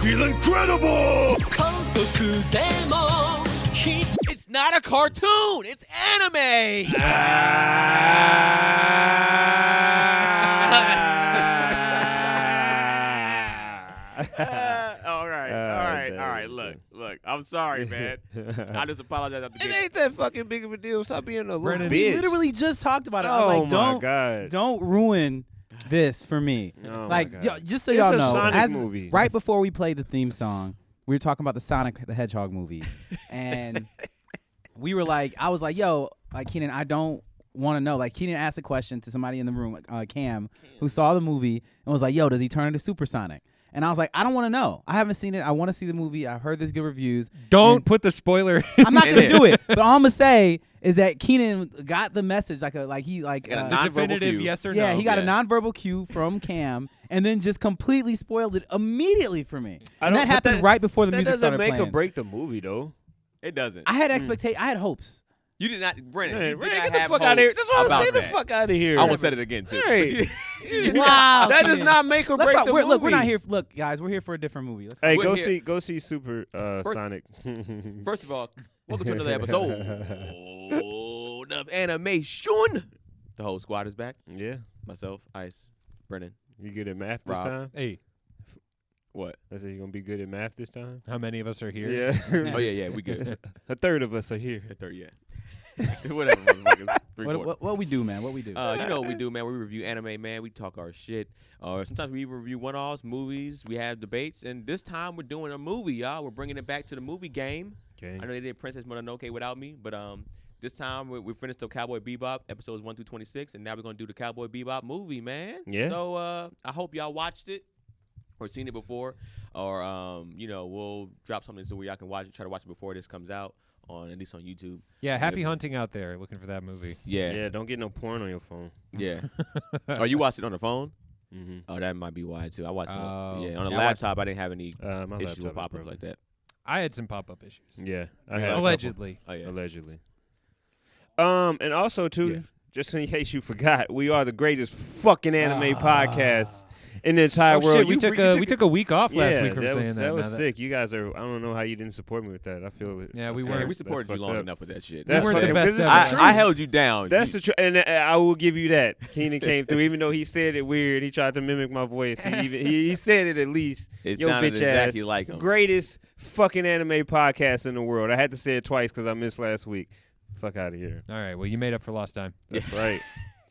Feel incredible! It's not a cartoon. It's anime. All right. Look. I'm sorry, man. I just apologize. It ain't that fucking big of a deal. Stop being a little Brennan, bitch. we literally just talked about it. I was like, my God. don't ruin this for me. Oh like, my God. just so It's y'all a know, Sonic movie. right before we played the theme song, we were talking about the Sonic the Hedgehog movie, and we were like, I was like, yo, like Keenan, I don't want to know. Like Keenan asked a question to somebody in the room, Cam, who saw the movie and was like, yo, does he turn into Supersonic? And I was like, I don't want to know. I haven't seen it. I want to see the movie. I've heard there's good reviews. Don't put the spoiler in. I'm not gonna do it. But all I'm gonna say is that Keenan got the message, like a definitive cue. yes or no. yeah, he got a nonverbal cue from Cam, and then just completely spoiled it immediately for me. And that happened right before the music started playing. That doesn't make or break the movie, though. It doesn't. I had expectations. I had hopes. You did not, Brennan. Man, You did Brennan, not get the have fuck out of here. hopes That's what I'm about saying. that. The fuck out of here. I almost said it again too. Hey. Wow. That does not make or break the movie. Look, we're not here. Look, guys, we're here for a different movie. Hey, We're go see Super Sonic. First of all, welcome to another episode of AnimeSHUN. The whole squad is back. Yeah. Myself, Ice, Brennan. You good at math this Rob. time? Hey, What? I said you're gonna be good at math this time? how many of us are here? Yeah. Oh yeah, we good. A third of us are here. A third, yeah. Whatever. motherfuckers. Three-quarters. What we do, man? What we do? You know what we do, man. We review anime, man. We talk our shit. Sometimes we even review one-offs, movies. We have debates, and this time we're doing a movie, y'all. We're bringing it back to the movie game. Okay. I know they did Princess Mononoke without me, but this time we finished up Cowboy Bebop episodes 1 through 26, and now we're gonna do the Cowboy Bebop movie, man. Yeah. So I hope y'all watched it or seen it before, or we'll drop something so where y'all can watch it. Try to watch it before this comes out. At least on YouTube. Yeah, happy hunting out there looking for that movie. Yeah. Yeah, don't get no porn on your phone. Yeah. Oh, you watched it on the phone? Mm-hmm. Oh, that might be why too. I watched it. On a I laptop. I didn't have any My issues with laptop is pop-ups broken. like that. I had some pop-up issues. Yeah, I had Allegedly. Oh yeah. Allegedly. And also too, just in case you forgot, we are the greatest fucking anime podcast in the entire world. Shit, we took a week off last week from saying that. That was sick. You guys are. I don't know how you didn't support me with that. I feel it. Yeah, we Yeah, weren't. we supported you long enough with that shit. That's weren't the fucking- best 'cause it's ever. the truth. I held you down. That's the truth, and I will give you that. Keenan came through, even though he said it weird. He tried to mimic my voice. He said it at least. It Yo, sounded bitch exactly ass. like him. Greatest fucking anime podcast in the world. I had to say it twice because I missed last week. Fuck out of here. All right, well, you made up for lost time. That's right.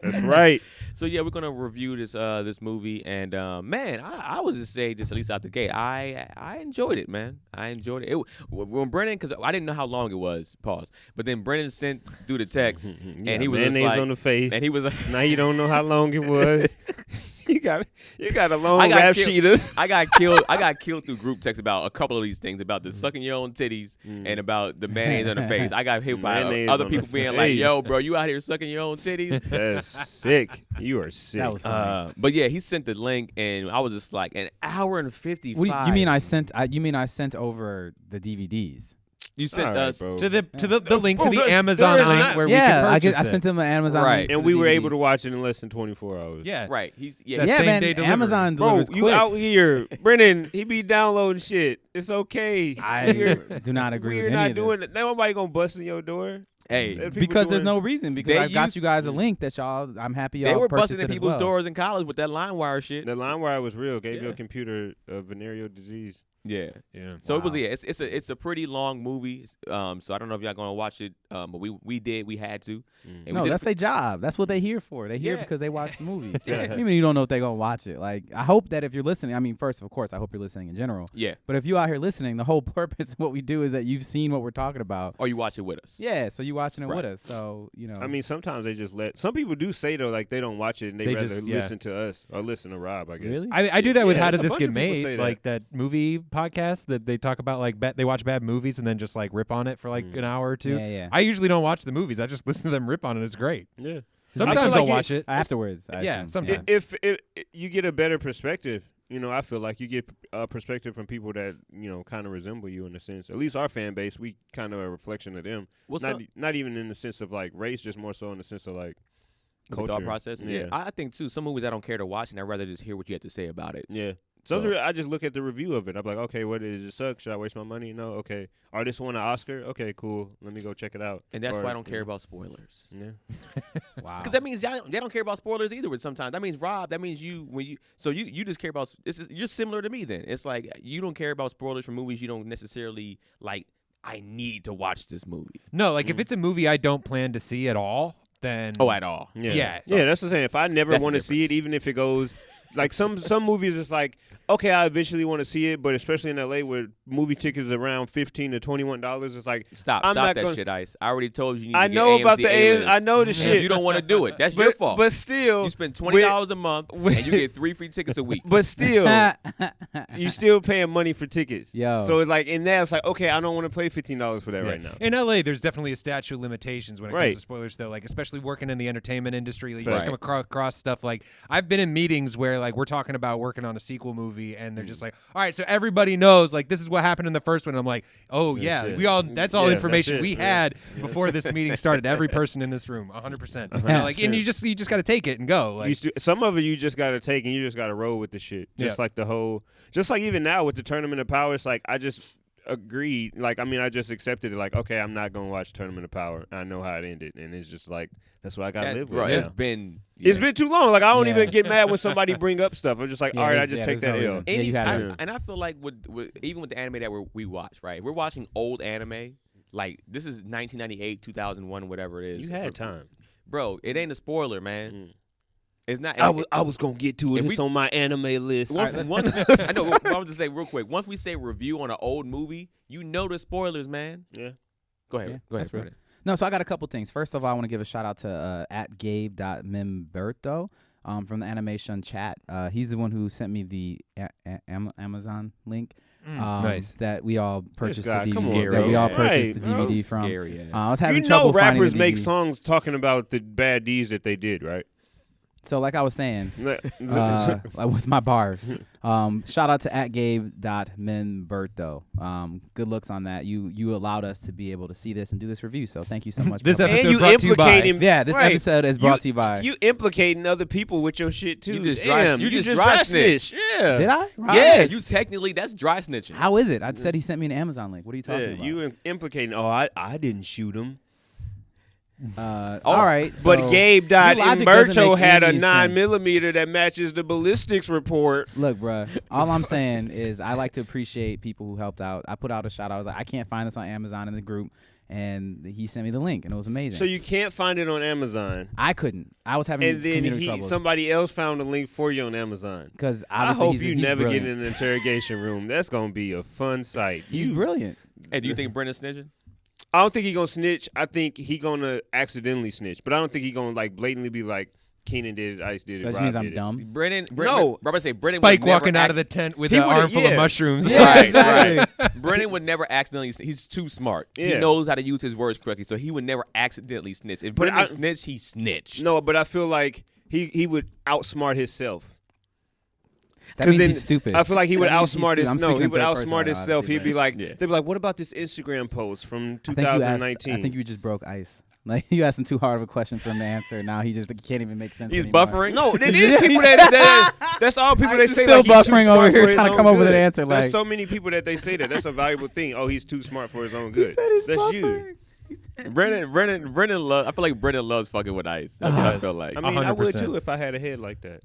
That's right. So yeah, we're gonna review this movie, and man, I would just say, just at least out the gate, I enjoyed it, man. I enjoyed it. When Brennan, because I didn't know how long it was. Pause. But then Brennan sent through the text, and he was just mayonnaise like, on the face. and he was like, Now you don't know how long it was. you got a long rap sheet. I got killed through group text about a couple of these things, about the sucking your own titties and about the mayonnaise on the face. I got hit by Mayonnaise other on people the being like, face. "Yo, bro, you out here sucking your own titties?" That's sick. You are sick. That was funny. But yeah, he sent the link, and I was just like, an hour and 55. What do you mean I sent? You mean I sent over the DVDs? You sent All right, us bro. To the link to Oh, the there Amazon is link not- where Yeah, we can purchase I sent them an Amazon Right. link for and the we were DVDs. able to watch it in less than 24 hours. Yeah, right. He's That Yeah, same man. day delivery. Amazon Bro, delivers you quick. out here. Brennan, he be downloading shit. It's okay. I do not agree We're with not any of doing this. it. Nobody gonna bust in your door. Hey, People Because there's doing- no reason. Because They I got used- you guys a link that y'all. I'm happy y'all they were purchased busting in it as people's well. doors in college with that LimeWire shit. The LimeWire was real. Gave Yeah. your computer a venereal disease. Yeah. Yeah. So it was Wow. it's a pretty long movie. So I don't know if y'all gonna watch it. But we did. We had to. And No, we did that's their job. That's what they here for. They here Yeah. because they watch the movie. Yeah. Even you don't know if they're gonna watch it. Like I hope that if you're listening, I mean, first of course, I hope you're listening in general. Yeah. But if you out here listening, the whole purpose of what we do is that you've seen what we're talking about. Or you watch it with us. Yeah, so you watching it Right. with us. So you know. I mean, sometimes they just let. Some people do say though, like they don't watch it and they They rather just- yeah. listen to us or listen to Rob. I guess. Really? I do that with Yeah, How there's Did a This bunch Get of people say Made, that. like that movie podcast that they talk about, like they watch bad movies and then just like rip on it for like an hour or two. Yeah, yeah. I usually don't watch the movies. I just listen to them rip on it. It's great. Yeah. Sometimes I feel I'll like watch it. Afterwards. I Yeah, assume. sometimes. If you get a better perspective, I feel like you get a perspective from people that kind of resemble you in a sense. At least our fan base, we kind of a reflection of them. Not even in the sense of like race, just more so in the sense of like culture. Thought process. Yeah, I think too. Some movies I don't care to watch, and I'd rather just hear what you have to say about it. Yeah. Sometimes I just look at the review of it. I'm like, okay, what does it suck? Should I waste my money? No. Okay. Or this won an Oscar? Okay, cool. Let me go check it out. And that's why I don't care about spoilers. Yeah. Wow. Because that means they don't care about spoilers either. Sometimes that means Rob. That means you just care about. You're similar to me. Then it's like you don't care about spoilers for movies you don't necessarily like. I need to watch this movie. No, like if it's a movie I don't plan to see at all, then at all. Yeah. That's what I'm saying. If I never want to see it, even if it goes. Like some movies, it's like, okay, I eventually want to see it, but especially in LA where movie tickets are around $15 to $21, it's like stop that shit, Ice. I already told you. I know about the AMC. I know the shit. You don't want to do it. That's your fault. But still, you spend $20 a month and you get 3 free tickets a week. But still, you still paying money for tickets. Yo. So it's like in that, it's like, okay, I don't want to pay $15 for that right now. In LA, there's definitely a statute of limitations when it comes to spoilers, though. Like especially working in the entertainment industry, like, you just come across stuff like I've been in meetings where like we're talking about working on a sequel movie, and they're just like, all right, so everybody knows like this is what happened in the first one. And I'm like, oh that's all information we had before this meeting started. Every person in this room, 100%. And you just got to take it and go. Like some of it you just got to take and you just got to roll with the shit. Just like even now with the Tournament of Power, it's like I just agreed. Like I just accepted it. Like okay, I'm not gonna watch Tournament of Power. I know how it ended, and it's just like that's what I gotta live with. Bro, it's been too long. Like I don't even get mad when somebody bring up stuff. I'm just like, all right, I just take that L. And I feel like even with the anime that we watch, right? We're watching old anime. Like this is 1998, 2001, whatever it is. You had time, bro. It ain't a spoiler, man. It's not. I was gonna get to it. It's on my anime list. I know. I was just say real quick. Once we say review on an old movie, you know the spoilers, man. Yeah. Go ahead. Go ahead, Brennan. No, so I got a couple things. First of all, I want to give a shout out to @Gabe.Mimberto from the AnimeSHUN chat. He's the one who sent me the Amazon link. Nice. That we all purchased the DVD. Scary. That we all purchased the DVD from. Scary ass. I was having trouble finding rappers the make DVD. songs talking about the bad deeds that they did, right? So like I was saying, with my bars, shout out to @Gabe.Mimberto. Good looks on that. You allowed us to be able to see this and do this review. So thank you so much. This brother. episode brought to you by. This episode is brought to you by. You implicating other people with your shit too. You just dry snitch. Yeah. Did I? Right. Yes. You technically that's dry snitching. How is it? I said he sent me an Amazon link. What are you talking about? You implicating. Oh, I didn't shoot him. All right. So but Gabe.Mimberto had a 9 9mm that matches the ballistics report. Look, bruh, all I'm saying is I like to appreciate people who helped out. I put out a shout. I was like, I can't find this on Amazon in the group. And he sent me the link, and it was amazing. So you can't find it on Amazon. I couldn't. I was having computer troubles. Somebody else found a link for you on Amazon. Because I hope he's you never brilliant. get in an interrogation room. That's gonna be a fun sight. He's brilliant. Hey, do you think Brennan's snitching? I don't think he gonna snitch. I think he gonna accidentally snitch, but I don't think he gonna like blatantly be like Keenan did it, Ice did it, That Rob means did I'm it. dumb. Brennan. No. Robert say Brennan. Spike would never walking out of the tent with He an would've- armful of mushrooms. Right. Brennan would never accidentally. He's too smart. He Yeah. knows how to use his words correctly, so he would never accidentally snitch. If Brennan snitched, he snitched. No, but I feel like he would outsmart himself. That means then he's stupid. I feel like he would That means he's outsmart stupid. I'm his. No, speaking he in would third person outsmart right now, himself. obviously, He'd be but- like, Yeah. they'd be like, what about this Instagram post from I 2019? think you just broke Ice. Like you asked him too hard of a question for him to answer. Now he can't even make sense. He's anymore. buffering. No, it is people that's all people that say still like he's too buffering smart over for here his trying to own come up with an good. answer, There's like- so many people that they say that. That's a valuable thing. Oh, he's too smart for his own good. That's you. Brennan loves. I feel like Brennan loves fucking with Ice. That's what I feel like. I mean, I would 100%. too if I had a head like that.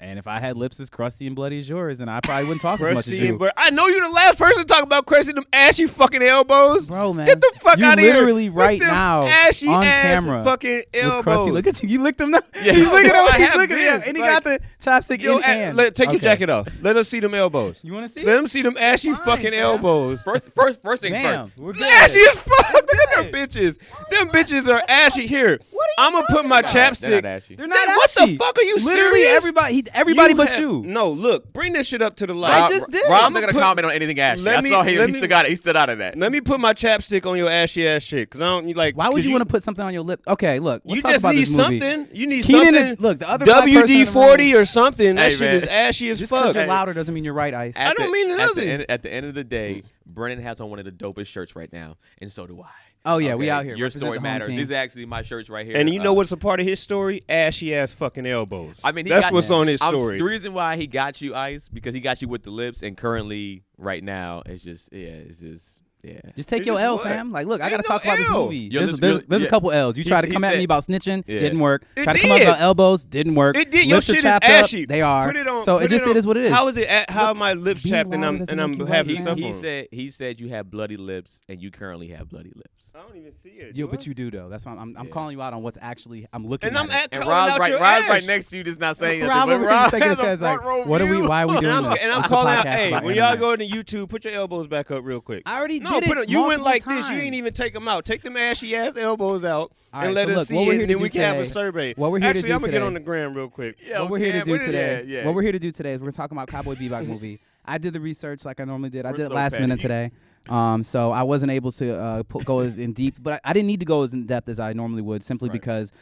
And if I had lips as crusty and bloody as yours, then I probably wouldn't talk as much as Crusty, you. but I know you're the last person to talk about crusty them ashy fucking elbows. Bro, man. Get the fuck You out of here. literally with right them now ashy on ass camera fucking with elbows. crusty. Look at you. You licked him now. Yeah. He's looking I at him. He's have looking at him. this, And he like- got the chopstick Yo, in hand. take your Okay. jacket off. Let us see them elbows. You want to see Let it? them see them ashy Fine, fucking fam. elbows. First thing Damn, first. we're good. Ashy as fuck. Look at them bitches. Them bitches are ashy. Here, I'm gonna put my chapstick. They're not ashy. They're not What ashy. the fuck are you Literally serious? everybody but you. No, look, bring this shit up to the light. I just did. Rob's not gonna comment on anything ashy. let I me- saw him. let He me- still got it. He stood out of that. Let me put my chapstick on your ashy ass shit, cause I don't like. Why would 'cause you want to put something on your lip? Okay, look. Let's You talk just about need this movie. something. You need Keenan, something. look, the other black person in the WD-40 room- or something. That Hey, shit man. is ashy as Just because fuck. you're louder doesn't mean you're right, Ice. I don't mean nothing. At the end of the day, Brennan has on one of the dopest shirts right now, and so do I. Oh yeah, we Okay? out here. Your represent story the home matters. team. These are actually my shirts right here. And you know what's a part of his story? Ashy ass fucking elbows. I mean, that's what's on his story. The reason why he got you, Ice, because he got you with the lips, and currently, right now, it's just. Just take It's your just L, what? fam. Like, look, I Ain't gotta no talk about this L. movie. Yo, There's a couple L's. You tried to He come at said- me about snitching, Yeah. didn't work. It Tried to come at me did. about elbows, didn't work. It did. Your Lips are shit is chapped ashy. up, they are. Put it on. So put it just on. is what it is. How is it? How are my lips Being chapped and loud I'm doesn't make you having white, stuff man. on? He said you have bloody lips, and you currently have bloody lips. I don't even see it. Yo, but you do though. That's why I'm Yeah. calling you out on what's actually I'm looking And at. I'm it. at And calling Rob's out right, your Rob's ass. right next to you, just not saying Rob nothing. over But here Rob thinking has it a says like, front row what are we? view. Why are we doing And I'm, this? and I'm It's a calling out. podcast Hey, about when y'all anime. go to YouTube, put your elbows back up real quick. I already No, did put it. it. You went multiple like this. You times. ain't even take them out. Take them ashy ass elbows out All and right, let so us look, see what we're it. here And to then we do can have a today- survey. what we're here to Actually, do I'm gonna today- get on the gram real quick. What we're here to do today. Yeah. What we're here to do today is we're talking about Cowboy Bebop movie. I did the research like I normally did. I We're did it so last petty. minute today. So I wasn't able to go as in deep, but I didn't need to go as in depth as I normally would, simply Right. because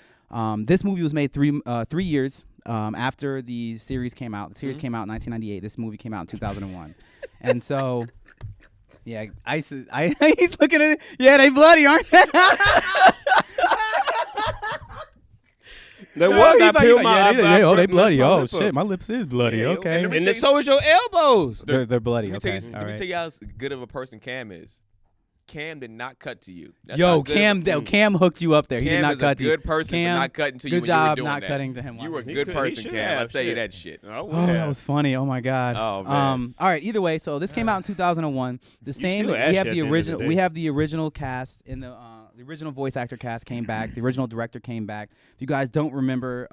this movie was made 3 years after the series came out. The series came out in 1998. This movie came out in 2001, and so. Yeah, Ice is, he's looking at it. Yeah, they bloody, aren't they? There No, was. he's I like, peeled my. they bloody. my Oh lip shit, up. my lips is bloody. Yeah, Okay, and And then so is your elbows. they're bloody. Let me Okay, tell you, all let me right. tell you how good of a person Cam is. Cam did not cut to you. That's Yo, how good of Cam hooked you up there. He Cam did not is cut a to you. good person for Cam, not cutting to you good when job you were doing not that. cutting to him. You were a He good could- he person, should Cam. I'll have, tell you shit. that shit. Oh, Oh, that was funny. Oh my god. Oh, man. All right. Either way, so this came out in 2001. The same. still We ashy have at the the end of the original. day. We have the original cast in the original voice actor cast came back. The original director came back. If you guys don't remember,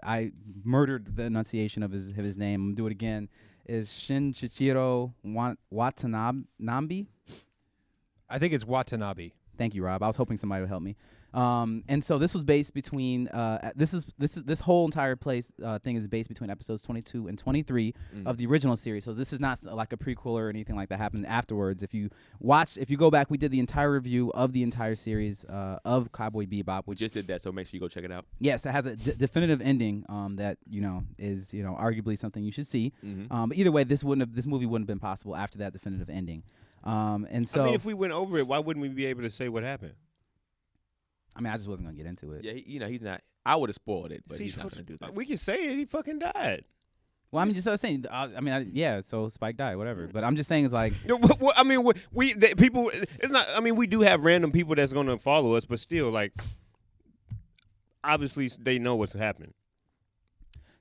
I murdered the enunciation of his name. I'm gonna do it again. Is Shinichiro Watanabe? I think it's Watanabe. Thank you, Rob. I was hoping somebody would help me. And so this was based between this whole entire thing is based between episodes 22 and 23 of the original series. So this is not like a prequel or anything like that happened afterwards. If you go back, we did the entire review of the entire series of Cowboy Bebop, We which just did that, so make sure you go check it out. yes, it has a definitive ending that is arguably something you should see. But either way, this movie wouldn't have been possible after that definitive ending. And so I mean, if we went over it, why wouldn't we be able to say what happened? I just wasn't gonna get into it. Yeah, he's not. I would have spoiled it, but See, he's not going to do that. We can say it. He fucking died. Well, I was saying. So Spike died, whatever. But I'm just saying, it's like No, I mean, people. It's not. I mean, we do have random people that's gonna follow us, but still, like, obviously they know what's happened.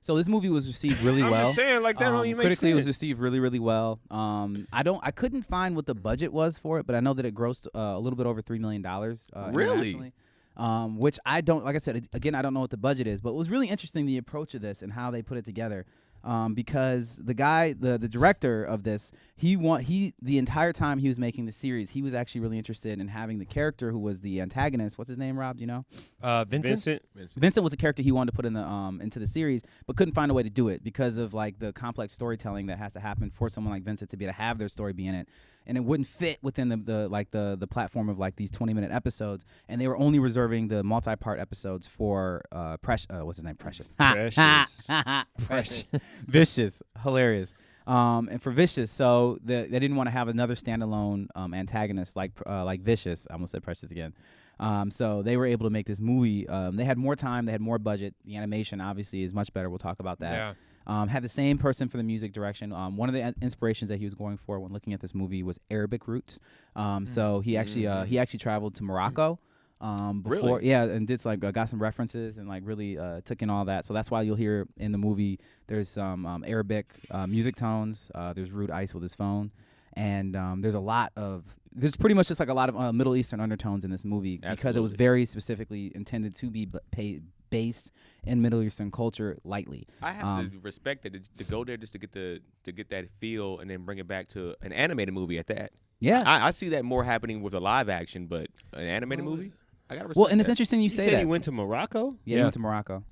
so. This movie was received really I'm well. just saying, like, that don't even make Critically, it was sense. received really, really well. I couldn't find what the budget was for it, but I know that it grossed a little bit over $3 million. Really? Internationally. Which I don't, like I said, again, I don't know what the budget is, but it was really interesting, the approach of this and how they put it together. Because the guy, the director of this, the entire time he was making the series, he was actually really interested in having the character who was the antagonist. What's his name, Rob? Do you know? Vincent? Vincent was the character he wanted to put in the into the series, but couldn't find a way to do it because of like the complex storytelling that has to happen for someone like Vincent to be able to have their story be in it, and it wouldn't fit within the platform of like these 20-minute episodes, and they were only reserving the multi-part episodes for what's his name? Precious. Precious. Vicious. Hilarious. And for Vicious, so they didn't want to have another standalone antagonist like Vicious. I almost said Precious again. So they were able to make this movie. They had more time. They had more budget. The animation obviously is much better. We'll talk about that. Yeah. Had the same person for the music direction. One of the inspirations that he was going for when looking at this movie was Arabic roots. So he actually traveled to Morocco. Before, Really? yeah, and did got some references and like really took in all that. So that's why you'll hear in the movie there's some Arabic music tones. There's Rude Ice with his phone, and there's pretty much just like a lot of Middle Eastern undertones in this movie because it was very specifically intended to be based in Middle Eastern culture lightly. I have to respect that to go there just to get that feel and then bring it back to an animated movie at that. Yeah. I see that more happening with a live action, but an animated movie, I gotta respect Well, and it's that. interesting you say said that. he went to Morocco? Yeah, he went to Morocco.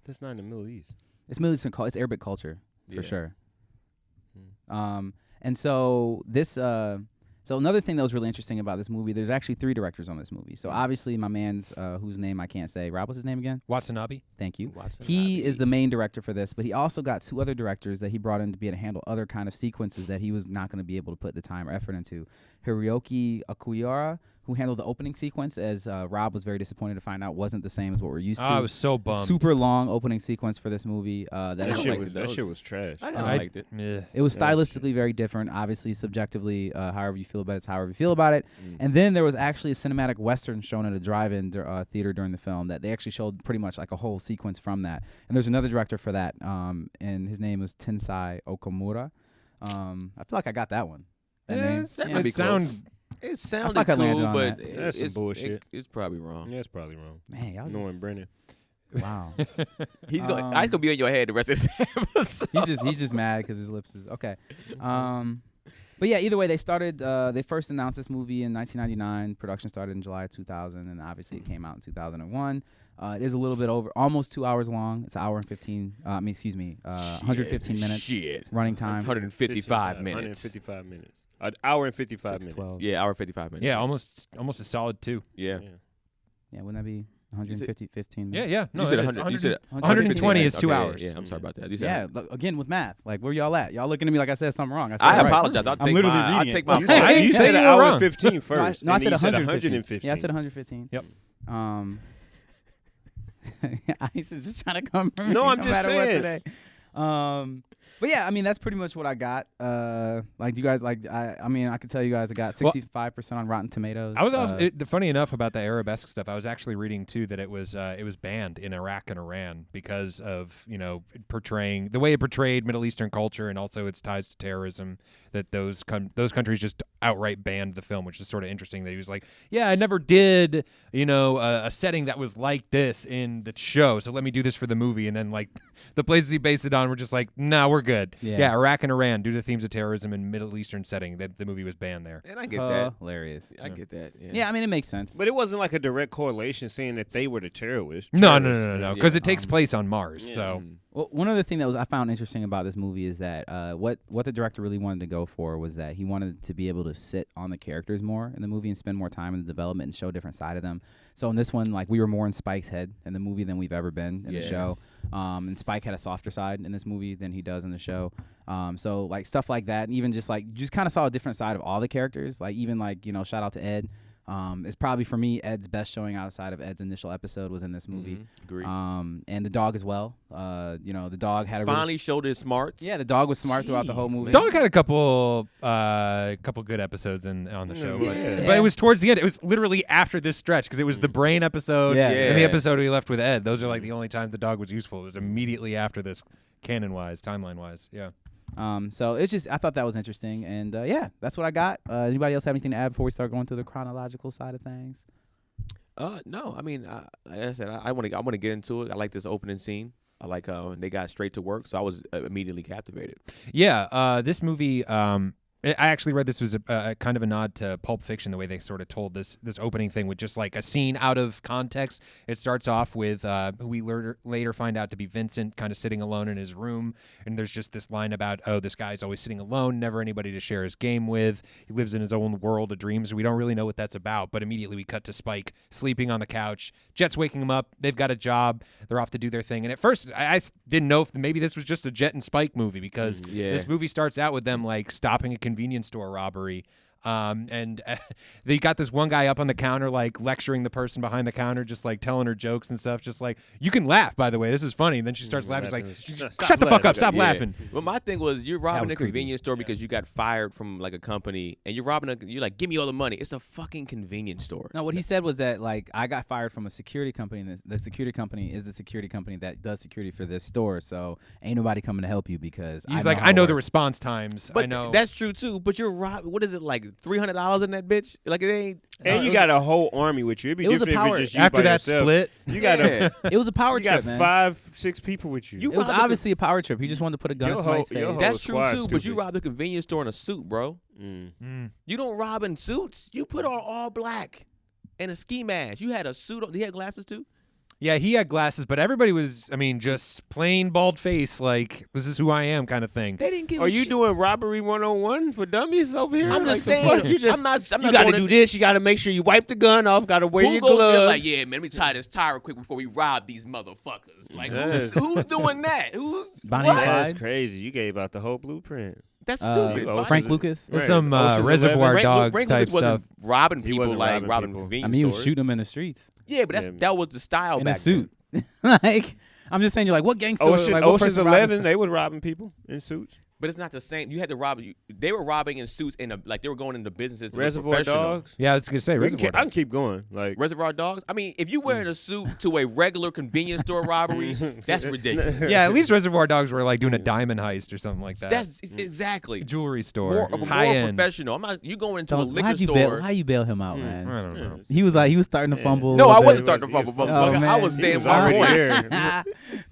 That's not in the Middle East. It's Middle Eastern it's Arabic culture for Yeah. sure. And so this so another thing that was really interesting about this movie, there's actually 3 directors on this movie. So obviously my man's whose name I can't say. Rob, what's his name again? Watanabe. Thank you. Watson He Abbey. is the main director for this, but he also got 2 other directors that he brought in to be able to handle other kind of sequences that he was not going to be able to put the time or effort into. Hiroki Akuyara, who handled the opening sequence, as Rob was very disappointed to find out wasn't the same as what we're used to. I was so bummed. Super long opening sequence for this movie. That I That don't shit like was it, that though. shit was trash. I kinda I- liked it. Yeah. It was Yeah, stylistically very different. Obviously, subjectively, however you feel about it, it's however you feel about it. Mm. And then there was actually a cinematic western shown at a drive-in theater during the film that they actually showed pretty much like a whole sequence from that. And there's another director for that, and his name was Tensai Okamura. I feel like I got that one. That name. That Yeah. might be It sound close. It sounded like I landed cool, on but that. That's some bullshit. It's probably wrong. Yeah, it's probably wrong. Man, y'all Knowing Brennan. wow. He's gonna be in your head the rest of this episode. he's just mad because his lips is okay. But yeah, either way, they started. They first announced this movie in 1999. Production started in July 2000, and obviously it came out in 2001. It is a little bit over, almost 2 hours long. It's an hour and 15. 115 minutes Shit. running time. 155 minutes. 155 minutes. An hour and 55 minutes. 12. Yeah, hour 55 minutes. Yeah, almost a solid 2. Yeah. Yeah, wouldn't that be 15 minutes? Yeah. No, You said it is. 100. You said 120 is 2 okay, hours. Yeah, I'm sorry about that. You said Yeah, look, again with math. Like, where y'all at? Y'all looking at me like I said something wrong. I, said I it right. apologize. I'll take literally I'll reading take it. my. You Hey, said, I didn't you say said you an were hour wrong. and 15 first. No, I and said then you said 115. 115. Yeah, I said 115. Yep. Ice is just trying to come for me. No, I'm no just matter what saying. today. But yeah, I mean that's pretty much what I got. Like you guys, like I mean I could tell you guys I got 65% on Rotten Tomatoes. I was also funny enough about the arabesque stuff. I was actually reading too that it was banned in Iraq and Iran because of portraying the way it portrayed Middle Eastern culture and also its ties to terrorism. That those countries just outright banned the film, which is sort of interesting. That he was like, yeah, I never did a setting that was like this in the show, so let me do this for the movie. And then like the places he based it on were just like, nah, we're good. Yeah, Iraq and Iran, due to themes of terrorism in Middle Eastern setting, that the movie was banned there. And I get that. Hilarious. I get that. Yeah, I mean it makes sense. But it wasn't like a direct correlation saying that they were the terrorists. No, because Yeah. it takes place on Mars. So Well, one other thing that I found interesting about this movie is that what the director really wanted to go for was that he wanted to be able to sit on the characters more in the movie and spend more time in the development and show a different side of them. So in this one, like we were more in Spike's head in the movie than we've ever been in the show. And Spike had a softer side in this movie than he does in the show. So like stuff like that, and even just like you just kind of saw a different side of all the characters. Like even like shout out to Ed. It's probably for me Ed's best showing outside of Ed's initial episode was in this movie. Agreed. And the dog as well. The dog had a Finally showed his smarts. the dog was smart throughout the whole movie. Dog had a couple good episodes on the show, Yeah. but it was towards the end. It was literally after this stretch because it was the brain episode Yeah. and the Yeah. episode we left with Ed. Those are like the only times the dog was useful. It was immediately after this, canon-wise, timeline-wise. Yeah. So it's just I thought that was interesting, and that's what I got. Anybody else have anything to add before we start going to the chronological side of things? No, I mean, like I said, I want to get into it. I like this opening scene. I like how they got straight to work, so I was immediately captivated. Yeah, this movie. I actually read this was a kind of a nod to Pulp Fiction, the way they sort of told this opening thing with just like a scene out of context. It starts off with who we later find out to be Vincent, kind of sitting alone in his room, and there's just this line about, oh, this guy's always sitting alone, never anybody to share his game with. He lives in his own world of dreams. We don't really know what that's about, but immediately we cut to Spike sleeping on the couch. Jet's waking him up. They've got a job. They're off to do their thing. And at first, I didn't know if maybe this was just a Jet and Spike movie because this movie starts out with them like stopping a convenience store robbery. And they got this one guy up on the counter, like lecturing the person behind the counter, just like telling her jokes and stuff. Just like, you can laugh, by the way, this is funny. And then she starts laughing. She's like, shut the fuck up, stop laughing. Well, my thing was, you're robbing was a creepy. convenience store because you got fired from like a company, and you're like, give me all the money. It's a fucking convenience store. No, what he said was that like I got fired from a security company, and the security company is the security company that does security for this store. So ain't nobody coming to help you because He's like, I know the response times. But I know. that's true too. But you're robbing. What is it like? $300 in that bitch. Like it ain't. And you got a whole army with you. It'd be It was a different if power- it's just you After by that yourself. split, You got Yeah. It was a power you got trip, man. 5-6 people with you. You It was robbed a- obviously a power trip. He just wanted to put a gun in Your somebody's whole- your face. whole- That's true squad too, but you stupid. robbed a convenience store in a suit, bro. You don't rob in suits. You put on all black and a ski mask. You had a suit on. He had glasses too. yeah, he had glasses, but everybody was, I mean, just plain bald face, like this is who I am kind of thing. They didn't give. Are a you shit. doing robbery 101 for dummies over here? I'm Like just the saying. fuck? You just I'm not you going gotta to- do this. You gotta make sure you wipe the gun off. Gotta wear Who your goes there gloves. like, yeah, man, let me tie this tie real quick before we rob these motherfuckers. Like, Yes. who's doing that? Who's Bonnie what? and Clyde? That's crazy. You gave out the whole blueprint. That's Uh, stupid. Ocean's Frank Eleven. Lucas. There's Right. some Ocean's Reservoir 11. Dogs Frank type Lucas wasn't stuff. robbing He people wasn't like robbing robbing people. convenience I mean, he was stores. shooting them in the streets Yeah, but Yeah. that was the style in back a suit. then. Like, I'm just saying, you're like, what gangster? Ocean's like, what person robbed 11. this- They was robbing people in suits. But it's not the same. You had to rob. They were robbing in suits in a, like they were going into businesses. to look Reservoir professional. Dogs. Yeah, I was gonna say We can Reservoir keep- I can Dogs. keep going. Like Reservoir Dogs. I mean, if you wearing a suit to a regular convenience store robbery, that's ridiculous. Yeah, at least Reservoir Dogs were like doing a diamond heist or something like that. That's exactly Jewelry store, more high end. professional. I'm not. You going into a So liquor how'd you store? bail? How you bail him out, I man? don't know. He was starting to fumble. a No, I little wasn't bit. starting to fumble. Oh, I man. was He staying was on already point. there.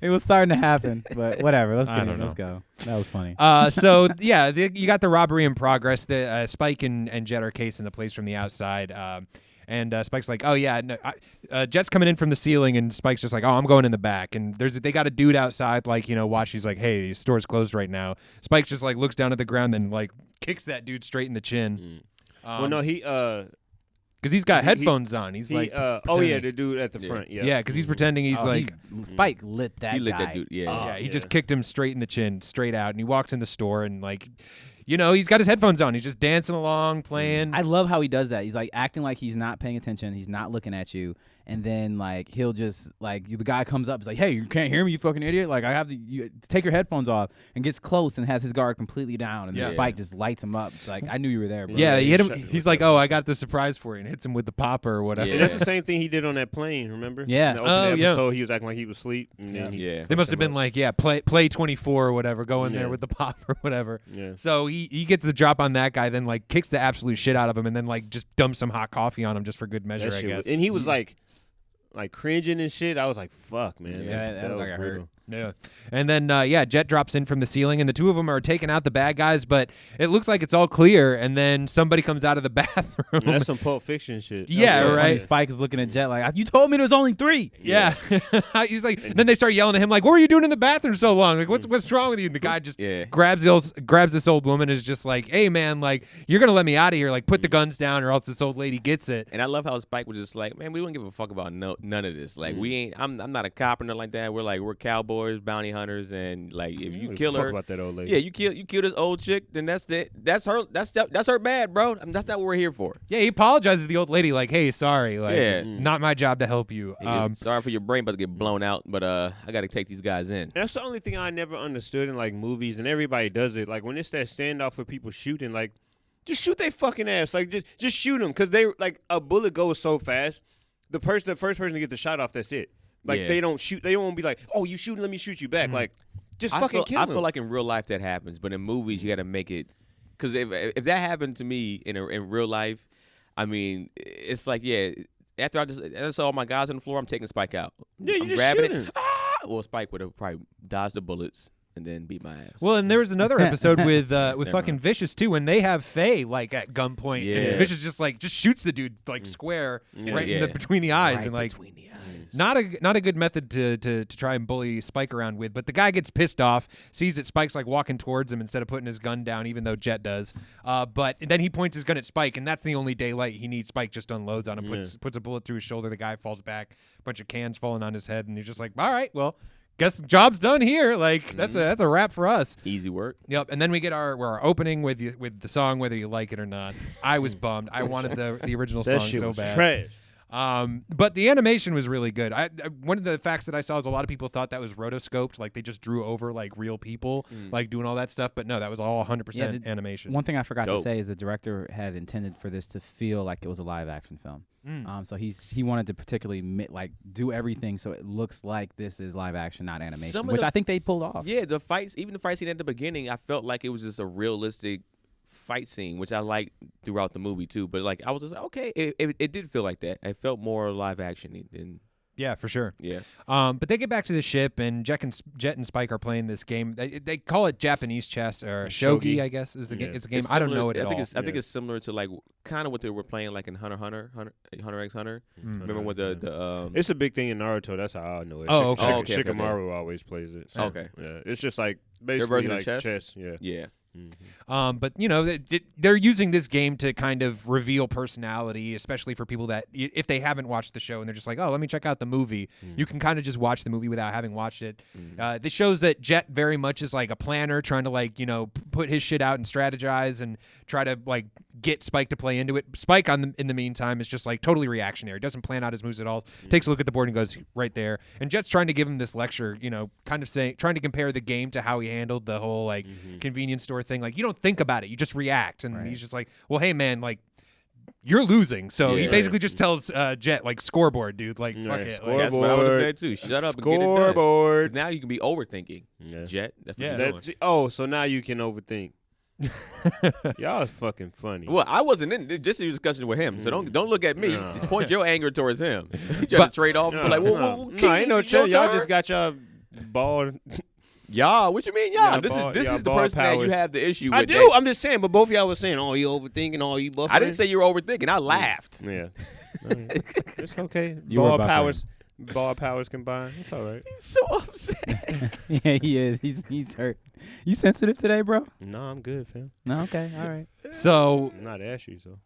It was starting to happen, but whatever. Let's I get don't it. Let's know. go. That was funny. So yeah, you got the robbery in progress. The Spike and Jet are casing the place from the outside. And Spike's like, oh yeah, no, Jet's coming in from the ceiling, and Spike's just like, oh, I'm going in the back. And they got a dude outside, like, watch. He's like, hey, your store's closed right now. Spike just like looks down at the ground and like kicks that dude straight in the chin. Well, no, he because he's got headphones on. He's like, oh yeah, pretending. the dude at the front. Yeah, Yeah, because he's pretending he's Oh, like. Spike lit that He lit guy. that dude. Yeah. Yeah, he yeah. just kicked him straight in the chin, straight out, and he walks in the store and like, he's got his headphones on. He's just dancing along, playing. I love how he does that. He's like acting like he's not paying attention. He's not looking at you. And then like he'll just like the guy comes up. He's like, "Hey, you can't hear me, you fucking idiot! Like I have you take your headphones off." And gets close and has his guard completely down. And Yeah. then Spike just lights him up. It's like I knew you were there, bro. yeah, he hit him. Shut- He's like, "Oh, I got the surprise for you," and hits him with the popper or whatever. Yeah. And that's the same thing he did on that plane. Remember? Yeah. In the opening Oh, yeah. episode, he was acting like he was asleep. And then he Yeah. They must have been like, play 24 or whatever, go in there Yeah. with the pop or whatever. Yeah. So he gets the drop on that guy, then like kicks the absolute shit out of him, and then like just dumps some hot coffee on him just for good measure, That I shit guess. was- and he was like cringing and shit. I was like, fuck, man. Yeah, That's- that that looked was like I heard. brutal. Yeah. And then, Jet drops in from the ceiling, and the two of them are taking out the bad guys, but it looks like it's all clear, and then somebody comes out of the bathroom. That's some Pulp Fiction shit. Yeah, So funny. right. Spike is looking at Jet like, "You told me there's only 3." Yeah. He's like, then they start yelling at him, like, what were you doing in the bathroom so long? Like, what's wrong with you? And the guy just Yeah. grabs this old woman and is just like, hey, man, like, you're going to let me out of here. Like, put the guns down or else this old lady gets it. And I love how Spike was just like, man, we don't give a fuck about none of this. Like, we ain't. I'm not a cop or nothing like that. We're cowboys, bounty hunters, and like if you Fuck kill her, about that old lady. yeah, you kill this old chick, then that's it. That's her bad, bro. I mean, that's not what we're here for. Yeah, he apologizes to the old lady, like, hey, sorry. Like, Yeah. not my job to help you. Sorry for your brain about to get blown out, but I got to take these guys in. That's the only thing I never understood in like movies, and everybody does it. Like when it's that standoff with people shooting, like just shoot their fucking ass. Like just shoot them, because they like a bullet goes so fast. The first person to get the shot off, that's it. Like Yeah. they don't shoot. They don't be like, oh, you shooting, let me shoot you back. Like just fucking kill I them. feel like in real life that happens, but in movies you got to make it. Because if that happened to me in real life, I mean, it's like, yeah. After I saw all my guys on the floor, I'm taking Spike out. Yeah, you I'm just grabbing shoot him. it. Well, Spike would have probably dodged the bullets and then beat my ass. Well, and there was another episode with Never fucking mind. Vicious too, when they have Faye like at gunpoint, and Yeah. Vicious just shoots the dude like square right in Yeah. between the eyes, Right and like between the eyes. not a good method to try and bully Spike around with. But the guy gets pissed off, sees that Spike's like walking towards him instead of putting his gun down, even though Jet does. But then he points his gun at Spike, and that's the only daylight he needs. Spike just unloads on him, puts a bullet through his shoulder. The guy falls back, a bunch of cans falling on his head, and he's just like, all right, well, guess the job's done here. Like that's a wrap for us. Easy work. Yep, and then we get our opening with the song, whether you like it or not. I was bummed. I wanted the original that song shit so was bad. trash. But the animation was really good. One of the facts that I saw is a lot of people thought that was rotoscoped, like they just drew over like real people, like doing all that stuff. But no, that was all 100% animation. One thing I forgot to Dope. say is the director had intended for this to feel like it was a live action film. So he wanted to particularly do everything so it looks like this is live action, not animation, Some of which the- I think they pulled off. Yeah, even the fight scene at the beginning, I felt like it was just a realistic fight scene, which I liked throughout the movie too. But like I was just like, okay, it did feel like that. It felt more live action than. Yeah, for sure. Yeah. But they get back to the ship, and Jet and Spike are playing this game. They call it Japanese chess, or shogi, I guess, is the game. It's a game. It's I don't similar- know it at all. I think it's similar to like kind of what they were playing like in Hunter x Hunter. Remember what the It's a big thing in Naruto. That's how I know it. Oh, okay. Okay. Shikamaru always plays it. So, Okay. Yeah, it's just like Their basically version like of chess? Yeah. Yeah. But you know, they're using this game to kind of reveal personality, especially for people that if they haven't watched the show and they're just like, oh, let me check out the movie. You can kind of just watch the movie without having watched it. This shows that Jet very much is like a planner, trying to like put his shit out and strategize and try to like get Spike to play into it. Spike in the meantime is just like totally reactionary. Doesn't plan out his moves at all. Takes a look at the board and goes right there. And Jet's trying to give him this lecture, kind of trying to compare the game to how he handled the whole like convenience store thing. Like, you don't think about it, you just react. And he's just like, well, hey man, like you're losing. So he basically just tells Jet like, scoreboard, dude. Like fuck it. Like, That's what I would have said too. Shut up and get it done. Scoreboard. 'Cause now you can be overthinking. Jet. That's what you're doing. So now you can overthink. Y'all is fucking funny. Well, I wasn't in just a discussion with him, so don't look at me. Just point your anger towards him. You try to trade off. Like, whoa, ain't no chill. Y'all just got y'all ball. Y'all, what you mean, y'all? This is the person that you have the issue with. I do. I'm just saying, but both of y'all was saying, "Oh, you overthinking? Oh, you buffering." I didn't say you were overthinking. I laughed. Yeah, it's okay. You were Ball powers combined. It's all right. He's so upset. Yeah, he is. He's hurt. You sensitive today, bro? No, I'm good, fam. No, okay, all right. So I'm not ashy, so.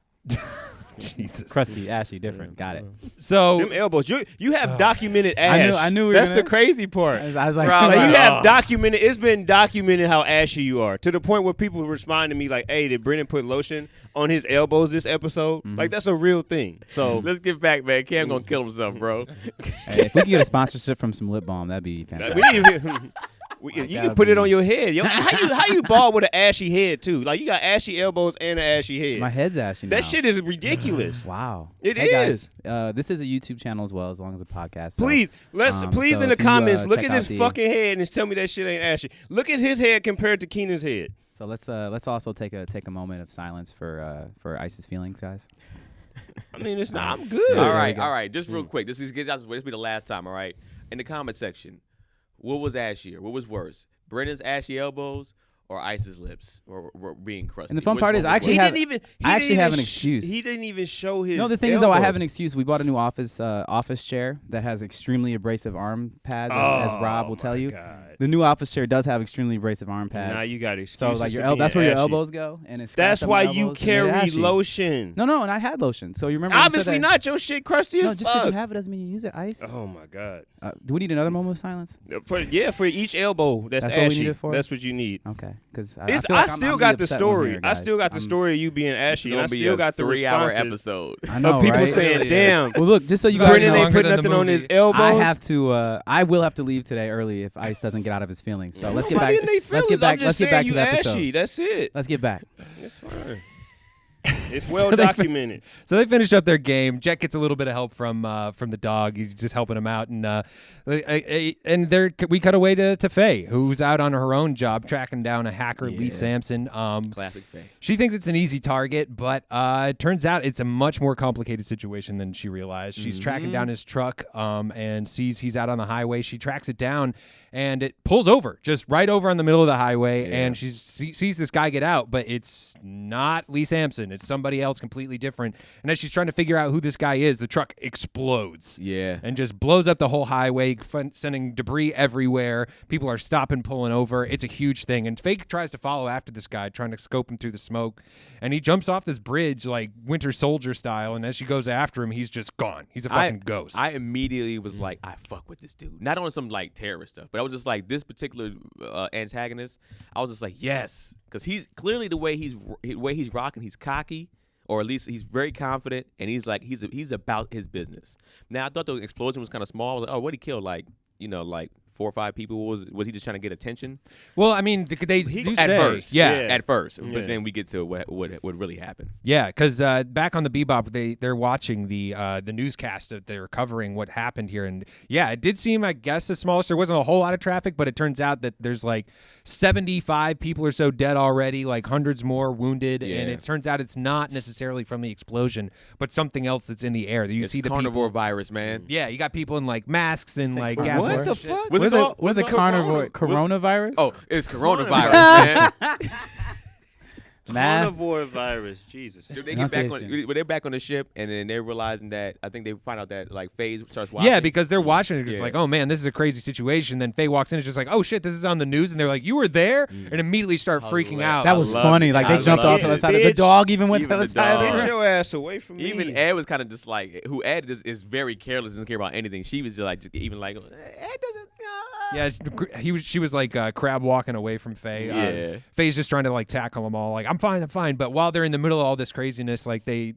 Jesus. Crusty, ashy, different. Got it. So Them elbows. You have documented ash. I knew we were That's gonna- the crazy part. I was like, Like, you have documented. It's been documented how ashy you are, to the point where people respond to me like, "Hey, did Brennon put lotion on his elbows this episode?" Like, that's a real thing. So Let's get back, man. Cam gonna kill himself, bro. Hey, if we could get a sponsorship from some lip balm, that'd be fantastic. you can put it on your head. Yo, how you bald with an ashy head too? Like, you got ashy elbows and an ashy head. My head's ashy now. That shit is ridiculous. Wow. It Hey is. Guys, this is a YouTube channel as well, as long as a podcast. So, Please, please so in the if you, comments, look check at out his the- fucking head and tell me that shit ain't ashy. Look at his head compared to Keenan's head. So let's also take a moment of silence for Ice's feelings, guys. I mean, it's not. I'm good. All right. Just real quick. This be the last time. All right. In the comment section, what was ashier? What was worse? Brennan's ashy elbows or Ice's lips or being crusty? And the fun Which part one is, was I actually worse? have an excuse. He didn't even show his. No, the thing is, though, I have elbows. an excuse. We bought a new office chair that has extremely abrasive arm pads, as Rob will tell you. God. The new office chair does have extremely abrasive arm pads. Now you got so excuses. like to that's being where your ashy. elbows go, and it's That's scratched up why my you elbows and they're carry ashy. lotion. No, and I had lotion. So you remember? when you said Obviously that? not. Your shit crusty No, as just because fuck. you have it doesn't mean you use it. Ice. Oh my God. Do we need another moment of silence? For each elbow that's That's what we ashy. need it for? That's what you need. Okay, because I still got the story. I still got the story of you being ashy, and I It's gonna be still a got the 3-hour responses episode. I know, of people right? saying, Really "Damn, Well, look, just so you guys Brennan know, ain't put Longer than nothing the on his movie. elbows." I have to. I will have to leave today early if Ice doesn't get out of his feelings. So let's get Nobody back. in they Let's feelings. get back. I'm just Let's get saying back to you the episode. ashy. That's it. Let's get back. It's fine. It's well documented. So they finish up their game. Jet gets a little bit of help from the dog. He's just helping him out, and we cut away to Faye, who's out on her own job tracking down a hacker, Lee Samson. Classic Faye. She thinks it's an easy target, but it turns out it's a much more complicated situation than she realized. She's tracking down his truck and sees he's out on the highway. She tracks it down, and it pulls over, just right over on the middle of the highway, and she sees this guy get out, but it's not Lee Samson. It's somebody else completely different. And as she's trying to figure out who this guy is, the truck explodes. Yeah. And just blows up the whole highway, sending debris everywhere. People are stopping, pulling over. It's a huge thing. And Fake tries to follow after this guy, trying to scope him through the smoke. And he jumps off this bridge like Winter Soldier style. And as she goes after him, he's just gone. He's a fucking ghost. I immediately was like, I fuck with this dude. Not on some like terrorist stuff, but I was just like, this particular antagonist, I was just like, yes. Because he's clearly the way he's rocking, he's cocky. Or at least he's very confident, and he's he's about his business. Now I thought the explosion was kind of small. I was like, oh, what he killed? Like 4 or 5 people? Was he just trying to get attention? Well, I mean, they do At say, first, yeah. at first, Yeah. but then we get to what really happened. Yeah, because back on the Bebop, they're watching the newscast that they're covering what happened here, and yeah, it did seem, I guess, as small as there wasn't a whole lot of traffic, but it turns out that there's like 75 people or so dead already, like hundreds more wounded, and it turns out it's not necessarily from the explosion, but something else that's in the air. You It's see the carnivore people, virus, man. yeah, you got people in like masks and like gas what masks the and shit. fuck? What's it called? What is the carnivore coronavirus? Oh, it's coronavirus, man. Math. Carnivore virus, Jesus. So they get back on. Pronunciation. They're back on the ship, and then they're realizing that I think they find out that like Phase starts watching. Yeah, because they're watching it, just Yeah. like, oh man, this is a crazy situation. Then Faye walks in, and it's just like, oh shit, this is on the news, and they're like, you were there, and immediately start freaking out. That was love funny. it. Like I they jumped love off to the it. side. The Bitch. dog even went Even to the the side of dog. the Get room. your ass away from me. Even Ed was kind of just like, who Ed is very careless, doesn't care about anything. She was just like, even like, Ed doesn't. Yeah, she was like crab walking away from Faye. Yeah. Faye's just trying to like tackle them all. Like, I'm fine. But while they're in the middle of all this craziness, like I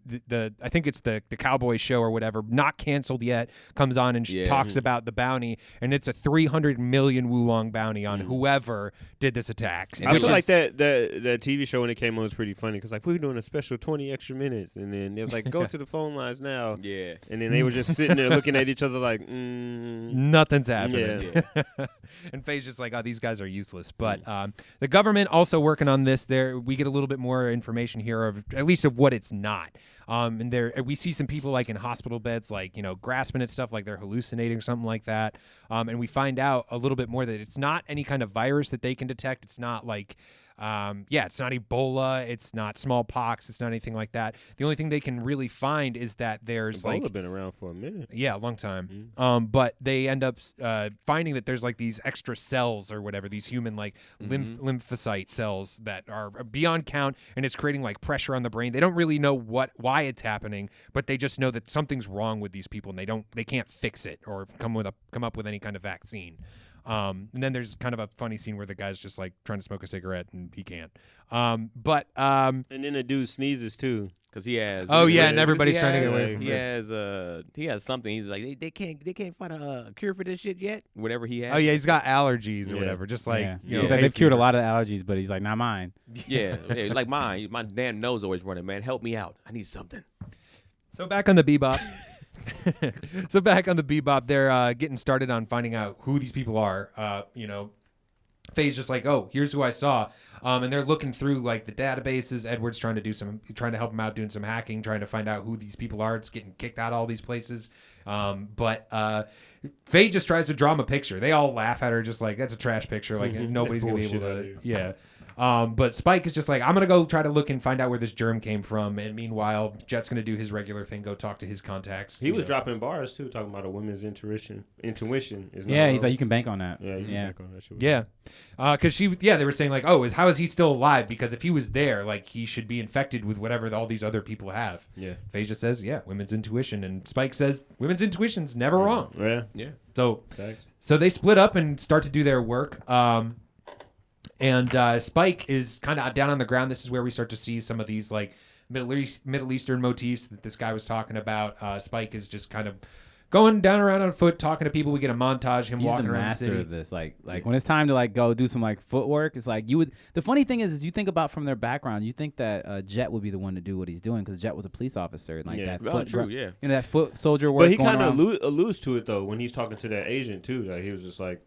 think it's the Cowboy show or whatever, not canceled yet, comes on and talks about the bounty, and it's a 300 million wulong bounty on whoever did this attack. I feel like that TV show when it came on was pretty funny because like we were doing a special 20 extra minutes, and then it was like go to the phone lines now. Yeah. And then they were just sitting there looking at each other like, Nothing's happening. And Faye's just like, oh, these guys are useless. But the government also working on this. We get a little bit more information here of at least of what it's not. And there we see some people like in hospital beds, like, you know, grasping at stuff like they're hallucinating or something like that. And we find out a little bit more that it's not any kind of virus that they can detect. It's not like it's not Ebola, it's not smallpox, it's not anything like that. The only thing they can really find is that there's Ebola like been around for a minute. a long time. But they end up finding that there's like these extra cells or whatever, these human like lymphocyte cells that are beyond count, and it's creating like pressure on the brain. They don't really know why it's happening, but they just know that something's wrong with these people, and they can't fix it or come up with any kind of vaccine. And then there's kind of a funny scene where the guy's just like trying to smoke a cigarette and he can't. And then the dude sneezes too. Because he has. Oh, yeah, and because everybody's he trying to get has- away from he has something. He's like they can't find a cure for this shit yet. Whatever he has. Oh yeah, he's got allergies or Yeah. whatever. Just like Yeah. you know, He's like hay they've cured a fever. lot of allergies, but he's like, not mine. Yeah, like mine. My damn nose always running, man. Help me out. I need something. So back on the Bebop. They're getting started on finding out who these people are. Faye's just like, oh, here's who I saw. And they're looking through like the databases. Edward's trying to help him out, doing some hacking, trying to find out who these people are. It's getting kicked out of all these places. But Faye just tries to draw him a picture. They all laugh at her, just like, that's a trash picture. Like nobody's gonna be able to. Yeah. But Spike is just like, I'm going to go try to look and find out where this germ came from. And meanwhile, Jet's going to do his regular thing, go talk to his contacts. He was dropping bars too, talking about a woman's intuition. Intuition is not Yeah, he's wrong. like, you can bank on that. Yeah, you can bank on that shit. Yeah. Because they were saying like, oh, how is he still alive? Because if he was there, like he should be infected with whatever all these other people have. Yeah. Faye just says, yeah, women's intuition. And Spike says, women's intuition's never wrong. Yeah. Yeah. Thanks. So they split up and start to do their work. And Spike is kind of down on the ground. This is where we start to see some of these like Middle Eastern motifs that this guy was talking about. Spike is just kind of going down around on foot, talking to people. We get a montage him He's walking the around the master city. of this. Like when it's time to like go do some like footwork, it's like you would. The funny thing is you think about from their background, you think that Jet would be the one to do what he's doing because Jet was a police officer and like Yeah. that. Oh, foot true. dra- Yeah. You know, that foot soldier work. But he going kind of around. alludes to it though when he's talking to that agent too. Like he was just like,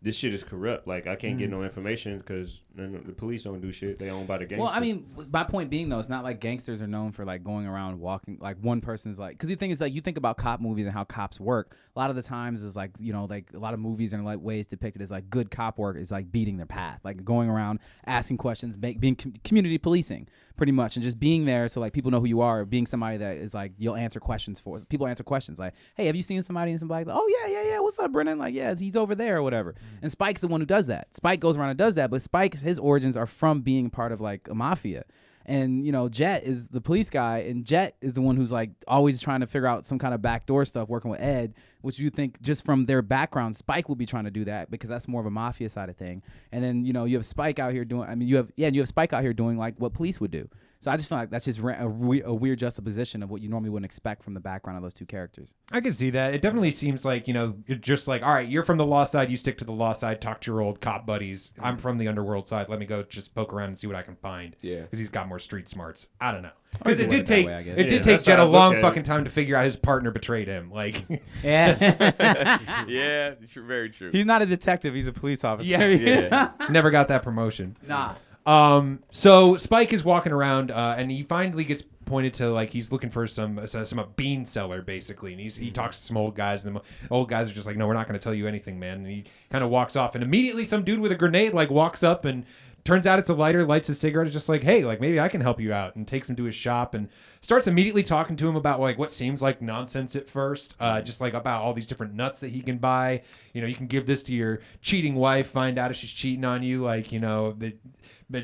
"This shit is corrupt. Like I can't get no information because the police don't do shit. They owned by the gangsters." Well, I mean, my point being though, it's not like gangsters are known for like going around walking. Like one person's like, because the thing is like you think about cop movies and how cops work. A lot of the times is like like a lot of movies and like ways depicted as like good cop work is like beating their path, like going around asking questions, being community policing pretty much, and just being there so like people know who you are. Being somebody that is like you'll answer questions for. People answer questions like, hey, have you seen somebody in some black? Oh yeah. What's up, Brennon? Like he's over there or whatever. And Spike's the one who does that. Spike goes around and does that, but his origins are from being part of like a mafia. And Jet is the police guy, and Jet is the one who's like always trying to figure out some kind of backdoor stuff working with Ed, which you think just from their background, Spike will be trying to do that because that's more of a mafia side of thing. And then you have Spike out here doing. I mean, you have Spike out here doing like what police would do. So I just feel like that's just a weird juxtaposition of what you normally wouldn't expect from the background of those two characters. I can see that. It definitely seems like, you're just like, all right, you're from the law side, you stick to the law side, talk to your old cop buddies. I'm from the underworld side. Let me go just poke around and see what I can find. Yeah. Because he's got more street smarts. I don't know. Because it did take take Jet a long fucking time to figure out his partner betrayed him. Like, Yeah. Yeah, very true. He's not a detective. He's a police officer. Yeah. never got that promotion. Nah. So Spike is walking around, and he finally gets pointed to, like, he's looking for some bean seller, basically, and he talks to some old guys, and the old guys are just like, no, we're not going to tell you anything, man. And he kind of walks off, and immediately some dude with a grenade like walks up and turns out it's a lighter, lights a cigarette, is just like, hey, like, maybe I can help you out, and takes him to his shop and starts immediately talking to him about, like, what seems like nonsense at first, just like about all these different nuts that he can buy. You can give this to your cheating wife, find out if she's cheating on you, like,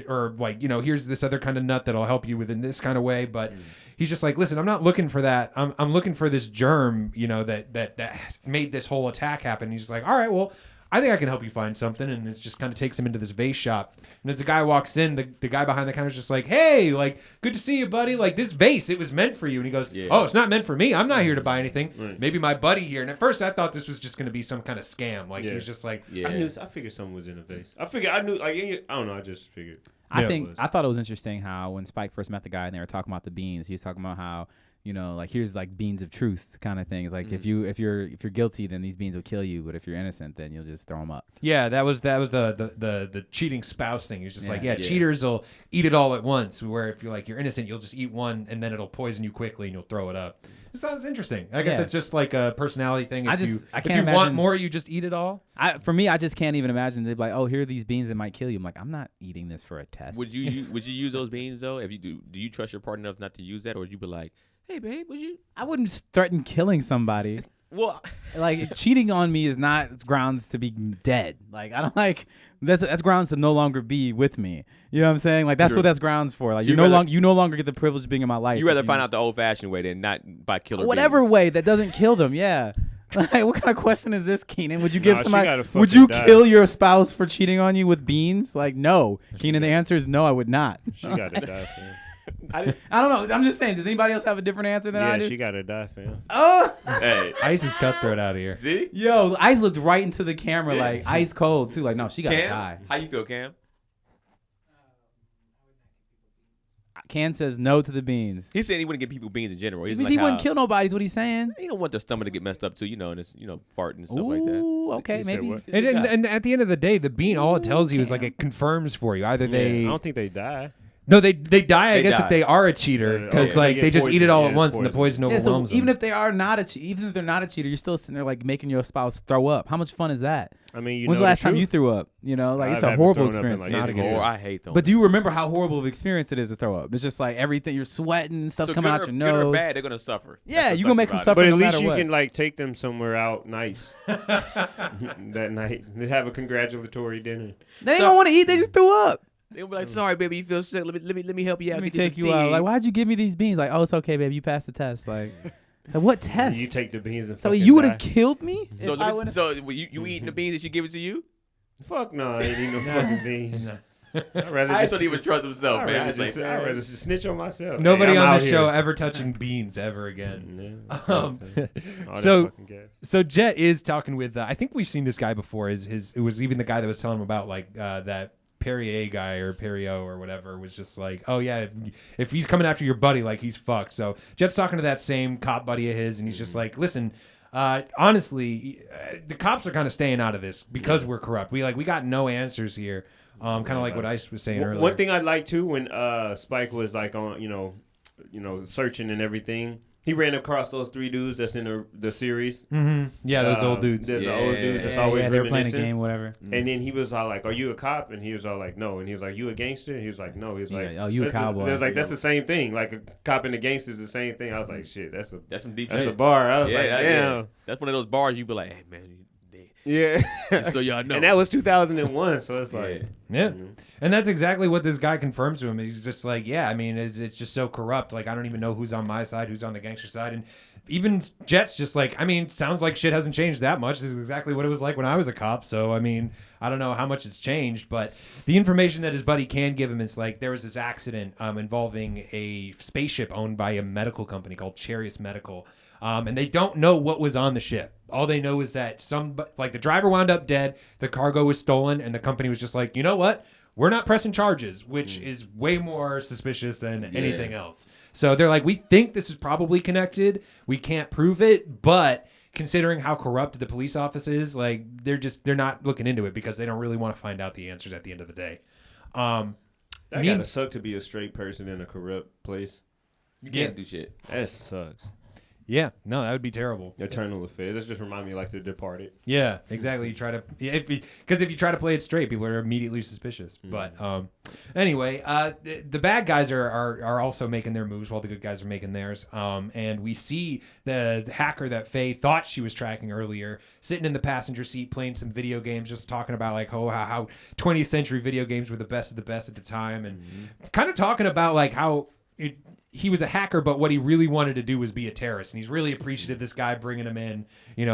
or like, here's this other kind of nut that'll help you within this kind of way. But he's just like, listen, I'm not looking for that. I'm looking for this germ, that made this whole attack happen. And he's just like, all right, well, I think I can help you find something. And it just kind of takes him into this vase shop. And as the guy walks in, the guy behind the counter is just like, hey, like, good to see you, buddy. Like, this vase, it was meant for you. And he goes, oh, it's not meant for me. I'm not here to buy anything. Right. Maybe my buddy here. And at first I thought this was just going to be some kind of scam. Like, he was just like, I figured something was in the vase. I knew, like, I don't know. I just figured. I thought it was interesting how when Spike first met the guy and they were talking about the beans, he was talking about how, like, here's like beans of truth kind of thing. It's like if you're guilty, then these beans will kill you, but if you're innocent, then you'll just throw them up. Yeah, that was the cheating spouse thing. He was just cheaters will eat it all at once. Where if you're innocent, you'll just eat one and then it'll poison you quickly and you'll throw it up. It sounds interesting. I guess it's just like a personality thing. If you want more, you just eat it all. For me, I just can't even imagine. They'd be like, oh, here are these beans that might kill you. I'm like, I'm not eating this for a test. Would you use those beans though? If you do you trust your partner enough not to use that, or would you be like, hey babe, would you? I wouldn't threaten killing somebody. Well, like, cheating on me is not grounds to be dead. Like, I don't like that's grounds to no longer be with me. You know what I'm saying? Like, that's what that's grounds for. Like, you no longer get the privilege of being in my life. You rather find out the old-fashioned way than not by killer whatever beans. way that doesn't kill them. Yeah. Like, what kind of question is this, Keenan? Would you give somebody? Would you kill your spouse for cheating on you with beans? Like, no, Keenan. The answer is no. I would not. She got to die, fam. I don't know. I'm just saying. Does anybody else have a different answer than I do? Yeah, she got to die, fam. Oh, Hey, Ice is cutthroat out of here. see? Yo, Ice looked right into the camera, like ice cold too. Like, no, she got to Cam, die. how you feel, Cam? Cam says no to the beans. He said he wouldn't give people beans in general. He wouldn't kill nobody. Is what he's saying. He don't want their stomach to get messed up too, and it's farting and stuff like that. Ooh, okay, He said maybe. what? And at the end of the day, the bean, all it tells you is like it confirms for you. Either I they don't think they die. No, they die. I They guess die. if they are a cheater, because like they just eat it all at once, and the poison Yeah, so overwhelms them. even if they are not even if they're not a cheater, you're still sitting there like making your spouse throw up. How much fun is that? I mean, when's the last time you threw up? Like, it's a horrible experience. I hate them. But do you remember how horrible of an experience it is to throw up? It's just like everything, you're sweating, stuff's coming out your nose. Good or bad, they're gonna suffer. Yeah, you're gonna make them suffer. But at no least matter you what. can like take them somewhere out nice that night. They have a congratulatory dinner. They don't want to eat. They just threw up. They'll be like, "Sorry, baby, you feel sick. Let me help you out. Let me Get take some you out. tea." Like, why'd you give me these beans? Like, oh, it's okay, baby. You passed the test. Like, so what test? You take the beans and so fucking you would have die. killed me? So if I would've- you eating the beans that she give it to you? Fuck no, I ain't eating no fucking beans. I'd rather I just don't even trust himself, I'd man. rather It's like, I'd rather just snitch on myself. Nobody Hey, I'm on out this here. show ever touching beans ever again. Yeah. Um, All that so- fucking gas. So Jet is talking with. I think we've seen this guy before. It was even the guy that was telling him about like that Perrier guy or Perriot or whatever was just like, oh yeah, if he's coming after your buddy, like he's fucked. So Jet's talking to that same cop buddy of his, and he's just like, listen. Honestly, the cops are kind of staying out of this because we're corrupt. We got no answers here. Kind of like what Ice was saying earlier. One thing I like too when Spike was like on searching and everything. He ran across those three dudes that's in the series. Mm-hmm. Yeah, those old dudes. There's the old dudes that's yeah, always they were playing a reminiscing. game, whatever. And then he was all like, "Are you a cop?" And he was all like, "No." And he was like, "You a gangster?" And he was like, "No." He was like, "Oh, you a cowboy?" It was like, "That's the same thing. Like a cop and a gangster is the same thing." I was like, "Shit, that's some deep a shit. bar." I was Yeah, like, yeah. "Damn." That's one of those bars you be like, hey man, Yeah. Just so y'all know. And that was 2001, so it's like. Yeah. And that's exactly what this guy confirms to him. He's just like, yeah, I mean, it's just so corrupt. Like, I don't even know who's on my side, who's on the gangster side. And even Jet's just like, I mean, sounds like shit hasn't changed that much. This is exactly what it was like when I was a cop. So, I mean, I don't know how much it's changed. But the information that his buddy can give him is like, there was this accident involving a spaceship owned by a medical company called Chariot Medical. And they don't know what was on the ship. All they know is that the driver wound up dead, the cargo was stolen, and the company was just like, you know what? We're not pressing charges, which is way more suspicious than anything else. So they're like, we think this is probably connected. We can't prove it, but considering how corrupt the police office is, like they're not looking into it because they don't really want to find out the answers at the end of the day. That gotta suck to be a straight person in a corrupt place. You can't do shit. That sucks. Yeah, no, that would be terrible. Eternal affairs. This just reminds me of like The Departed. Yeah, exactly. You try to, because if you try to play it straight, people are immediately suspicious. But anyway, the bad guys are also making their moves while the good guys are making theirs. And we see the hacker that Faye thought she was tracking earlier sitting in the passenger seat playing some video games, just talking about like how 20th century video games were the best of the best at the time, and kind of talking about like how he was a hacker, but what he really wanted to do was be a terrorist, and he's really appreciative this guy bringing him in,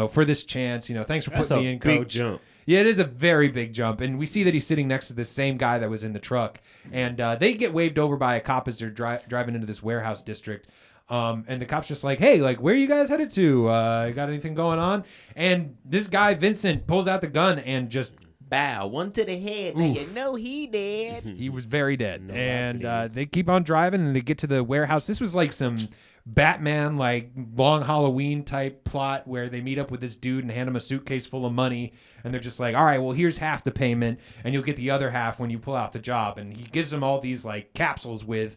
for this chance. Thanks for putting me in, coach. Big jump. Yeah, it is a very big jump, and we see that he's sitting next to the same guy that was in the truck, and they get waved over by a cop as they're driving into this warehouse district. And the cop's just like, hey, like, where are you guys headed to? Got anything going on? And this guy, Vincent, pulls out the gun and just bow one to the head. Now you know he dead. He was very dead. They keep on driving and they get to the warehouse. This was like some Batman, like long Halloween type plot where they meet up with this dude and hand him a suitcase full of money. And they're just like, all right, well, here's half the payment and you'll get the other half when you pull out the job. And he gives them all these like capsules with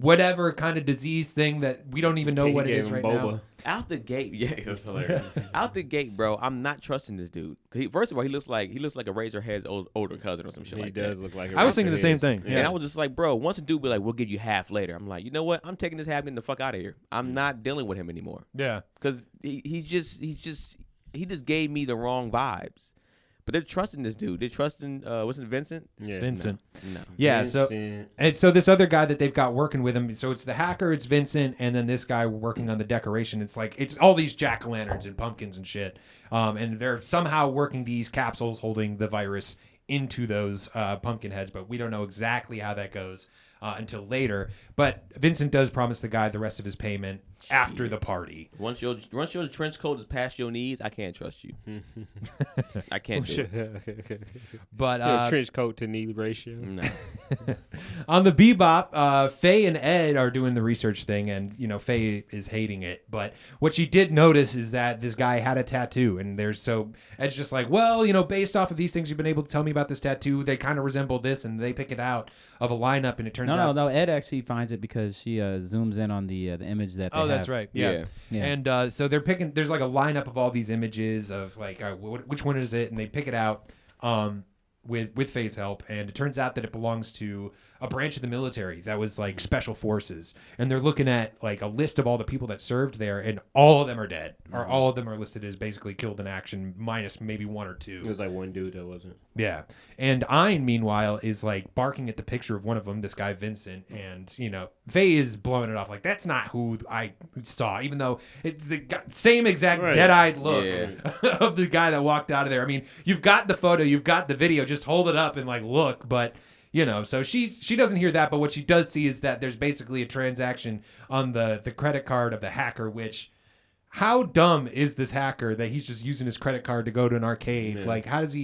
whatever kind of disease thing that we don't even know what it is right now. Out the gate, yeah, that's hilarious. Out the gate, bro, I'm not trusting this dude. First of all, he looks like a Razorhead's older cousin or some shit like that. He does look like I was thinking the same thing. Yeah. And I was just like, bro, once a dude be like, we'll give you half later. I'm like, you know what? I'm taking this half and the fuck out of here. I'm not dealing with him anymore. Yeah. Because he just gave me the wrong vibes. But they're trusting this dude. They're trusting, wasn't it Vincent? Yeah. Vincent. No. Yeah, Vincent. so this other guy that they've got working with him, so it's the hacker, it's Vincent, and then this guy working on the decoration. It's all these jack-o'-lanterns and pumpkins and shit. And they're somehow working these capsules holding the virus into those pumpkin heads, but we don't know exactly how that goes until later. But Vincent does promise the guy the rest of his payment after the party. Once your trench coat is past your knees, I can't trust you. I can't do it. But trench coat to knee ratio. No. On the Bebop, Faye and Ed are doing the research thing, and Faye is hating it. But what she did notice is that this guy had a tattoo, and Ed's just like, well, based off of these things you've been able to tell me about this tattoo, they kind of resemble this, and they pick it out of a lineup, and it turns out no. Ed actually finds it because she zooms in on the image that they have. That's right. Yeah. And so they're picking. There's like a lineup of all these images of like, which one is it? And they pick it out with Faye's help, and it turns out that it belongs to a branch of the military that was like special forces, and they're looking at like a list of all the people that served there, and all of them are dead, or all of them are listed as basically killed in action, minus maybe one or two. It was like one dude that wasn't. Yeah. And Ein, meanwhile, is like barking at the picture of one of them, this guy Vincent, and Faye is blowing it off like, that's not who I saw, even though it's the same exact dead-eyed look of the guy that walked out of there. I mean, you've got the photo, you've got the video, just hold it up and like look, but so she doesn't hear that, but what she does see is that there's basically a transaction on the credit card of the hacker, which, how dumb is this hacker that he's just using his credit card to go to an arcade? Yeah. Like, how does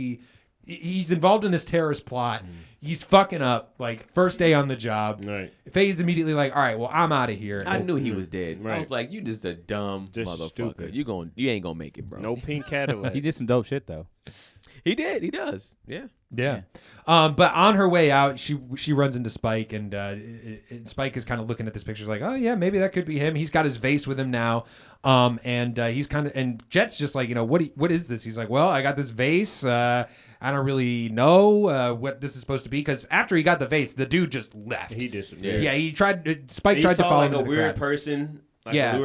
he's involved in this terrorist plot. He's fucking up, like, first day on the job. Right. Faye's immediately like, all right, well, I'm out of here. I knew he was dead. Right. I was like, you just a dumb motherfucker. Stupid. You ain't gonna make it, bro. No pink Cadillac. He did some dope shit, though. He did. He does. Yeah. But on her way out, she runs into Spike, and Spike is kind of looking at this picture, like, oh yeah, maybe that could be him. He's got his vase with him now, and he's kind of, and Jet's just like, what is this? He's like, well, I got this vase. I don't really know what this is supposed to be, because after he got the vase, the dude just left. He disappeared. Yeah, Spike tried to follow like him a to the weird crowd. person Like Yeah. a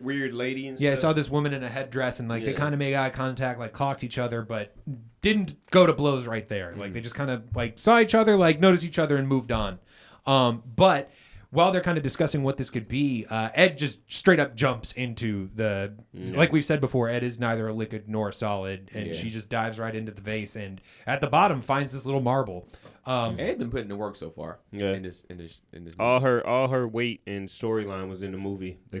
weird lady and Yeah, I stuff. saw this woman in a headdress, and like they Yeah. kind of made eye contact, like clocked each other, but didn't go to blows right there. Like they just kind of like saw each other, like noticed each other, and moved on. But while they're kind of discussing what this could be, Ed just straight up jumps into the. Like we've said before, Ed is neither a liquid nor a solid, and she just dives right into the vase, and at the bottom finds this little marble. Ed been putting in work so far. Yeah. In this movie. all her weight and storyline was in the movie. They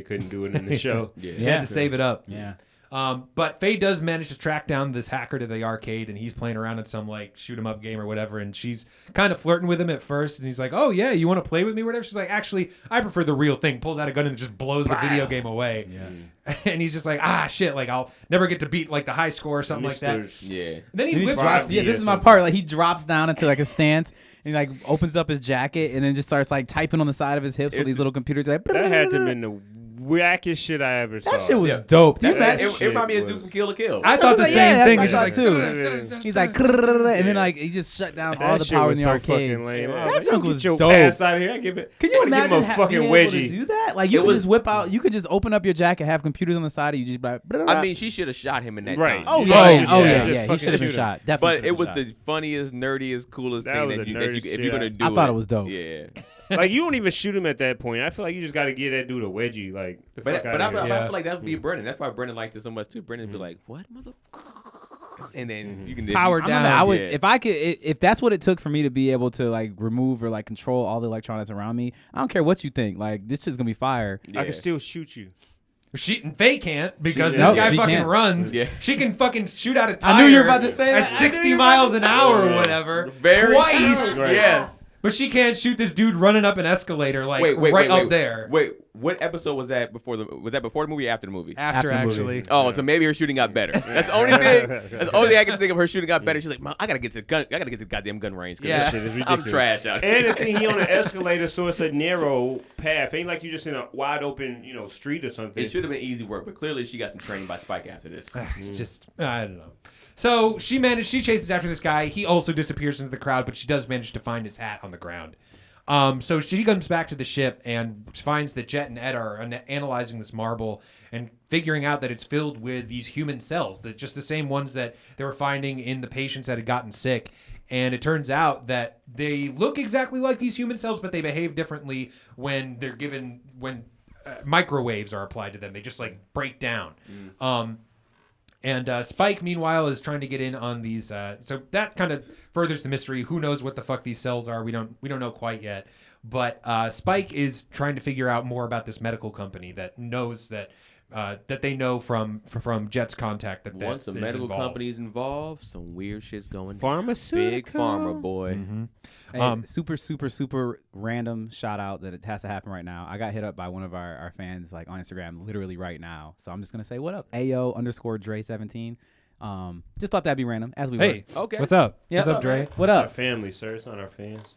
couldn't do it in the show. Yeah. They had to save it up. Yeah. But Faye does manage to track down this hacker to the arcade, and he's playing around in some like shoot 'em up game or whatever. And she's kind of flirting with him at first, and he's like, "Oh yeah, you want to play with me, or whatever?" She's like, "Actually, I prefer the real thing." Pulls out a gun and just blows the video game away. Yeah. And he's just like, "Ah, shit! Like I'll never get to beat like the high score or something like that." Yeah. And then he He whips drops, out. yeah, this is my part. Like he drops down into like a stance and he like opens up his jacket and then just starts like typing on the side of his hips with these little computers. Like, That had to have been the wackest shit I ever saw. that shit was Yeah. dope. That, That it shit reminded me of was- Duke from Kill la Kill. I thought the Yeah, same that's thing. what It's I just thought like, too. He's like, and then like he just shut down all the shit power was in the so arcade. fucking lame. I That was like, junk "Get was your dope. ass out of here. I give it. Can you I give imagine him a fucking being able to wedgie. do that? Like you It could was- just whip out. You could just open up your jacket, have computers on the side, and you just be like. I mean, she should have shot him in that Right. time. Oh Yeah, yeah, just- oh yeah, yeah, just yeah. He fucking should have been shoot shot. him. Definitely. But it was shot. the funniest, nerdiest, coolest That thing was that the you nerdiest if you're gonna shit. do I thought it was dope. Yeah. Like you don't even shoot him at that point. I feel like you just got to give that dude a wedgie. Like the But fuck I out of here. feel like that would be Brennan. That's why Brennan liked it so much too. Brennan would be like, "What, mother?" And then you can Power you- down. I would Yeah. if I could if that's what it took for me to be able to like remove or like control all the electronics around me. I don't care what you think. Like this shit's gonna be fire. I Yeah. can still shoot you. Faye can't because Nope, this guy she fucking can't. runs. Yeah. She can fucking shoot out a tire. I knew you were about to say at that. I knew 60 you were miles about an to hour say or that. whatever. Very Twice. Right. Yes. But she can't shoot this dude running up an escalator like Wait, right up there. Wait, what episode was that before the? Was that before the movie or after the movie? After the movie. actually. Oh, so maybe her shooting got better. That's the only thing. That's the only thing I can think of. Her shooting got better. She's like, "Mom, I gotta get to the gun. I gotta get to the goddamn gun range. 'Cause Yeah. this Shit is I'm ridiculous. trash out And here." the thing, he on an escalator, so it's a narrow path. Ain't like you just in a wide open, street or something. It should have been easy work, but clearly she got some training by Spike after this. Just I don't know. So she chases after this guy. He also disappears into the crowd, but she does manage to find his hat on the ground. So she comes back to the ship and finds that Jet and Ed are analyzing this marble and figuring out that it's filled with these human cells, that just the same ones that they were finding in the patients that had gotten sick. And it turns out that they look exactly like these human cells, but they behave differently when they're given microwaves are applied to them. They just like break down. And Spike, meanwhile, is trying to get in on these. So that kind of furthers the mystery. Who knows what the fuck these cells are? We don't know quite yet. But Spike is trying to figure out more about this medical company that knows that they know from Jet's contact that Once a is medical involved. company's involved, some weird shit's going down. Pharmaceutical. Big pharma boy. Hey, super random shout out that it has to happen right now. I got hit up by one of our fans like on Instagram literally right now. So I'm just gonna say what up, AO_Dre17. Just thought that'd be random as we Hey, were. Okay. what's up? Yeah. What's up, Dre? What It's our up? family, sir. It's not our fans.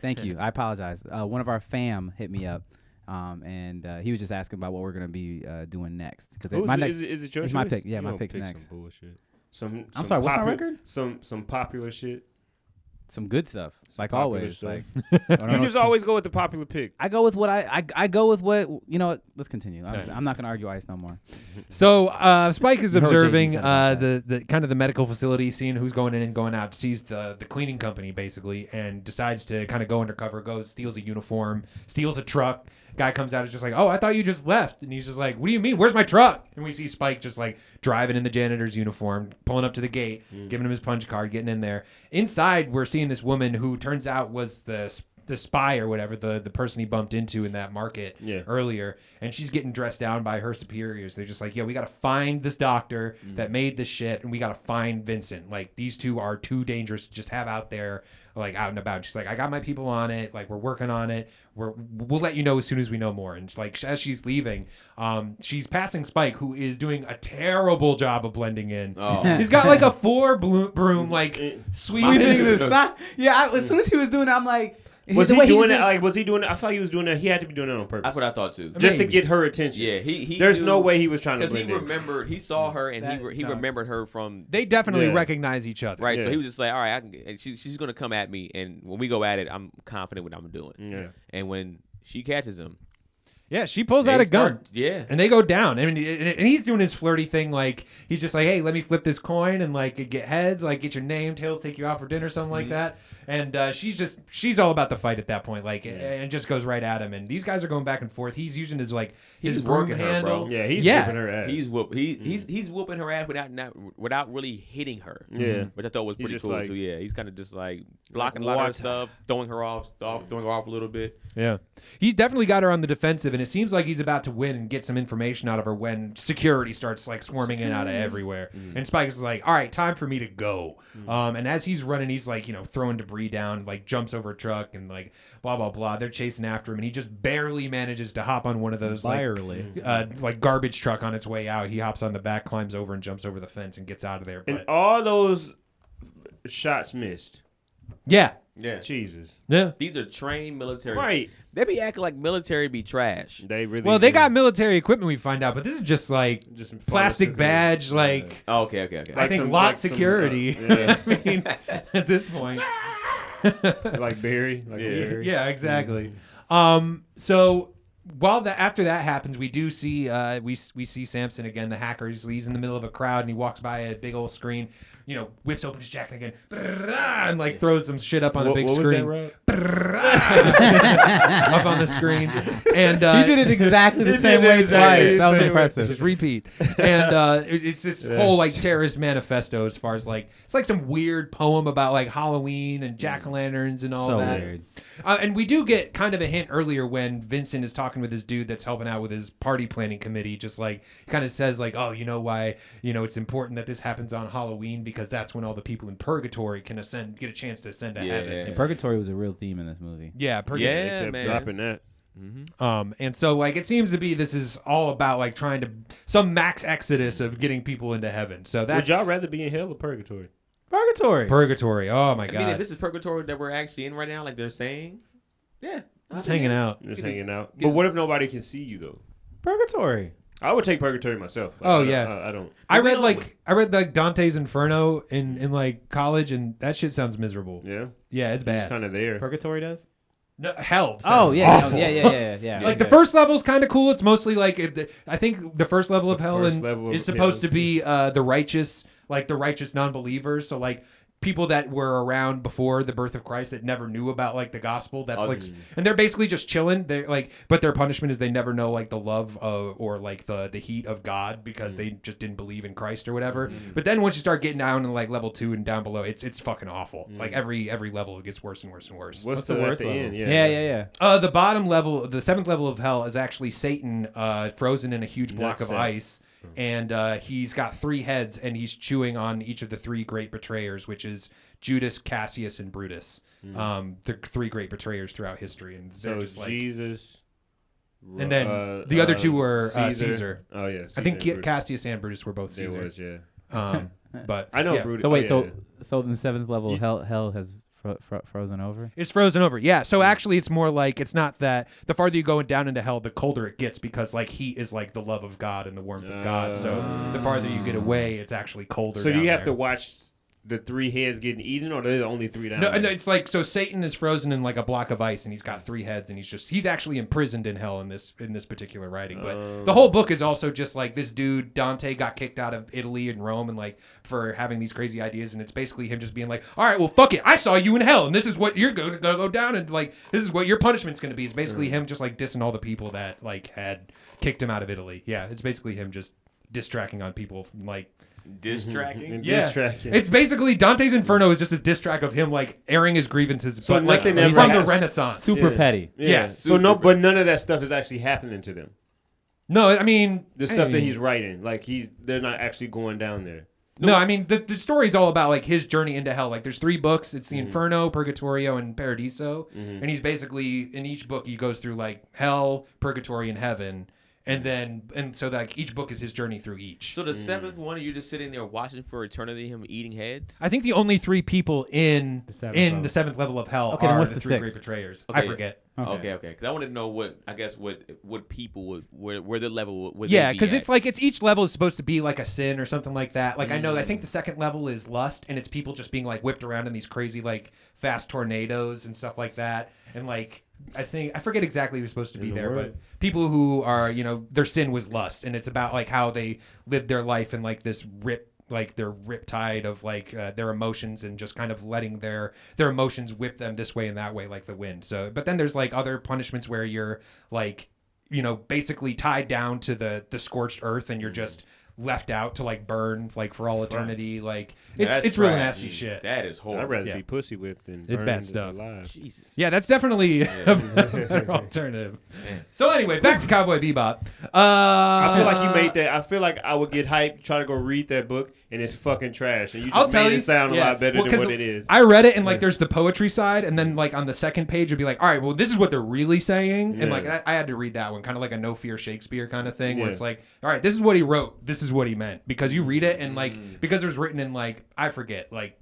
Thank you. I apologize. One of our fam hit me up, and he was just asking about what we're gonna be doing next because my next Is it your it's choice? my pick. Yeah, You my don't pick's pick next. Some bullshit. Some I'm sorry. What's my record? Some popular shit. Some good stuff, like Popular always. stuff. Like I don't You know. just always go with the popular pick. I go with what I go with what you know. What, let's continue. I'm not gonna argue ice no more. So Spike is You heard what observing Jay-Z said about the kind of the medical facility, seeing who's going in and going out, sees the cleaning company basically, and decides to kind of go undercover. Goes, steals a uniform, steals a truck. Guy comes out, is just like, "Oh, I thought you just left," and he's just like, "What do you mean? Where's my truck?" And we see Spike just like driving in the janitor's uniform, pulling up to the gate, giving him his punch card, getting in there. Inside, we're seeing this woman who turns out was the spy or whatever, the person he bumped into in that market earlier, and she's getting dressed down by her superiors. They're just like, "Yo, we gotta find this doctor that made this shit, and we gotta find Vincent. Like, these two are too dangerous to just have out there, like out and about." And she's like, "I got my people on it. Like, we're working on it. We'll let you know as soon as we know more." And like as she's leaving, she's passing Spike, who is doing a terrible job of blending in. Oh. He's got like a 4-broom like sweeping the side. Yeah, as soon as he was doing it, I'm like, Was the he way he's doing doing- that? Like, was he doing that? I thought he was doing that. He had to be doing that on purpose. That's what I thought too. Just to Maybe. get her attention. Yeah, he. There's knew- no way he was trying to because he blend in. remembered. He saw her and That he job. remembered her from. They definitely Yeah. recognize each other. Right, so Yeah. he was just like, all right, she's gonna come at me, and when we go at it, I'm confident what I'm doing. Yeah. And when she catches him, Yeah, she pulls out a gun. Yeah. And they go down. And he's doing his flirty thing. Like, he's just like, hey, let me flip this coin and, like, get heads. Like, get your name. Tails, take you out for dinner, something like that. And she's all about the fight at that point. Like, and just goes right at him. And these guys are going back and forth. He's using his, like, his broom handle. Yeah, he's whooping her ass. He's whooping her ass without really hitting her. Yeah. Which I thought was pretty cool, like, too. Yeah, he's kind of just, like, blocking a lot of her stuff, throwing her off a little bit. Yeah. He's definitely got her on the defensive, and it seems like he's about to win and get some information out of her when security starts like swarming in out of everywhere. And Spike is like, all right, time for me to go. And as he's running, he's like, throwing debris down, like jumps over a truck and like blah, blah, blah. They're chasing after him, and he just barely manages to hop on one of those like garbage truck on its way out. He hops on the back, climbs over, and jumps over the fence and gets out of there. But and all those shots missed. Yeah. Yeah. Jesus. Yeah. These are trained military. Right. They be acting like military be trash. They really Well, they do. got military equipment, we find out, but this is just like plastic badge, like Oh, okay. I think lot security. Yeah. I mean, at this point. like Barry. Like Barry. Yeah, exactly. So after that happens, we do see we see Samson again, the hacker. He's in the middle of a crowd and he walks by a big old screen, whips open his jacket again, and like throws some shit up on the big screen. Up on the screen. And he did it exactly the same way twice. That was impressive. Just repeat. And it's this whole like terrorist manifesto as far as like it's like some weird poem about like Halloween and jack-o'-lanterns and all So that. weird. And we do get kind of a hint earlier when Vincent is talking with his dude that's helping out with his party planning committee, just like kind of says like, oh, you know why, it's important that this happens on Halloween because that's when all the people in Purgatory can get a chance to ascend to heaven. And Purgatory was a real theme in this movie. Yeah, Purgatory. Yeah, They kept man. dropping that. And so like it seems to be this is all about like trying to some max exodus of getting people into heaven. So that Would y'all rather be in hell or purgatory? Purgatory. Oh my god. I mean, if this is purgatory that we're actually in right now, like they're saying, yeah, just hanging out. Just hanging out. But what if nobody can see you though? Purgatory. I would take purgatory myself. Oh, I yeah. don't. I read like Dante's Inferno in like college, and that shit sounds miserable. Yeah. Yeah, it's bad. It's kind of there. Purgatory does? No, hell. Oh, sounds yeah. awful. Yeah. Like the first level is kind of cool. It's mostly like I think the first level of hell first level is of supposed hell. to be the righteous non-believers. So like people that were around before the birth of Christ that never knew about like the gospel. That's and they're basically just chilling. They're like, but their punishment is they never know like the love or like the heat of God because they just didn't believe in Christ or whatever. But then once you start getting down to like level 2 and down below, it's fucking awful. Like every level it gets worse and worse and worse. What's the worst level? End? Yeah. The bottom level, the 7th level of hell is actually Satan frozen in a huge block of ice. And he's got 3 heads, and he's chewing on each of the 3 great betrayers, which is Judas, Cassius, and Brutus. The 3 great betrayers throughout history, and they're just like Jesus. And then the other 2 were Caesar. Oh yeah, Caesar I think and Cassius and Brutus were both Caesar. Caesar. Was, yeah. But I know yeah. Brutus. So wait, oh, yeah. so in the 7th level, hell has frozen over? It's frozen over. Yeah. So actually, it's more like it's not that the farther you go down into hell, the colder it gets because like heat is like the love of God and the warmth of God. So the farther you get away, it's actually colder. So do you have there. to watch the 3 heads getting eaten, or are there only 3 down? No, there? it's like so Satan is frozen in like a block of ice, and he's got 3 heads, and he's actually imprisoned in hell in this particular writing. But the whole book is also just like this dude Dante got kicked out of Italy and Rome, and like for having these crazy ideas, and it's basically him just being like, all right, well, fuck it, I saw you in hell, and this is what you're going to go down, and like this is what your punishment's going to be. It's basically him just like dissing all the people that like had kicked him out of Italy. Yeah, it's basically him just diss tracking on people like. Diss tracking. Yeah, it's basically Dante's Inferno is just a diss track of him like airing his grievances, So but like nothing from ever the happens. Renaissance. Super petty. Yeah. So but none of that stuff is actually happening to them. No, I mean The stuff that he's writing, like they're not actually going down there. No, I mean the story is all about like his journey into hell. Like there's 3 books. It's the Inferno, Purgatorio, and Paradiso. And he's basically in each book he goes through like hell, Purgatory, and heaven. And so like each book is his journey through each. So the 7th one, are you just sitting there watching for eternity, him eating heads? I think the only 3 people in the 7th 7th level of hell Okay, then are what's the the 3 6th? great betrayers. Okay. I forget. Okay. Because I wanted to know what people where the level would Yeah, they be because at. it's like each level is supposed to be like a sin or something like that. Like I think the 2nd level is lust, and it's people just being like whipped around in these crazy like fast tornadoes and stuff like that, and like I forget exactly who's supposed to be In the there, world. but people who are, their sin was lust, and it's about like how they lived their life in like this their riptide of like their emotions and just kind of letting their emotions whip them this way and that way like the wind. So, but then there's like other punishments where you're like, basically tied down to the scorched earth and you're just left out to like burn like for all eternity. Like it's real nasty shit. That is horrible. I'd rather be pussy whipped than It's bad burned stuff. alive. Jesus. Yeah, that's definitely a better alternative. So anyway, back to Cowboy Bebop. I feel like you made that. I feel like I would get hyped, try to go read that book, and it's fucking trash. And you just made it sound a lot better than what it is. I read it, and like there's the poetry side, and then like on the second page it'd be like, all right, well this is what they're really saying, and like I had to read that one, kind of like a No Fear Shakespeare kind of thing, where it's like, all right, this is what he wrote, this is what he meant, because you read it and like because it was written in like I forget like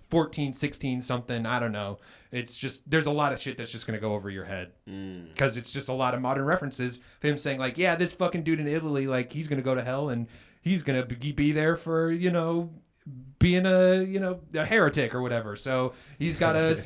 14, 16 something, I don't know. It's just there's a lot of shit that's just gonna go over your head because it's just a lot of modern references. Him saying like, yeah, this fucking dude in Italy, like he's gonna go to hell and he's gonna be there for being a heretic or whatever. So he's gotta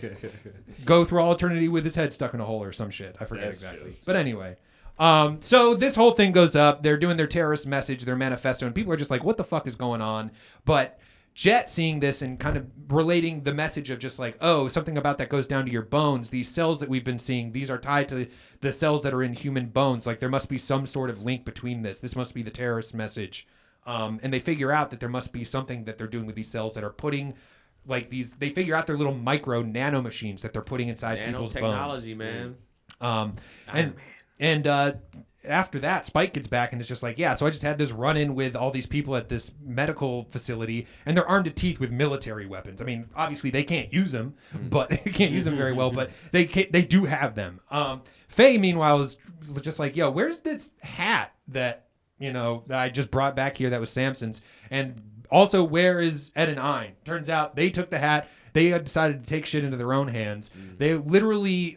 go through all eternity with his head stuck in a hole or some shit. I forget exactly. But anyway. So this whole thing goes up. They're doing their terrorist message, their manifesto, and people are just like, what the fuck is going on? But Jet seeing this and kind of relating the message of just like, oh, something about that goes down to your bones. These cells that we've been seeing, these are tied to the cells that are in human bones. Like there must be some sort of link between this. This must be the terrorist message. And they figure out that there must be something that they're doing with these cells that are putting like these. They figure out they're little micro nano machines that they're putting inside people's bones. Nanotechnology, man. After that, Spike gets back and it's just like, yeah, so I just had this run-in with all these people at this medical facility, and they're armed to teeth with military weapons. I mean, obviously they can't use them, but they can't use them very well, but they do have them. Faye, meanwhile, is just like, yo, where's this hat that, that I just brought back here that was Samson's? And also, where is Ed and Ein? Turns out they took the hat. They had decided to take shit into their own hands. They literally...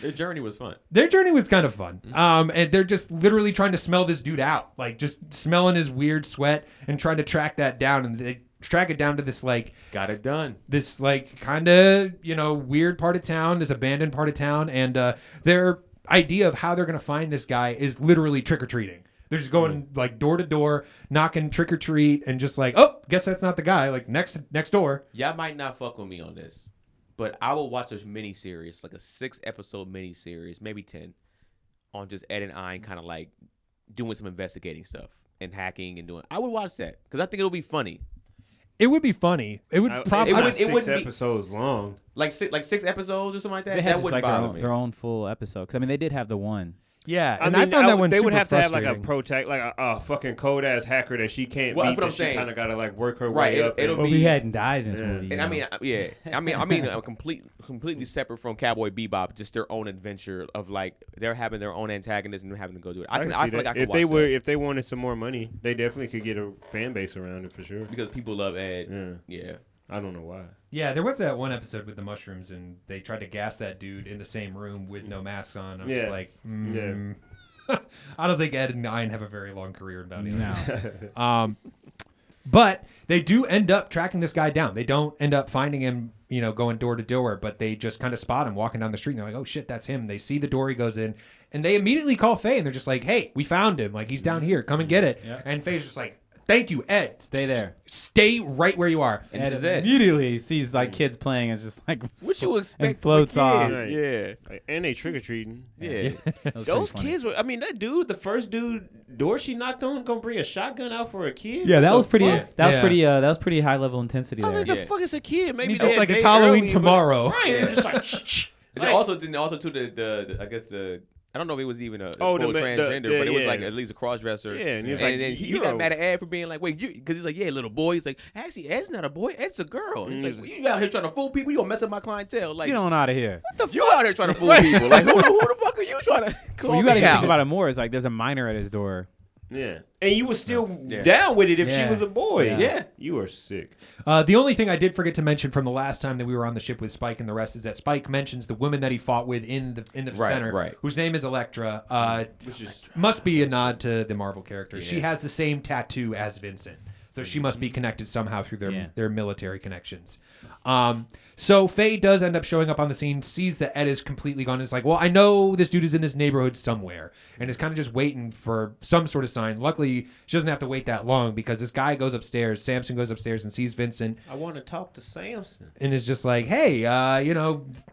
Their journey was fun. Their journey was kind of fun. And they're just literally trying to smell this dude out. Like, just smelling his weird sweat and trying to track that down. And they track it down to this, like... Got it done. This, like, kind of, weird part of town. This abandoned part of town. And their idea of how they're going to find this guy is literally trick-or-treating. They're just going like door to door, knocking trick or treat, and just like, oh, guess that's not the guy. Like next door. Y'all might not fuck with me on this, but I will watch a mini series, like a 6-episode mini series, maybe 10, on just Ed and Ein kind of like doing some investigating stuff and hacking and doing. I would watch that because I think it'll be funny. It would be funny. It would probably. It wouldn't be episodes long. Like 6 episodes or something like that. They had that wouldn't like bother me. their own full episode. Because I mean, they did have the one. Yeah, I and mean, I found that one they super would have to have frustrating. like a fucking cold ass hacker that she can't beat. That's what I'm she saying. kind of got to like work her Right, way up. it'll He hadn't died in this movie. And I mean, I mean, completely separate from Cowboy Bebop, just their own adventure of like they're having their own antagonist and having to go do it. I feel like I can watch that. If they wanted some more money, they definitely could get a fan base around it for sure. Because people love Ed. Yeah. I don't know why. Yeah, there was that one episode with the mushrooms, and they tried to gas that dude in the same room with no masks on. I'm just like, I don't think Ed and Ein have a very long career in bounty. No. But they do end up tracking this guy down. They don't end up finding him, going door to door, but they just kind of spot him walking down the street. And they're like, oh shit, that's him. They see the door he goes in, and they immediately call Faye, and they're just like, hey, we found him. Like, he's down here. Come and get it. Yeah. And Faye's just like, thank you, Ed. Stay there. Stay right where you are. And Ed immediately sees like kids playing. It's just like what you expect? And floats off. Right. Yeah. And they trick or treating. Yeah. Those kids were. I mean, that dude, the first dude, door she knocked on, gonna bring a shotgun out for a kid. Yeah, that What was the pretty. fuck? That was pretty high level intensity I was there. like, the fuck is a kid? Maybe He's just they like, had it's day Halloween early, but- tomorrow. Right. It's just like. Shh. And also to the I guess the I don't know if it was even a full transgender, but it was like at least a cross-dresser. Yeah, and he was and like, then he got mad at Ed for being like, wait, because he's like, yeah, little boy. He's like, actually, Ed's not a boy, Ed's a girl. And he's like, well, you out here trying to fool people, you gonna mess up my clientele. Like, Get on out of here. what the fuck? You out here trying to fool people. Like, who the fuck are you trying to call Well, you got to me out? think about it more. It's like there's a minor at his door. Yeah. And you were still down with it if she Yeah. was a boy. Yeah. You are sick. The only thing I did forget to mention from the last time that we were on the ship with Spike and the rest is that Spike mentions the woman that he fought with in the center, whose name is Elektra, which must be a nod to the Marvel character. Yeah. She has the same tattoo as Vincent. So she must be connected somehow through their military connections. So Faye does end up showing up on the scene, sees that Ed is completely gone. Is like, well, I know this dude is in this neighborhood somewhere, and is kind of just waiting for some sort of sign. Luckily, she doesn't have to wait that long because this guy goes upstairs. Samson goes upstairs and sees Vincent. I want to talk to Samson. And is just like, hey,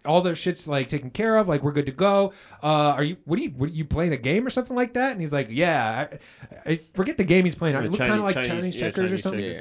all their shit's like taken care of. Like, we're good to go. What are you playing a game or something like that? And he's like, yeah, I forget the game he's playing. It looked kind of like Chinese checkers or something. Yeah.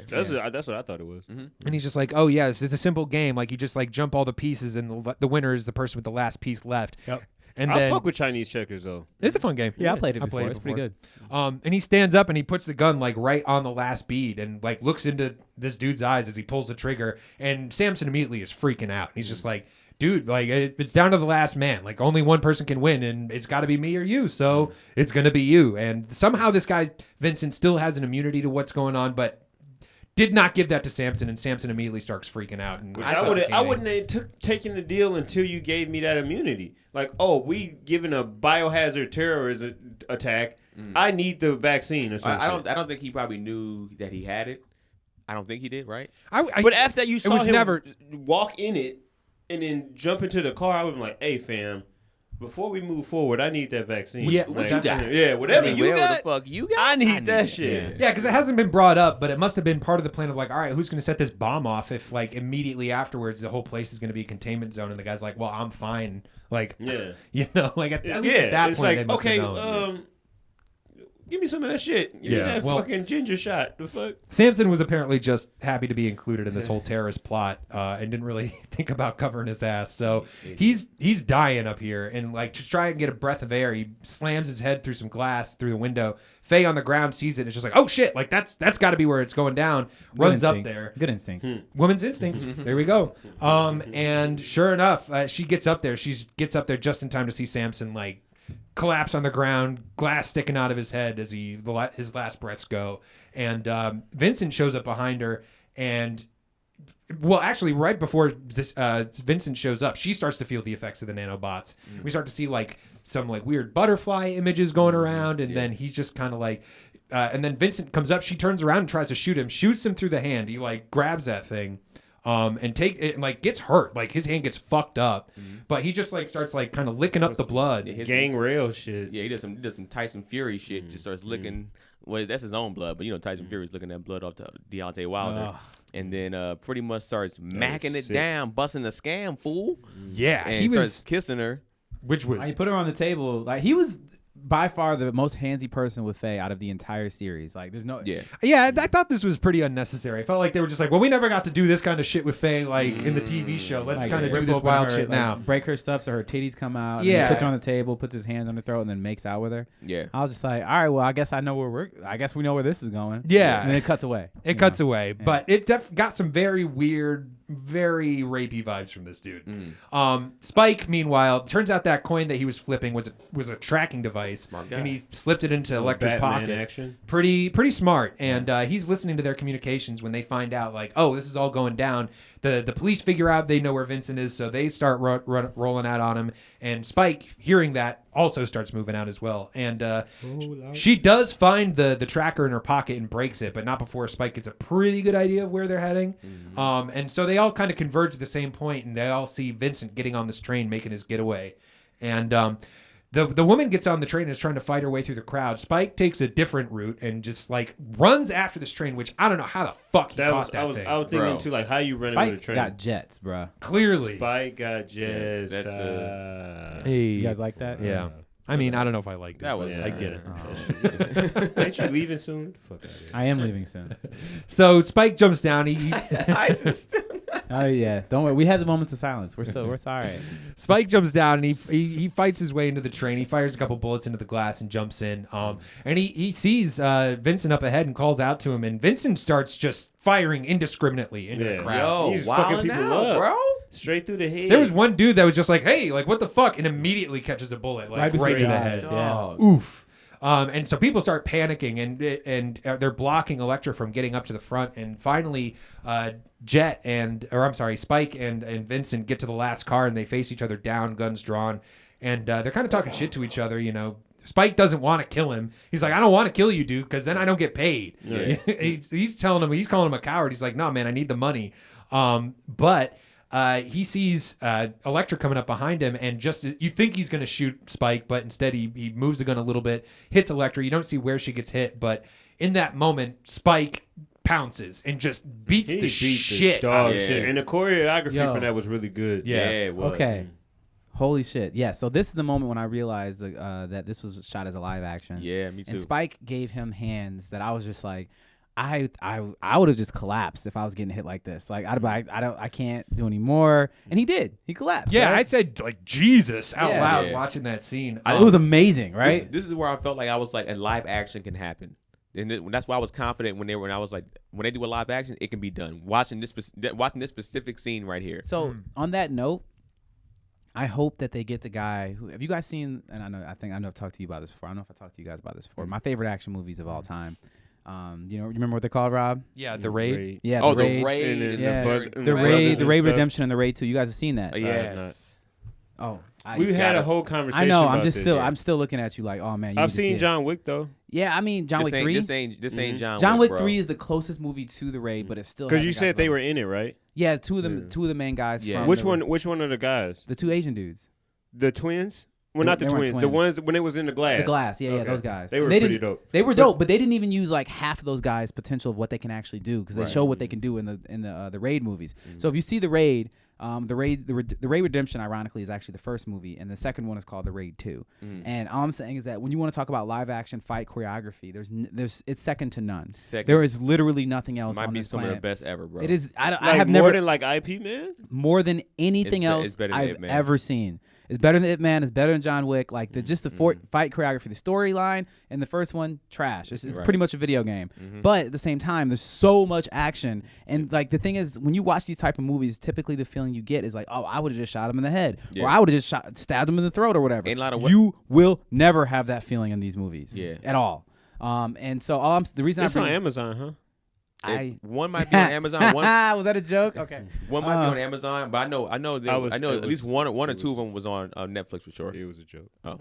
That's what I thought it was. Mm-hmm. And he's just like, oh, yes, it's a simple game. Like, you just like jump all the pieces, and the winner is the person with the last piece left. Yep. And I then fuck with Chinese checkers though. it's a fun game. Yeah, I played it before. It's pretty good. And he stands up and he puts the gun like right on the last bead and like looks into this dude's eyes as he pulls the trigger. And Samson immediately is freaking out. He's just like, dude, like it's down to the last man. Like only one person can win, and it's got to be me or you. So it's gonna be you. And somehow this guy Vincent still has an immunity to what's going on, but did not give that to Samson, and Samson immediately starts freaking out. And I wouldn't have taken the deal until you gave me that immunity. Like, oh, we given a biohazard terrorism attack. I need the vaccine or something. I don't think he probably knew that he had it. I don't think he did, right? But after you saw was him never walk in it and then jump into the car, I was like, hey, fam, before we move forward, I need that vaccine. Yeah, like, you got? Yeah, whatever you got. The fuck you got, I need that shit. Yeah, because it hasn't been brought up, but it must have been part of the plan of like, all right, who's going to set this bomb off if like immediately afterwards the whole place is going to be a containment zone, and the guy's like, well, I'm fine. Like, like at least at that it's point, like, they must okay, have known. give me some of that shit. Give me that fucking ginger shot. The fuck? Samson was apparently just happy to be included in this whole terrorist plot and didn't really think about covering his ass. So he's dying up here, and like to try and get a breath of air, he slams his head through some glass through the window. Faye on the ground sees it and is just like, oh shit, like that's got to be where it's going down. Runs up there. Good instincts. Woman's instincts. There we go. And sure enough, she gets up there. She gets up there just in time to see Samson like collapse on the ground, glass sticking out of his head as his last breaths go. And Vincent shows up behind her, and well, actually, right before Vincent shows up, she starts to feel the effects of the nanobots. We start to see like some like weird butterfly images going around, and then he's just kind of like. And then Vincent comes up. She turns around and tries to shoot him. Shoots him through the hand. He like grabs that thing. And take it, like gets hurt, like his hand gets fucked up, but he just like starts like kind of licking up the blood. Gang rail shit. Yeah, he does some Tyson Fury shit. Just starts licking. Well, that's his own blood, but you know Tyson Fury's licking that blood off to Deontay Wilder, and then pretty much starts macking it down, busting the scam fool. Yeah, and he starts kissing her. Which was he put her on the table. Like he was by far the most handsy person with Faye out of the entire series. Like, there's no... Yeah, I thought this was pretty unnecessary. I felt like they were just like, well, we never got to do this kind of shit with Faye, like, in the TV show. Let's kind of do this wild shit now. Break her stuff so her titties come out. Yeah. And puts her on the table, puts his hands on her throat, and then makes out with her. Yeah. I was just like, all right, well, I guess we know where this is going. Yeah. And then it cuts away. It cuts away. Yeah. But it got some very weird, very rapey vibes from this dude. Spike, meanwhile, turns out that coin that he was flipping was a tracking device, and he slipped it into Elektra's pocket. Action. Pretty smart. And he's listening to their communications when they find out, like, oh, this is all going down. The police figure out they know where Vincent is, so they start rolling out on him. And Spike, hearing that, also starts moving out as well. And she does find the tracker in her pocket and breaks it, but not before Spike gets a pretty good idea of where they're heading. And so they all kind of converge at the same point, and they all see Vincent getting on this train, making his getaway. And the woman gets on the train and is trying to fight her way through the crowd. Spike takes a different route and just like runs after this train, which I don't know how the fuck he caught that thing. I was thinking too, like, how you running with a train? Spike got jets, bro. Clearly. Spike got jets. Hey. You guys like that? Yeah. I mean, I don't know if I liked it. That was I get it. Oh. Ain't you leaving soon? Fuck out of here. I am leaving soon. So Spike jumps down. He oh yeah, don't worry. We had the moments of silence. We're sorry. Spike jumps down and he fights his way into the train. He fires a couple bullets into the glass and jumps in. And he sees Vincent up ahead and calls out to him. And Vincent starts just firing indiscriminately into the crowd. He's fucking people up, bro. Straight through the head. There was one dude that was just like, hey, like, what the fuck? And immediately catches a bullet, like, right to the head. Yeah. Oof. And so people start panicking, and they're blocking Elektra from getting up to the front. And finally, Spike and Vincent get to the last car, and they face each other down, guns drawn. And they're kind of talking shit to each other, you know. Spike doesn't want to kill him. He's like, I don't want to kill you, dude, because then I don't get paid. Yeah. he's calling him a coward. He's like, no, man, I need the money. But he sees Elektra coming up behind him, and just you think he's going to shoot Spike, but instead he moves the gun a little bit, hits Elektra. You don't see where she gets hit, but in that moment, Spike pounces and just beats the shit out of shit. And the choreography for that was really good. Yeah, it was. Okay. Holy shit. Yeah, so this is the moment when I realized that this was shot as a live action. Yeah, me too. And Spike gave him hands that I was just like, I would have just collapsed if I was getting hit like this. Like I'd be like, I can't do any more. And he did. He collapsed. Yeah, right? I said like Jesus out Yeah. loud Yeah. watching that scene. It was amazing, right? This is where I felt like I was like, a live action can happen. And that's why I was confident when they do a live action, it can be done. Watching this specific scene right here. So on that note, I hope that they get the guy who, have you guys seen, and I think I've talked to you about this before. I don't know if I talked to you guys about this before. My favorite action movies of all time. You remember what they're called, Rob? Yeah, The Raid. Yeah, The Raid. Raid. Yeah, and the Raid, and stuff. Redemption, and the Raid 2. You guys have seen that? Yes. Oh, We had a whole conversation. I know. About I'm still looking at you like, oh man. I've seen John Wick though. Yeah, I mean John Wick 3. This ain't John Wick. John Wick bro. 3 is the closest movie to the Raid, but it's still Because you said they were in it, right? Yeah, two of the main guys. Yeah. From Which one are the guys? The two Asian dudes. The twins? Well, not the They weren't twins. The twins. ones when it was in the glass. The glass, yeah, Okay. those guys. They were They pretty didn't- dope. They were dope, but they didn't even use like half of those guys' potential of what they can actually do because they show what they can do in the Raid movies. So if you see the Raid, the Raid Redemption, ironically, is actually the first movie, and the second one is called the Raid 2. And all I'm saying is that when you want to talk about live action fight choreography, it's second to none. There is literally nothing else Might on be this some planet. of the best ever, bro. It is. I Like have more never than like IP Man. more than anything It's else better than I've Ip Man. ever seen. It's better than Ip Man. It's better than John Wick. Like just the fight choreography, the storyline, and the first one trash. It's Right. pretty much a video game. But at the same time, there's so much action, and like the thing is, when you watch these type of movies, typically the feeling you get is like, oh, I would have just shot him in the head, Yeah. or I would have just stabbed him in the throat, or whatever. Ain't a lot of You will never have that feeling in these movies, Yeah. at all. And so the reason It's I on bring Amazon, huh? One might be on Amazon. One was that a joke? Okay. One might be on Amazon, but I know at least one or two of them was on Netflix for sure. It was a joke. Oh,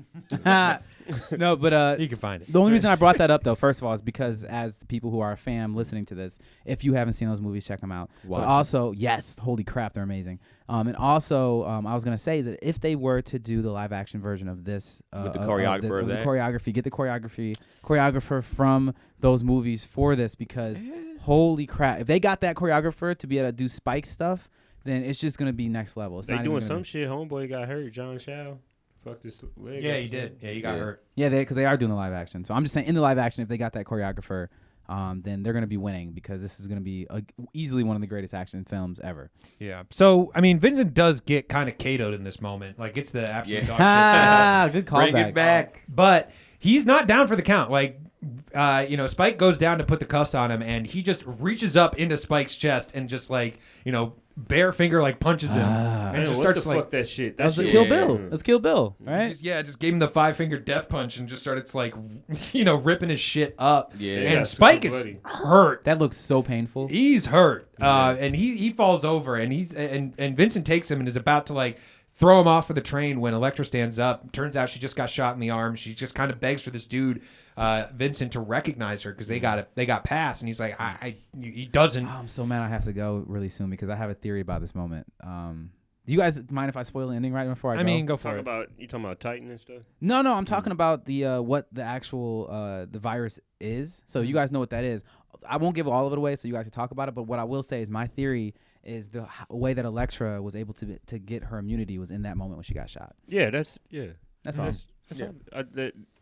No, but You can find it. the only reason I brought that up, though, first of all, is because as the people who are a fan listening to this, if you haven't seen those movies, check them out. Watch But them. also, yes, holy crap, they're amazing. And also, I was gonna say that if they were to do the live action version of this, With the choreographer of the that? choreography, get the choreographer from those movies for this, because holy crap, if they got that choreographer to be able to do Spike stuff, then it's just gonna be next level. It's They not doing even gonna some shit. Homeboy got hurt. John Chow fucked his leg. Yeah, up. he did. Yeah, he got hurt. Yeah, because they are doing the live action. So I'm just saying, in the live action, if they got that choreographer, then they're going to be winning, because this is going to be easily one of the greatest action films ever. Yeah. So, I mean, Vincent does get kind of KO'd in this moment. Like, it's the absolute dog shit. Ah, good callback. bring it back. But he's not down for the count. Like, Spike goes down to put the cuffs on him, and he just reaches up into Spike's chest and just like, bare finger like punches him, and Man, just what starts the like fuck that shit? That's shit Kill was- Bill. That's Kill Bill, right? just gave him the 5-finger death punch and just started like, ripping his shit up. Yeah. And Yeah, Spike super is bloody. hurt. That looks so painful. He's hurt, and he falls over, and and Vincent takes him and is about to like throw him off of the train when Elektra stands up. Turns out she just got shot in the arm. She just kind of begs for this dude, Vincent, to recognize her because they got past, and he's like, he doesn't. Oh, I'm so mad I have to go really soon because I have a theory about this moment. Do you guys mind if I spoil the ending right before I go? I mean, go for Talk it. about you talking about Titan and stuff. No, I'm talking about the what the actual the virus is. So you guys know what that is. I won't give all of it away, so you guys can talk about it. But what I will say is my theory is the way that Elektra was able to get her immunity was in that moment when she got shot. Yeah, that's That's all.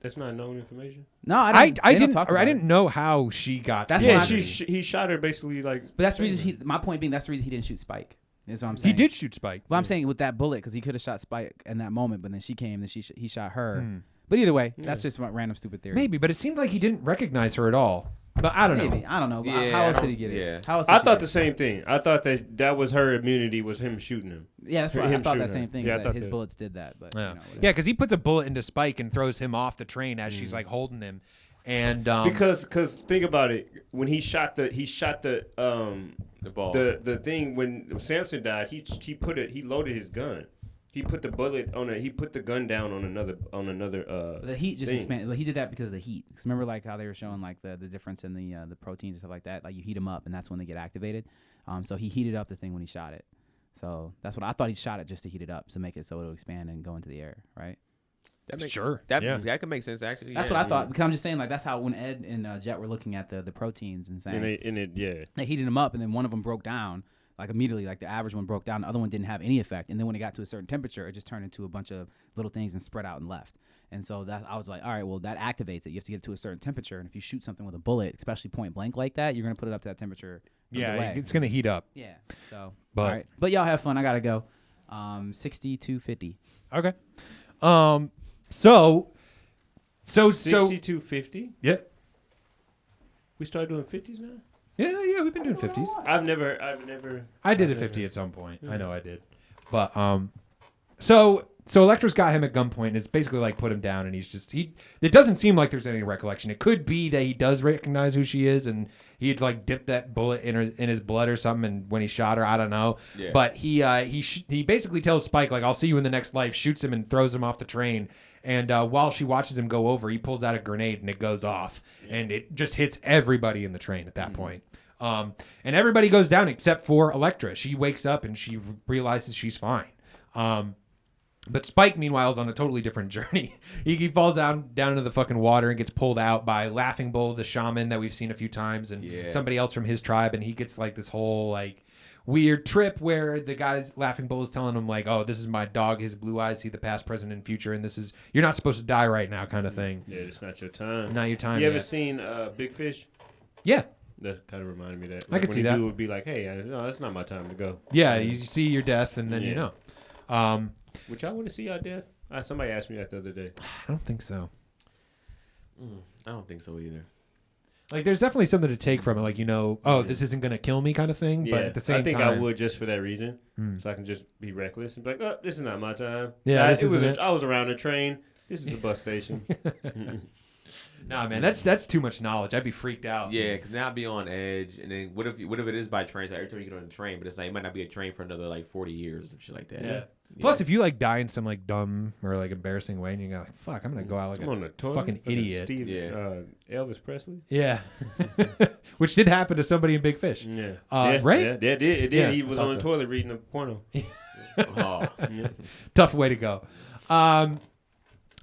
That's not known information. No, I didn't talk about it. didn't know how she got. That's that. what Yeah, I- he shot her basically like. But that's the reason my point being that's the reason he didn't shoot Spike. Is what I'm saying. He did shoot Spike. Well, I'm saying with that bullet because he could have shot Spike in that moment, but then she came and he shot her. But either way, that's just my random stupid theory. Maybe, but it seemed like he didn't recognize her at all. But I don't know. Maybe I don't know. Yeah, How else did he get it? yeah. How else did I she thought get the it? same thing. I thought that was her immunity was him shooting him. Yeah, that's right. I him thought that shooting her. same thing. Yeah, I that thought his that. bullets did that, but Yeah, whatever. because he puts a bullet into Spike and throws him off the train as she's like holding him, and Because think about it, when he shot the The ball. the thing when Samson died, he loaded his gun. He put the bullet on he put the gun down on another The heat just thing. expanded. Like, he did that because of the heat. 'Cause remember, like how they were showing like the difference in the proteins and stuff like that. Like you heat them up, and that's when they get activated. So he heated up the thing when he shot it. So that's what I thought. He shot it just to heat it up, to make it so it'll expand and go into the air, right? That could make sense actually. That's what I thought. Because I'm just saying, like that's how when Ed and Jet were looking at the proteins and saying they heated them up, and then one of them broke down. Like immediately, like the average one broke down, the other one didn't have any effect, and then when it got to a certain temperature, it just turned into a bunch of little things and spread out and left. And so that I was like, all right, well that activates it. You have to get it to a certain temperature, and if you shoot something with a bullet, especially point blank like that, you're gonna put it up to that temperature. It's gonna heat up. Yeah. So, But all right, but y'all have fun. I gotta go. 6250. Okay. So 6250. Yeah. We started doing 50s now. Yeah, we've been doing 50s. I've never. I did a 50 at some point. I know I did. But so Elektra's got him at gunpoint and it's basically like put him down, and it doesn't seem like there's any recollection. It could be that he does recognize who she is, and he had like dipped that bullet in his blood or something, and when he shot her, I don't know. Yeah. But he basically tells Spike like, I'll see you in the next life, shoots him and throws him off the train. And while she watches him go over, he pulls out a grenade and it goes off. And it just hits everybody in the train at that point. And everybody goes down except for Elektra. She wakes up and she realizes she's fine. But Spike, meanwhile, is on a totally different journey. He falls down into the fucking water and gets pulled out by Laughing Bull, the shaman that we've seen a few times, and somebody else from his tribe. And he gets like this whole like weird trip where the guy's Laughing Bull is telling him like, oh, this is my dog, his blue eyes see the past, present, and future, and this is, you're not supposed to die right now kind of thing. Yeah, it's not your time. Not your time. You ever seen Big Fish? Yeah. That kind of reminded me of that. I could see that. Dude would be like, hey, no, it's not my time to go. Yeah, you see your death and then you know. Would y'all want to see our death? Somebody asked me that the other day. I don't think so. I don't think so either. Like, there's definitely something to take from it, like, this isn't going to kill me kind of thing, but at the same time... I think I would just for that reason, so I can just be reckless and be like, oh, this is not my time. Yeah, I was around the train. This is a bus station. Nah, man, that's too much knowledge. I'd be freaked out. Yeah, because now I'd be on edge, and then what if it is by train? So every time you get on the train, but it's like it might not be a train for another like 40 years or shit like that. Yeah. Plus, if you like die in some like dumb or like embarrassing way, and you go like, "Fuck, I'm gonna go out like a fucking idiot." Elvis Presley. Yeah, which did happen to somebody in Big Fish. Yeah, right. Yeah, it did. Yeah, he was on the toilet reading a porno. Tough way to go.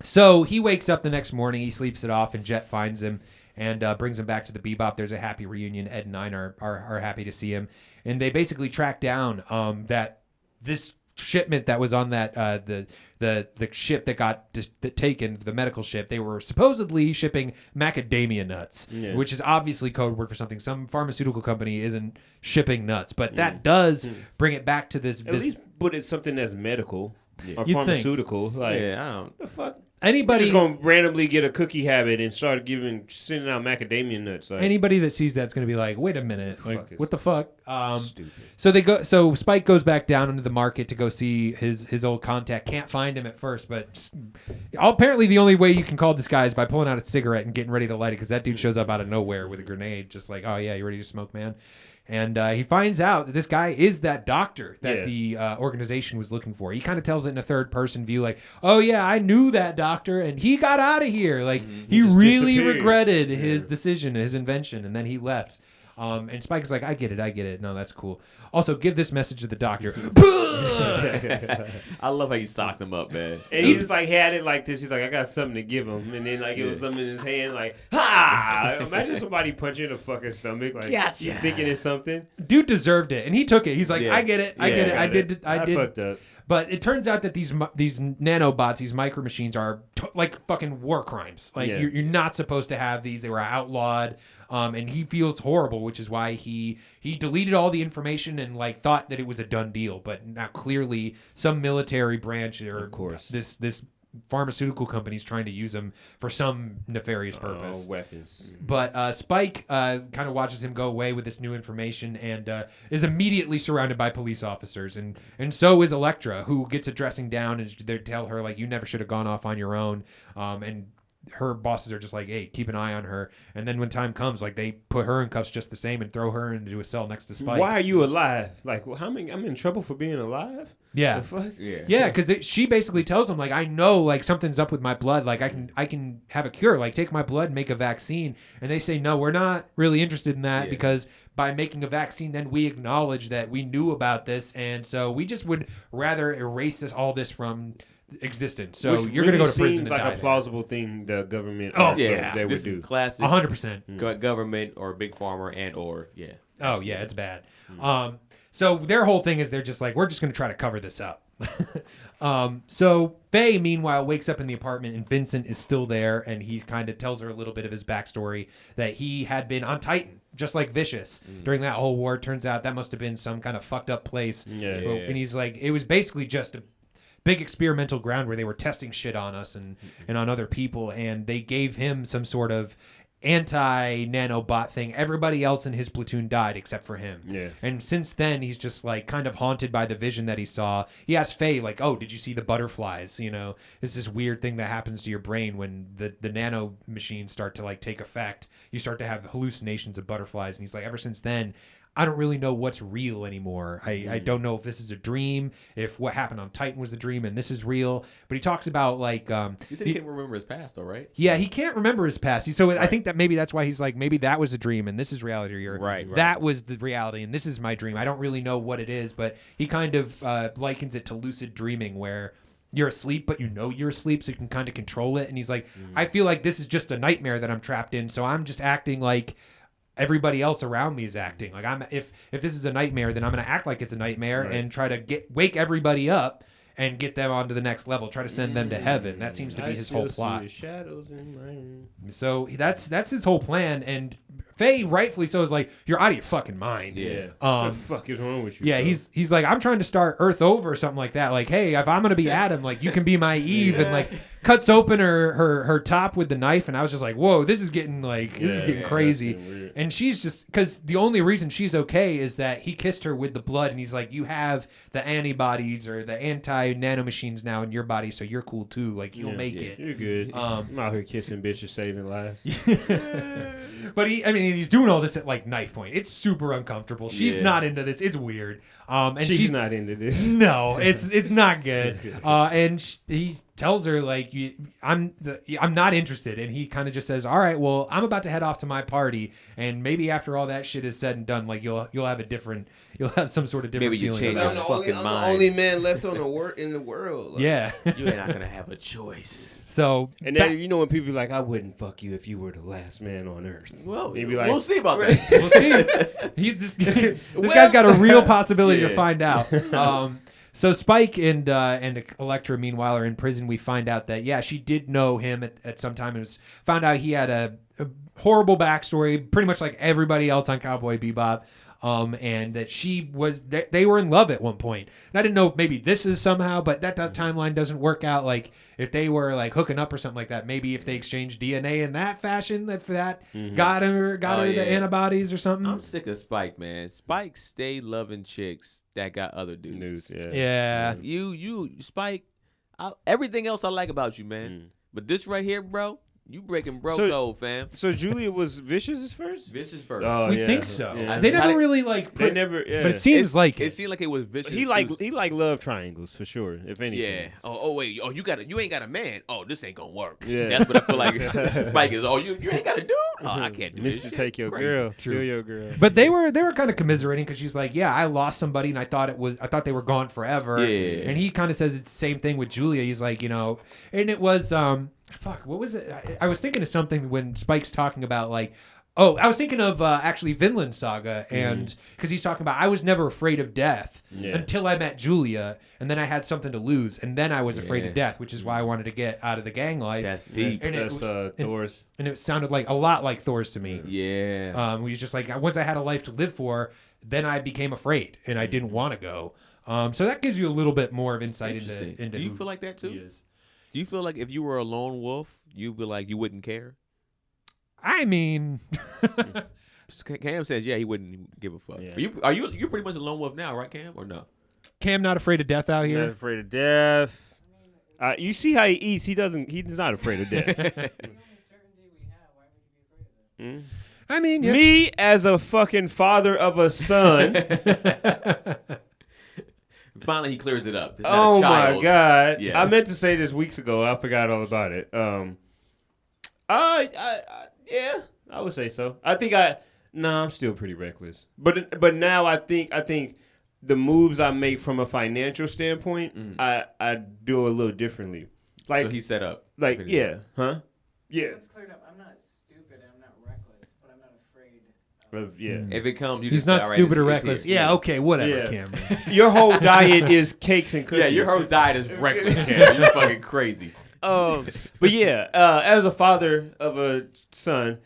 So he wakes up the next morning. He sleeps it off, and Jet finds him and brings him back to the Bebop. There's a happy reunion. Ed and Nine are happy to see him, and they basically track down that this shipment that was on that the ship that got taken, the medical ship. They were supposedly shipping macadamia nuts, which is obviously code word for something. Some pharmaceutical company isn't shipping nuts, but that does bring it back to this. At least put it something that's medical or You'd pharmaceutical. Think. Like, I don't. The fuck. Anybody just gonna randomly get a cookie habit and start sending out macadamia nuts. Like, anybody that sees that's gonna be like, wait a minute, like, what the fuck? Stupid. So Spike goes back down into the market to go see his old contact. Can't find him at first, but apparently the only way you can call this guy is by pulling out a cigarette and getting ready to light it, because that dude shows up out of nowhere with a grenade, just like, oh yeah, you ready to smoke, man? And he finds out that this guy is that doctor that the organization was looking for. He kind of tells it in a third-person view, like, oh, yeah, I knew that doctor, and he got out of here. Like, he really regretted his decision, his invention, and then he left. And Spike is like, I get it. No, that's cool. Also, give this message to the doctor. I love how you socked him up, man. And he just like had it like this. He's like, I got something to give him. And then like it was something in his hand, like, ha! Imagine somebody punching the fucking stomach, like, gotcha. You thinking it's something. Dude deserved it, and he took it. He's like, I get it. I did. I fucked up. But it turns out that these nanobots, these micro machines, are like fucking war crimes. Like you're not supposed to have these. They were outlawed. And he feels horrible, which is why he deleted all the information and like thought that it was a done deal. But now clearly some military branch or this pharmaceutical company's trying to use him for some nefarious purpose. Weapons. But Spike kind of watches him go away with this new information and is immediately surrounded by police officers. And so is Elektra, who gets a dressing down, and they tell her, like, you never should have gone off on your own. And her bosses are just like, hey, keep an eye on her. And then when time comes, like they put her in cuffs just the same and throw her into a cell next to Spike. Why are you alive? Like, well, I'm in trouble for being alive? Yeah. The fuck? Yeah, because she basically tells them, like, I know, like, something's up with my blood. Like, I can have a cure. Like, take my blood and make a vaccine. And they say, no, we're not really interested in that because by making a vaccine, then we acknowledge that we knew about this. And so we just would rather erase all this from existence. So Which you're going to go to prison seems and like die a plausible thing the government They would this do. is classic 100%. government or big pharma and or Oh, yeah, it's bad. So their whole thing is they're just like, we're just going to try to cover this up. So Faye, meanwhile, wakes up in the apartment and Vincent is still there. And he kind of tells her a little bit of his backstory that he had been on Titan, just like Vicious, during that whole war. Turns out that must have been some kind of fucked up place. And he's like, it was basically just a big experimental ground where they were testing shit on us and on other people. And they gave him some sort of anti-nanobot thing. Everybody else in his platoon died except for him. Yeah. And since then, he's just like kind of haunted by the vision that he saw. He asked Faye, like, oh, did you see the butterflies? You know, it's this weird thing that happens to your brain when the nano machines start to like take effect. You start to have hallucinations of butterflies. And he's like, ever since then, I don't really know what's real anymore. I don't know if this is a dream, if what happened on Titan was a dream and this is real. But he talks about like... he said he can't remember his past though, right? Yeah, he can't remember his past. So I think that maybe that's why he's like, maybe that was a dream and this is reality. Or right. That was the reality and this is my dream. I don't really know what it is, but he kind of likens it to lucid dreaming where... you're asleep, but you know you're asleep, so you can kind of control it. And he's like, I feel like this is just a nightmare that I'm trapped in, so I'm just acting like everybody else around me is acting. Like if this is a nightmare, then I'm gonna act like it's a nightmare and try to wake everybody up and get them onto the next level. Try to send them to heaven. That seems to be his whole plot. Shadows in my... So that's his whole plan. And Faye, rightfully so, is like, you're out of your fucking mind. Yeah. What the fuck is wrong with you? Yeah, bro? he's like, I'm trying to start Earth over or something like that. Like, hey, if I'm gonna be Adam, like you can be my Eve, and like cuts open her top with the knife, and I was just like, whoa, this is getting crazy. And she's just, because the only reason she's okay is that he kissed her with the blood, and he's like, you have the antibodies or the anti-nanomachines now in your body, so you're cool too. Like you'll make it. You're good. I'm out here kissing bitches, saving lives. But he's doing all this at like knife point. It's super uncomfortable. She's not into this. It's weird. And she's not into this. No, it's not good. And he tells her like, I'm not interested. And he kind of just says, all right, well, I'm about to head off to my party, and maybe after all that shit is said and done, like you'll have some sort of different maybe you feeling. change I'm your the fucking only, mind. I'm the only man left on in the world. Like, Yeah. You're not gonna have a choice. So And then you know when people be like, I wouldn't fuck you if you were the last man on earth. Well, You'd be like, we'll see about that. we'll see. This guy's got a real possibility to find out. So Spike and Elektra, meanwhile, are in prison. We find out that, she did know him at some time. And found out he had a horrible backstory, pretty much like everybody else on Cowboy Bebop. And that they were in love at one point. And I didn't know if maybe this is somehow, but that timeline doesn't work out. Like if they were like hooking up or something like that, maybe if they exchanged DNA in that fashion, if that got her the antibodies or something. I'm sick of Spike, man. Spike stay loving chicks that got other dudes. Yeah. You Spike. Everything else I like about you, man. But this right here, bro. You breaking bro code, fam. So Julia was Vicious's first? Vicious first. Oh, We think so. Yeah. They never really like. They never. Yeah. But it seems like it seemed like it was Vicious. He like love triangles for sure. If anything. Yeah. Oh wait. Oh, you ain't got a man. Oh, this ain't gonna work. Yeah. That's what I feel like. Spike is. Oh, you ain't got a dude. Oh, I can't do this. Mr. shit. Take your Crazy. girl, steal your girl. But they were kind of commiserating because she's like, I lost somebody and I thought they were gone forever. Yeah. And he kind of says it's the same thing with Julia. He's like, and it was what was it? I was thinking of something when Spike's talking about like, I was thinking of actually Vinland Saga, and because he's talking about I was never afraid of death until I met Julia, and then I had something to lose, and then I was afraid of death, which is why I wanted to get out of the gang life. That's deep. And That's Thor's. And it sounded like a lot like Thor's to me. Yeah. He's just like, once I had a life to live for, then I became afraid and I didn't want to go. So that gives you a little bit more of insight into Do you who feel like that too? he is. Do you feel like if you were a lone wolf, you'd be like you wouldn't care? I mean, Cam says he wouldn't give a fuck. Yeah. You're pretty much a lone wolf now, right, Cam, or no? Cam not afraid of death out Not here. afraid of death. You see how he eats. He's not afraid of death. I mean, me as a fucking father of a son. Finally, he clears it up. Oh my God! Yeah. I meant to say this weeks ago. I forgot all about it. Yeah, I would say so. I'm still pretty reckless. But now I think the moves I make from a financial standpoint, I do a little differently. Like so he set up. Like yeah, huh? Yeah. Let's clear it up. I'm not stupid. I'm not reckless, but I'm not afraid. Yeah. If it comes, he's not stupid or reckless. Yeah, okay, whatever, Cameron. Your whole diet is cakes and cookies. Yeah, your whole diet is reckless, Cam. You're fucking crazy. But yeah, as a father of a son,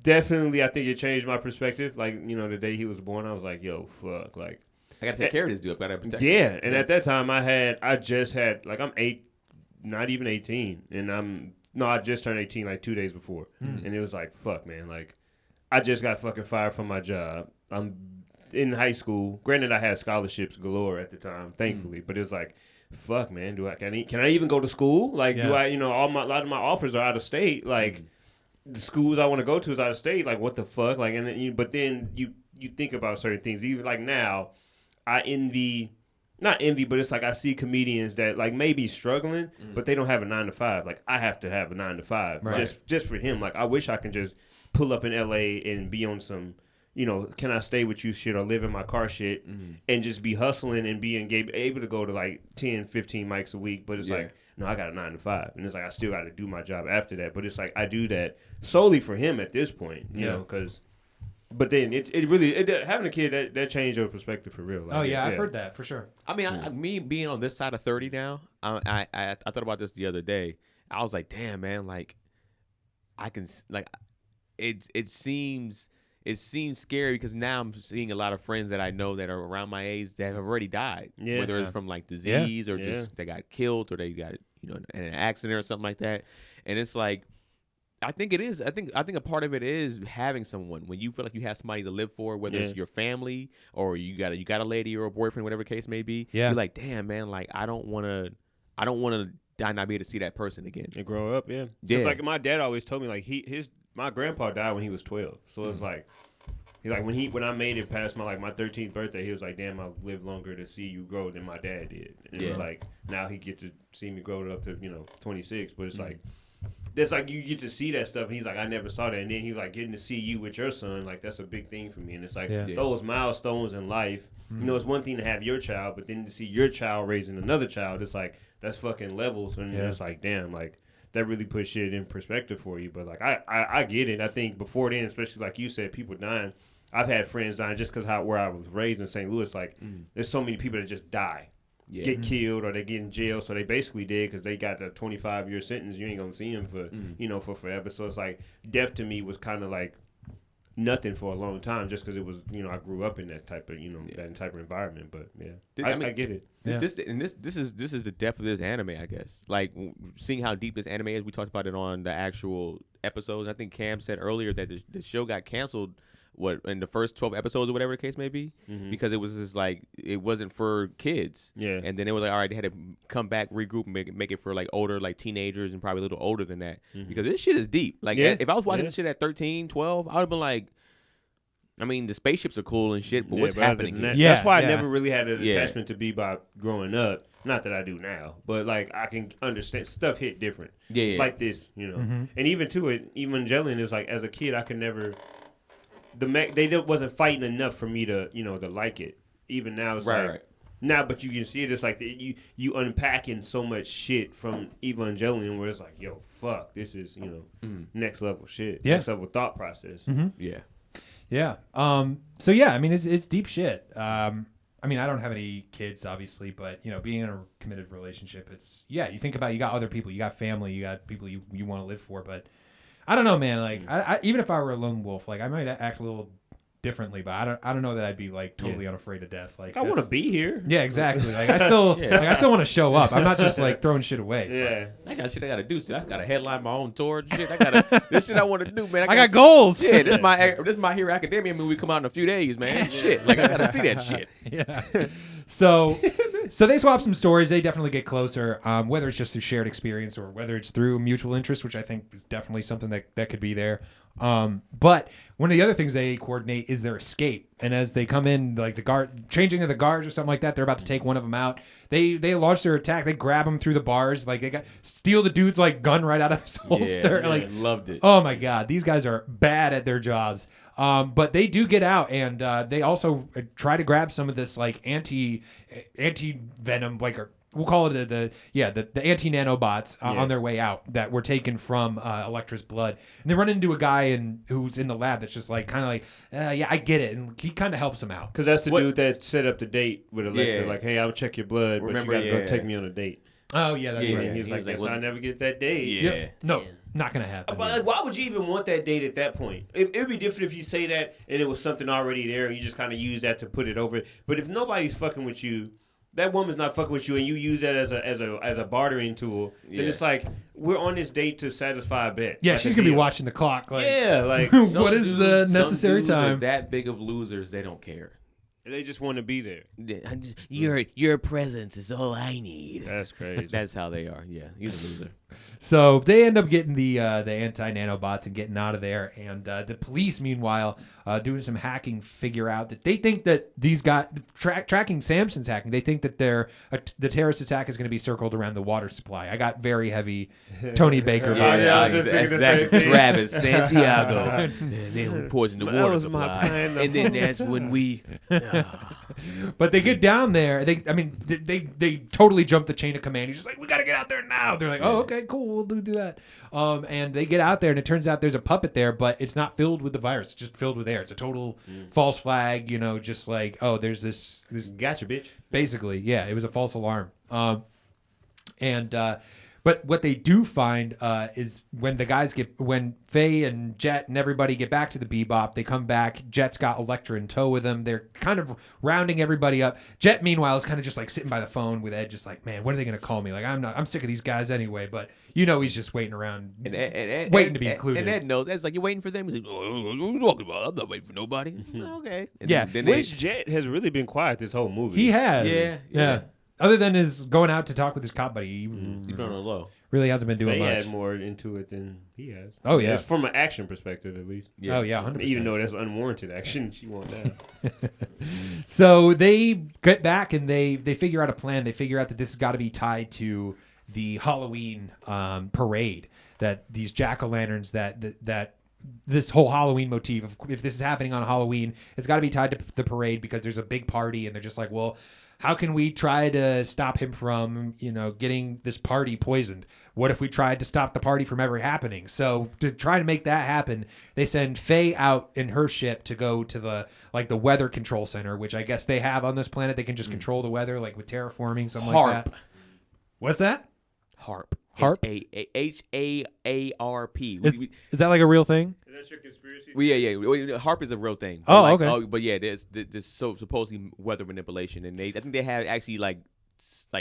definitely I think it changed my perspective. Like, the day he was born, I was like, yo, fuck. Like, I gotta take care of this dude. I gotta protect him. And at that time I just had, like, I'm 8, not even 18. And I just turned 18 like 2 days before. And it was like, fuck, man. Like, I just got fucking fired from my job. I'm in high school. Granted, I had scholarships galore at the time, thankfully. But it was like, fuck, man. Can I even go to school? Like, do I? A lot of my offers are out of state. Like, the schools I want to go to is out of state. Like, what the fuck? Like, and then but then you think about certain things. Even like now, not envy, but it's like I see comedians that like may be struggling, but they don't have a 9 to 5. Like, I have to have a 9 to 5 just for him. Like, I wish I can just pull up in LA and be on some, can I stay with you shit or live in my car shit and just be hustling and being able to go to like 10, 15 mics a week. But it's like, no, I got a 9 to 5. And it's like, I still got to do my job after that. But it's like, I do that solely for him at this point, you know, because, but then it really, having a kid, that changed your perspective for real. Like, I've heard that for sure. I mean, me being on this side of 30 now, I thought about this the other day. I was like, damn, man, like, I can, like, it seems scary because now I'm seeing a lot of friends that I know that are around my age that have already died, whether it's from like disease or just they got killed or they got in an accident or something like that. And it's like, I think a part of it is having someone when you feel like you have somebody to live for, whether it's your family or you got a lady or a boyfriend, whatever the case may be. Yeah. You're like, damn, man, like I don't want to die not be able to see that person again and grow up. Yeah. It's like my dad always told me like my grandpa died when he was 12. So it's like, he's like, when I made it past my 13th birthday, he was like, damn, I've lived longer to see you grow than my dad did. And it was like, now he get to see me grow up to, 26. But it's like, that's like, you get to see that stuff. And he's like, I never saw that. And then he's like, getting to see you with your son, like, that's a big thing for me. And it's like, those milestones in life, it's one thing to have your child, but then to see your child raising another child, it's like, that's fucking levels. And it's like, damn, like, that really puts shit in perspective for you. But like I get it. I think before then, especially like you said, people dying. I've had friends dying just because where I was raised in St. Louis. Like there's so many people that just die, get killed, or they get in jail. So they basically did because they got the 25-year sentence. You ain't gonna see them for for forever. So it's like death to me was kind of like nothing for a long time, just because it was I grew up in that type of that type of environment. But I get it. This is the depth of this anime, I guess. Like seeing how deep this anime is, we talked about it on the actual episodes. I think Cam said earlier that the show got canceled in the first 12 episodes or whatever the case may be, because it was just like it wasn't for kids. Yeah. And then it was like, all right, they had to come back, regroup, and make it for like older, like teenagers and probably a little older than that, because this shit is deep. Like if I was watching this shit at 13, 12, I would have been like, I mean, the spaceships are cool and shit, but what's happening here? That's why I never really had an attachment to Bebop growing up. Not that I do now, but like I can understand stuff hit different. Like this, And even to it, Evangelion is like, as a kid, I could never. They wasn't fighting enough for me to to like it. Even now, it's now, but you can see it. It's like you unpacking so much shit from Evangelion, where it's like, yo, fuck, this is next level shit, next level thought process. Yeah. So yeah, I mean, it's deep shit. I mean, I don't have any kids, obviously, but being in a committed relationship, it's you think about, you got other people, you got family, you got people you want to live for, but I don't know, man. Like, I even if I were a lone wolf, like I might act a little differently, but I don't know that I'd be like totally unafraid of death. Like, I want to be here. Yeah, exactly. Like I still want to show up. I'm not just like throwing shit away. Yeah, I got shit I got to do. So I got to headline my own tour and shit. This shit I want to do, man. I got goals. Yeah, this is my Hero Academia movie come out in a few days, man. Shit, like I got to see that shit. Yeah. So they swap some stories. They definitely get closer, whether it's just through shared experience or whether it's through mutual interest, which I think is definitely something that could be there. But one of the other things they coordinate is their escape. And as they come in, like the changing of the guards or something like that, they're about to take one of them out. They launch their attack. They grab him through the bars. Like they steal the dude's like gun right out of his holster. Yeah, like loved it. Oh my God, these guys are bad at their jobs. But they do get out, and they also try to grab some of this like anti venom, like we'll call it the anti nanobots on their way out that were taken from Elektra's blood, and they run into a guy who's in the lab that's just like kind of like yeah, I get it, and he kind of helps them out because that's the dude that set up the date with Elektra. Like, hey, I'll check your blood, Remember, but you got to go take me on a date. Oh yeah, that's right. He was like, guess I'll never get that date. Yeah. Yep. No, not gonna happen. But like, why would you even want that date at that point? It would be different if you say that and it was something already there and you just kind of use that to put it over. But if nobody's fucking with you, that woman's not fucking with you, and you use that as a bartering tool, then it's like we're on this date to satisfy a bet. Yeah, like she's gonna be watching the clock. Like, like what is the necessary some dudes time? Are that big of losers, they don't care. They just want to be there. Your presence is all I need. That's crazy. That's how they are. Yeah, he's a loser. So they end up getting the anti-nanobots and getting out of there. And the police, meanwhile, doing some hacking, figure out that they think that these guys, tracking Samson's hacking, they think that the terrorist attack is going to be circled around the water supply. I got very heavy Tony Baker vibes. I was just thinking the same thing. Travis, Santiago. They poisoned the water was my supply. plan. And then that's when we... But they get down there. They totally jump the chain of command. He's just like, we got to get out there now. They're like, oh, okay, cool. We'll do that. And they get out there, and it turns out there's a puppet there, but it's not filled with the virus. It's just filled with air. It's a total false flag, just like, oh, there's this Gotcha, bitch. Basically, yeah, it was a false alarm. But what they do find is when Faye and Jet and everybody get back to the Bebop, they come back. Jet's got Elektra in tow with them. They're kind of rounding everybody up. Jet, meanwhile, is kind of just like sitting by the phone with Ed, just like, man, when are they going to call me? Like, I'm sick of these guys anyway. But he's just waiting around, waiting to be included. And Ed knows. Ed's like, you're waiting for them. He's like, oh, what are you talking about? I'm not waiting for nobody. Okay. And yeah. Which Jet has really been quiet this whole movie. He has. Yeah. Other than his going out to talk with his cop buddy, he He's been on the low. really hasn't been doing Faye much. had more into it than he has. Oh, yeah. It's from an action perspective, at least. Yeah. Oh, yeah, 100%. Even though that's unwarranted action, she won't that. So they get back and they figure out a plan. They figure out that this has got to be tied to the Halloween parade, that these jack-o'-lanterns that this whole Halloween motif, if this is happening on Halloween, it's got to be tied to the parade because there's a big party, and they're just like, well, how can we try to stop him from, getting this party poisoned? What if we tried to stop the party from ever happening? So to try to make that happen, they send Faye out in her ship to go to the weather control center, which I guess they have on this planet. They can just control the weather, like with terraforming, something like that. What's that? HARP. HARP? HAARP. Is that like a real thing? Is that your conspiracy? Yeah. HARP is a real thing. Oh, okay. But yeah, there's supposedly weather manipulation, and I think they have actually like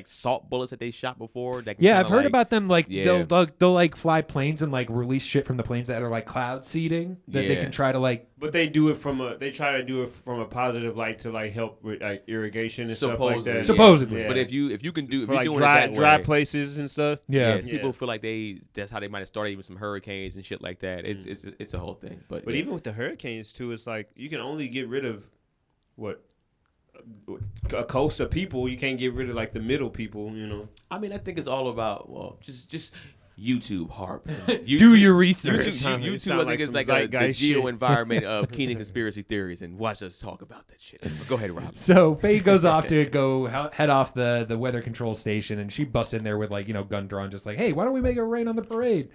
salt bullets that they shot before. That can I've heard about them. Like Yeah. they'll like fly planes and like release shit from the planes that are like cloud seeding that they Yeah. can try to like. But they try to do it from a positive light to like help with like irrigation and stuff like that. Supposedly. Yeah. But if you can do for if like you're doing it that dry way, places and stuff. Yeah. people feel like that's how they might have started even some hurricanes and shit like that. It's a whole thing. But yeah. Even with the hurricanes too, it's like you can only get rid of a coast of people. You can't get rid of like the middle people. I mean, I think it's all about just YouTube HARP. Do your research. YouTube I think it's like the geo environment of Keenan conspiracy theories, and watch us talk about that shit. Go ahead, Rob. So Faye goes off to head off the weather control station, and she busts in there with like gun drawn, just like, hey, why don't we make it rain on the parade?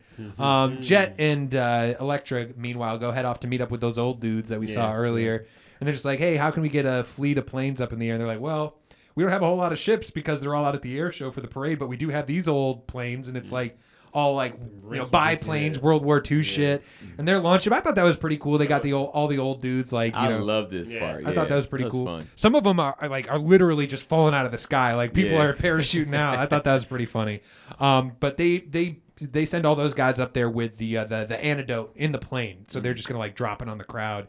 Jet and Elektra meanwhile head off to meet up with those old dudes that we saw earlier, and they're just like, hey, how can we get a fleet of planes up in the air? And they're like, well, we don't have a whole lot of ships because they're all out at the air show for the parade, but we do have these old planes, and it's like all like biplanes, World War II shit, and they're launching. I thought that was pretty cool. They got all the old dudes like I love this part. I thought that was pretty cool. Fun. Some of them are literally just falling out of the sky. Like people are parachuting out. I thought that was pretty funny. But they send all those guys up there with the antidote in the plane, so they're just gonna like drop it on the crowd.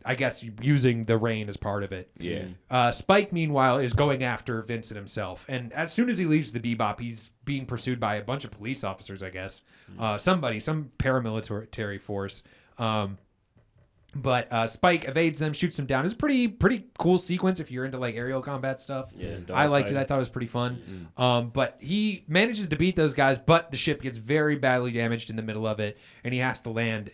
I guess using the rain as part of it. Yeah. Spike, meanwhile, is going after Vincent himself. And as soon as he leaves the Bebop, he's being pursued by a bunch of police officers, I guess. Some paramilitary force. But Spike evades them, shoots them down. It's a pretty cool sequence if you're into like aerial combat stuff. Yeah, I liked it. I thought it was pretty fun. But he manages to beat those guys, but the ship gets very badly damaged in the middle of it, and he has to land.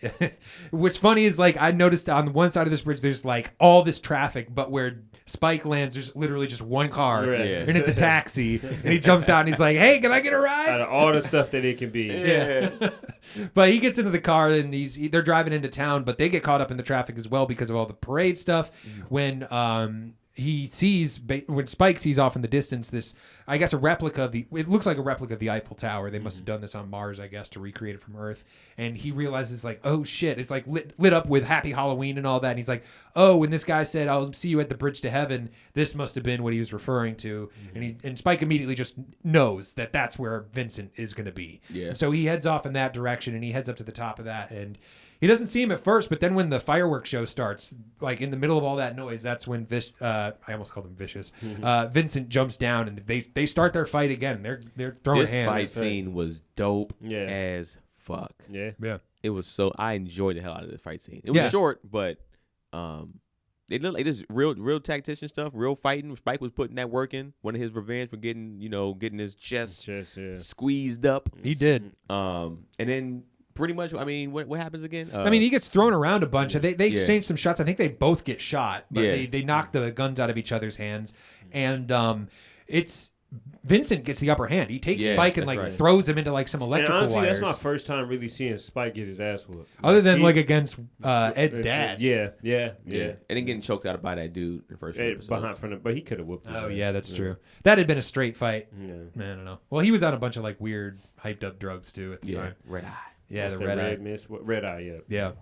What's funny is like I noticed on one side of this bridge, there's like all this traffic, but where Spike lands, there's literally just one car, and it's a taxi. And he jumps out and he's like, "Hey, can I get a ride?" Out of all the stuff that it can be. Yeah. But he gets into the car and they're driving into town, but they get caught up in the traffic as well because of all the parade stuff. When when Spike sees off in the distance this, I guess, it looks like a replica of the Eiffel Tower. They must have done this on Mars, I guess, to recreate it from Earth. And he realizes like, oh shit, it's like lit up with Happy Halloween and all that. And he's like, oh, when this guy said, "I'll see you at the bridge to heaven," this must have been what he was referring to. And Spike immediately just knows that that's where Vincent is going to be. Yeah. And so he heads off in that direction, and he heads up to the top of that, and he doesn't see him at first, but then when the fireworks show starts, like in the middle of all that noise, that's when I almost called him Vicious. Vincent jumps down, and they start their fight again. They're throwing hands. This fight scene was dope as fuck. Yeah. It was I enjoyed the hell out of this fight scene. It was short, but it looked like this real tactician stuff, real fighting. Spike was putting that work in. One of his revenge for getting his chest squeezed up. He did. And then pretty much, I mean, what happens again? He gets thrown around a bunch. They exchange some shots. I think they both get shot, but they knock the guns out of each other's hands. And it's Vincent gets the upper hand. He takes Spike and throws him into like some electrical honestly, wires. That's my first time really seeing Spike get his ass whooped. Other than against Ed's dad. Yeah. And then getting choked out by that dude in the first episode. But he could have whooped him. Oh yeah, that's true. That had been a straight fight. Yeah. I don't know. Well, he was on a bunch of like weird hyped up drugs too at the time. Red eye. Yeah, the red eye. Red eye. Yeah.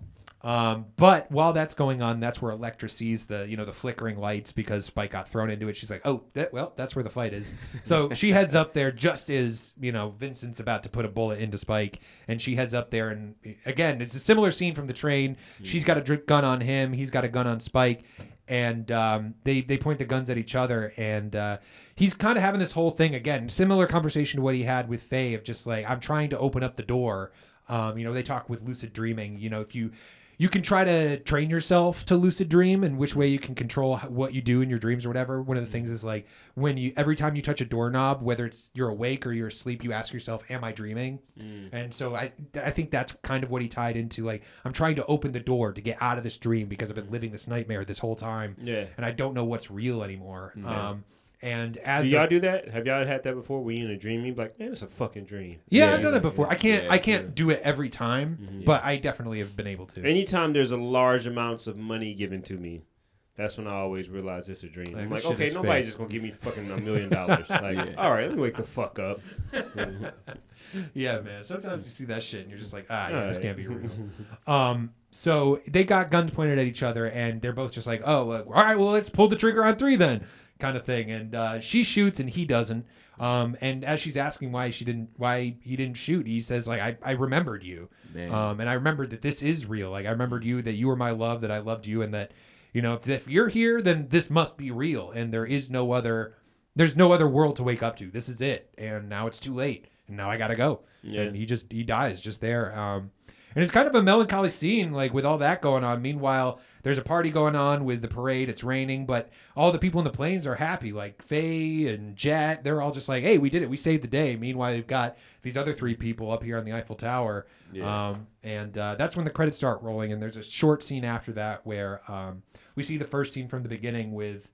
But while that's going on, that's where Elektra sees the flickering lights because Spike got thrown into it. She's like, "Oh, that's where the fight is." So she heads up there just as Vincent's about to put a bullet into Spike, and she heads up there, and again, it's a similar scene from the train. She's got a gun on him, he's got a gun on Spike, and they point the guns at each other, and he's kind of having this whole thing again, similar conversation to what he had with Faye of just like, I'm trying to open up the door. They talk with lucid dreaming. If you can try to train yourself to lucid dream and which way you can control what you do in your dreams or whatever. One of the things is like every time you touch a doorknob, whether it's you're awake or you're asleep, you ask yourself, am I dreaming? And so I think that's kind of what he tied into. Like, I'm trying to open the door to get out of this dream because I've been living this nightmare this whole time. Yeah. And I don't know what's real anymore. Yeah. And as do y'all do that? Have y'all had that before? Were you in a dream? You'd be like, man, it's a fucking dream. Yeah, I've done it before. I can't do it every time, but I definitely have been able to. Anytime there's a large amounts of money given to me, that's when I always realize it's a dream. I'm like, okay, nobody's just gonna give me fucking $1 million. Like, all right, let me wake the fuck up. Yeah, man. Sometimes you see that shit and you're just like, this can't be real. So they got guns pointed at each other, and they're both just like, oh, all right, well, let's pull the trigger on 3 then. Kind of thing, and she shoots and he doesn't. And as she's asking why he didn't shoot, he says like, I remembered you, and I remembered that this is real. Like, I remembered you, that you were my love, that I loved you, and that if you're here, then this must be real, and there's no other world to wake up to. This is it, and now it's too late, and now I gotta go. And he dies just there. And it's kind of a melancholy scene, like with all that going on. Meanwhile, there's a party going on with the parade. It's raining, but all the people in the planes are happy. Like Faye and Jet, they're all just like, hey, we did it. We saved the day. Meanwhile, they've got these other 3 people up here on the Eiffel Tower. Yeah. And that's when the credits start rolling. And there's a short scene after that where we see the first scene from the beginning with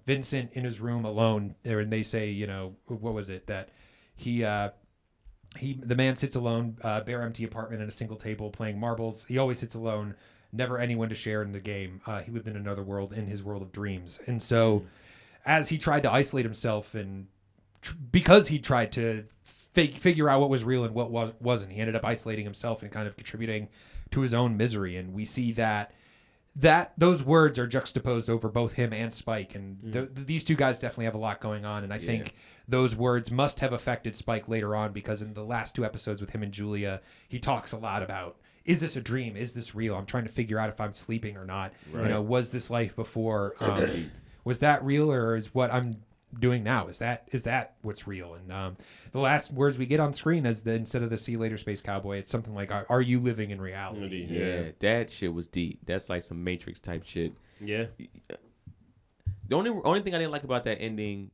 Vincent in his room alone. And they say, what was it? That the man sits alone, bare empty apartment and a single table playing marbles. He always sits alone, never anyone to share in the game. He lived in another world, in his world of dreams. And so as he tried to isolate himself and because he tried to figure out what was real and what wasn't, he ended up isolating himself and kind of contributing to his own misery. And we see that those words are juxtaposed over both him and Spike. And these 2 guys definitely have a lot going on. And I think those words must have affected Spike later on, because in the last 2 episodes with him and Julia, he talks a lot about is this a dream? Is this real? I'm trying to figure out if I'm sleeping or not. Right. You know, was this life before? Was that real, or is what I'm doing now? Is that what's real? And the last words we get on screen is instead of the "See you later, space cowboy," it's something like, "Are you living in reality?" Yeah, that shit was deep. That's like some Matrix type shit. Yeah. The only thing I didn't like about that ending,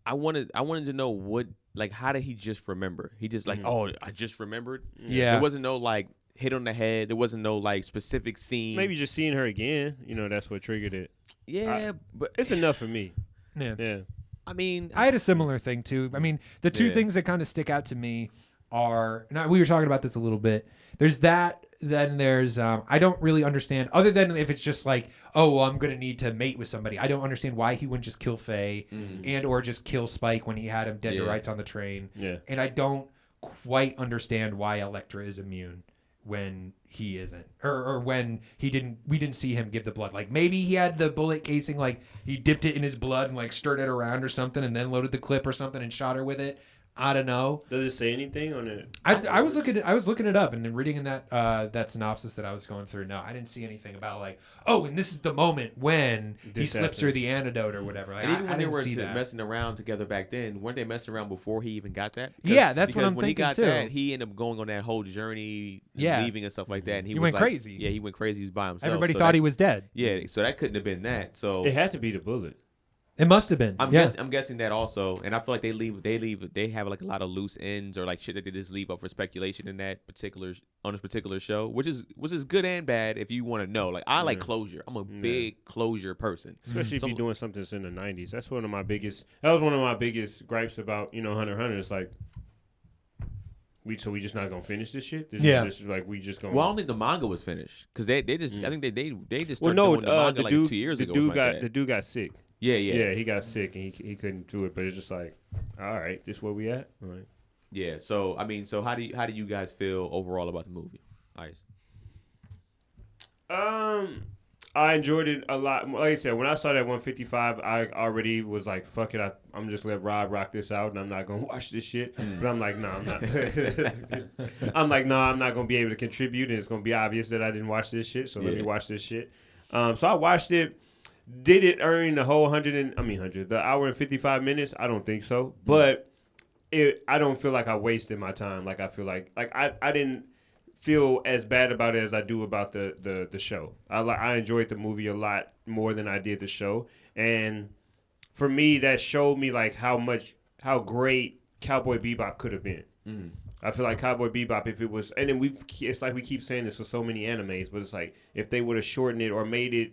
I wanted to know what, like, how did he just remember? He just like, oh, I just remembered. Yeah. There wasn't no like hit on the head. There wasn't no like specific scene. Maybe just seeing her again, you know, that's what triggered it. Yeah, but It's enough for me. Yeah. I mean, I had a similar thing too. I mean, the two things that kind of stick out to me are, we were talking about this a little bit. There's that. Then there's I don't really understand, other than if it's just like, oh, well, I'm gonna need to mate with somebody. I don't understand why he wouldn't just kill Faye and or just kill Spike when he had him dead to rights on the train. Yeah. And I don't quite understand why Elektra is immune when he isn't, or when we didn't see him give the blood. Like, maybe he had the bullet casing, like he dipped it in his blood and like stirred it around or something, and then loaded the clip or something and shot her with it. I don't know. Does it say anything on it? I was looking it up and then reading in that synopsis that I was going through. No, I didn't see anything about like, oh, and this is the moment when he slips her the antidote or whatever. Like, and even when they were that. messing around together back then, weren't they messing around before he even got that? Yeah, that's what I'm when thinking he got too. that, he ended up going on that whole journey, leaving and stuff like that. And he was went like, crazy. Yeah, he went crazy. He was by himself. Everybody thought he was dead. Yeah, so that couldn't have been that. So It had to be the bullet. It must have been. I'm guessing that also, and I feel like they have like a lot of loose ends or like shit that they just leave up for speculation in that on this particular show, which is good and bad if you want to know. Like, I like closure. I'm a big closure person, especially if you're doing something that's in the 90s. That was one of my biggest gripes about Hunter x Hunter. It's like, we just not gonna finish this shit. This is like we just gonna. Well, I don't think the manga was finished because they just I think they just started doing the manga like 2 years ago. The dude got sick. Yeah, he got sick and he couldn't do it. But it's just like, all right, this where we at? All right. Yeah. So I mean, how do you guys feel overall about the movie? Ice. I enjoyed it a lot. Like I said, when I saw that 155, I already was like, fuck it. I'm just let Rob rock this out, and I'm not gonna watch this shit. But I'm like, no, I'm not. I'm like, no, I'm not gonna be able to contribute, and it's gonna be obvious that I didn't watch this shit. So let me watch this shit. So I watched it. Did it earn the whole the hour and 55 minutes? I don't think so. But I don't feel like I wasted my time. Like, I feel like I didn't feel as bad about it as I do about the show. I enjoyed the movie a lot more than I did the show. And for me, that showed me like how great Cowboy Bebop could have been. I feel like Cowboy Bebop, if it was, and then it's like we keep saying this for so many animes, but it's like if they would have shortened it or made it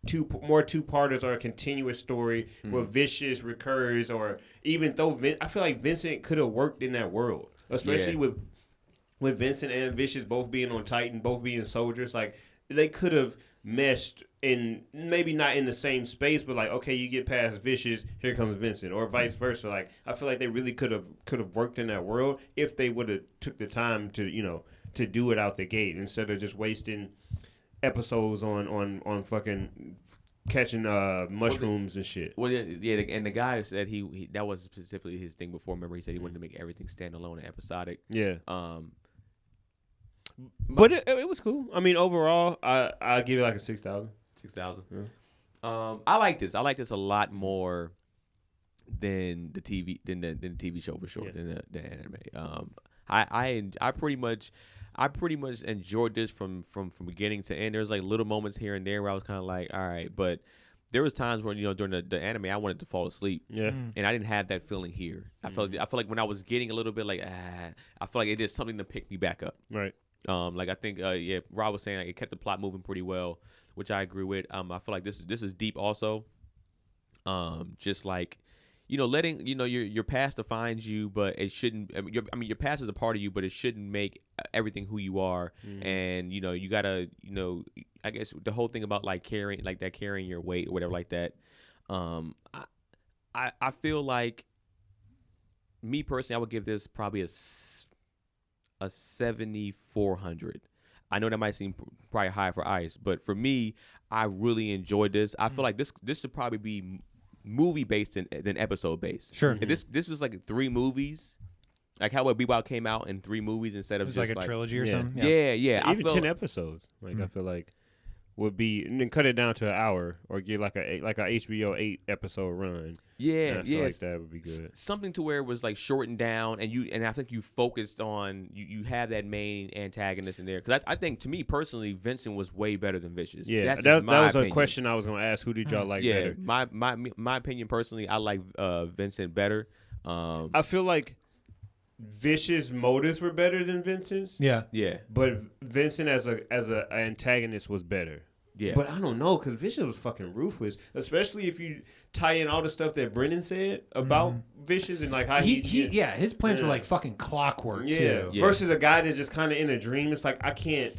two-parters or a continuous story where Vicious recurs, or even though I feel like Vincent could have worked in that world, especially with Vincent and Vicious both being on Titan, both being soldiers. Like, they could have meshed in, maybe not in the same space, but like, okay, you get past Vicious, here comes Vincent, or vice versa. Like, I feel like they really could have worked in that world if they would have took the time to do it out the gate instead of just wasting episodes on fucking catching mushrooms and shit. Well, yeah, and the guy said he that was specifically his thing before. Remember, he said he wanted to make everything standalone and episodic. Yeah. But it was cool. I mean, overall, I give it like a 6,000. 6,000. Yeah. I like this. I like this a lot more than the TV show for sure, than the anime. I pretty much enjoyed this from beginning to end. There's like little moments here and there where I was kind of like, all right, but there was times when during the anime I wanted to fall asleep. Yeah. And I didn't have that feeling here. I feel like when I was getting a little bit like I feel like it did something to pick me back up. Right. Like I think Rob was saying like, it kept the plot moving pretty well, which I agree with. I feel like this is deep also. Just like, letting your past defines you, but it shouldn't. Your past is a part of you, but it shouldn't make everything who you are. And you gotta, I guess the whole thing about like carrying your weight or whatever like that. I feel like, me personally, I would give this probably a 7,400. I know that might seem probably high for Ice, but for me, I really enjoyed this. I feel like this should probably be movie based than episode based. Sure. If this was like 3 movies, Like Cowboy Bebop came out in 3 movies instead It of was just like a trilogy or Yeah. something. Yeah. I Even feel 10 episodes. Like I feel like would be, and then cut it down to an hour or get like a HBO 8 episode run. Yeah, I feel like that would be good. Something to where it was like shortened down, and I think you focused on you have that main antagonist in there. Because I think, to me personally, Vincent was way better than Vicious. Yeah, That's that just my was a opinion. question I was gonna ask. Who did y'all like Yeah, better? my opinion personally, I like Vincent better. I feel like Vicious' motives were better than Vincent's. Yeah. But Vincent as a antagonist was better. Yeah. But I don't know, because Vicious was fucking ruthless, especially if you tie in all the stuff that Brennan said about Vicious and like how his plans were Yeah. like fucking clockwork yeah. too. Yeah. Versus a guy that's just kind of in a dream. It's like I can't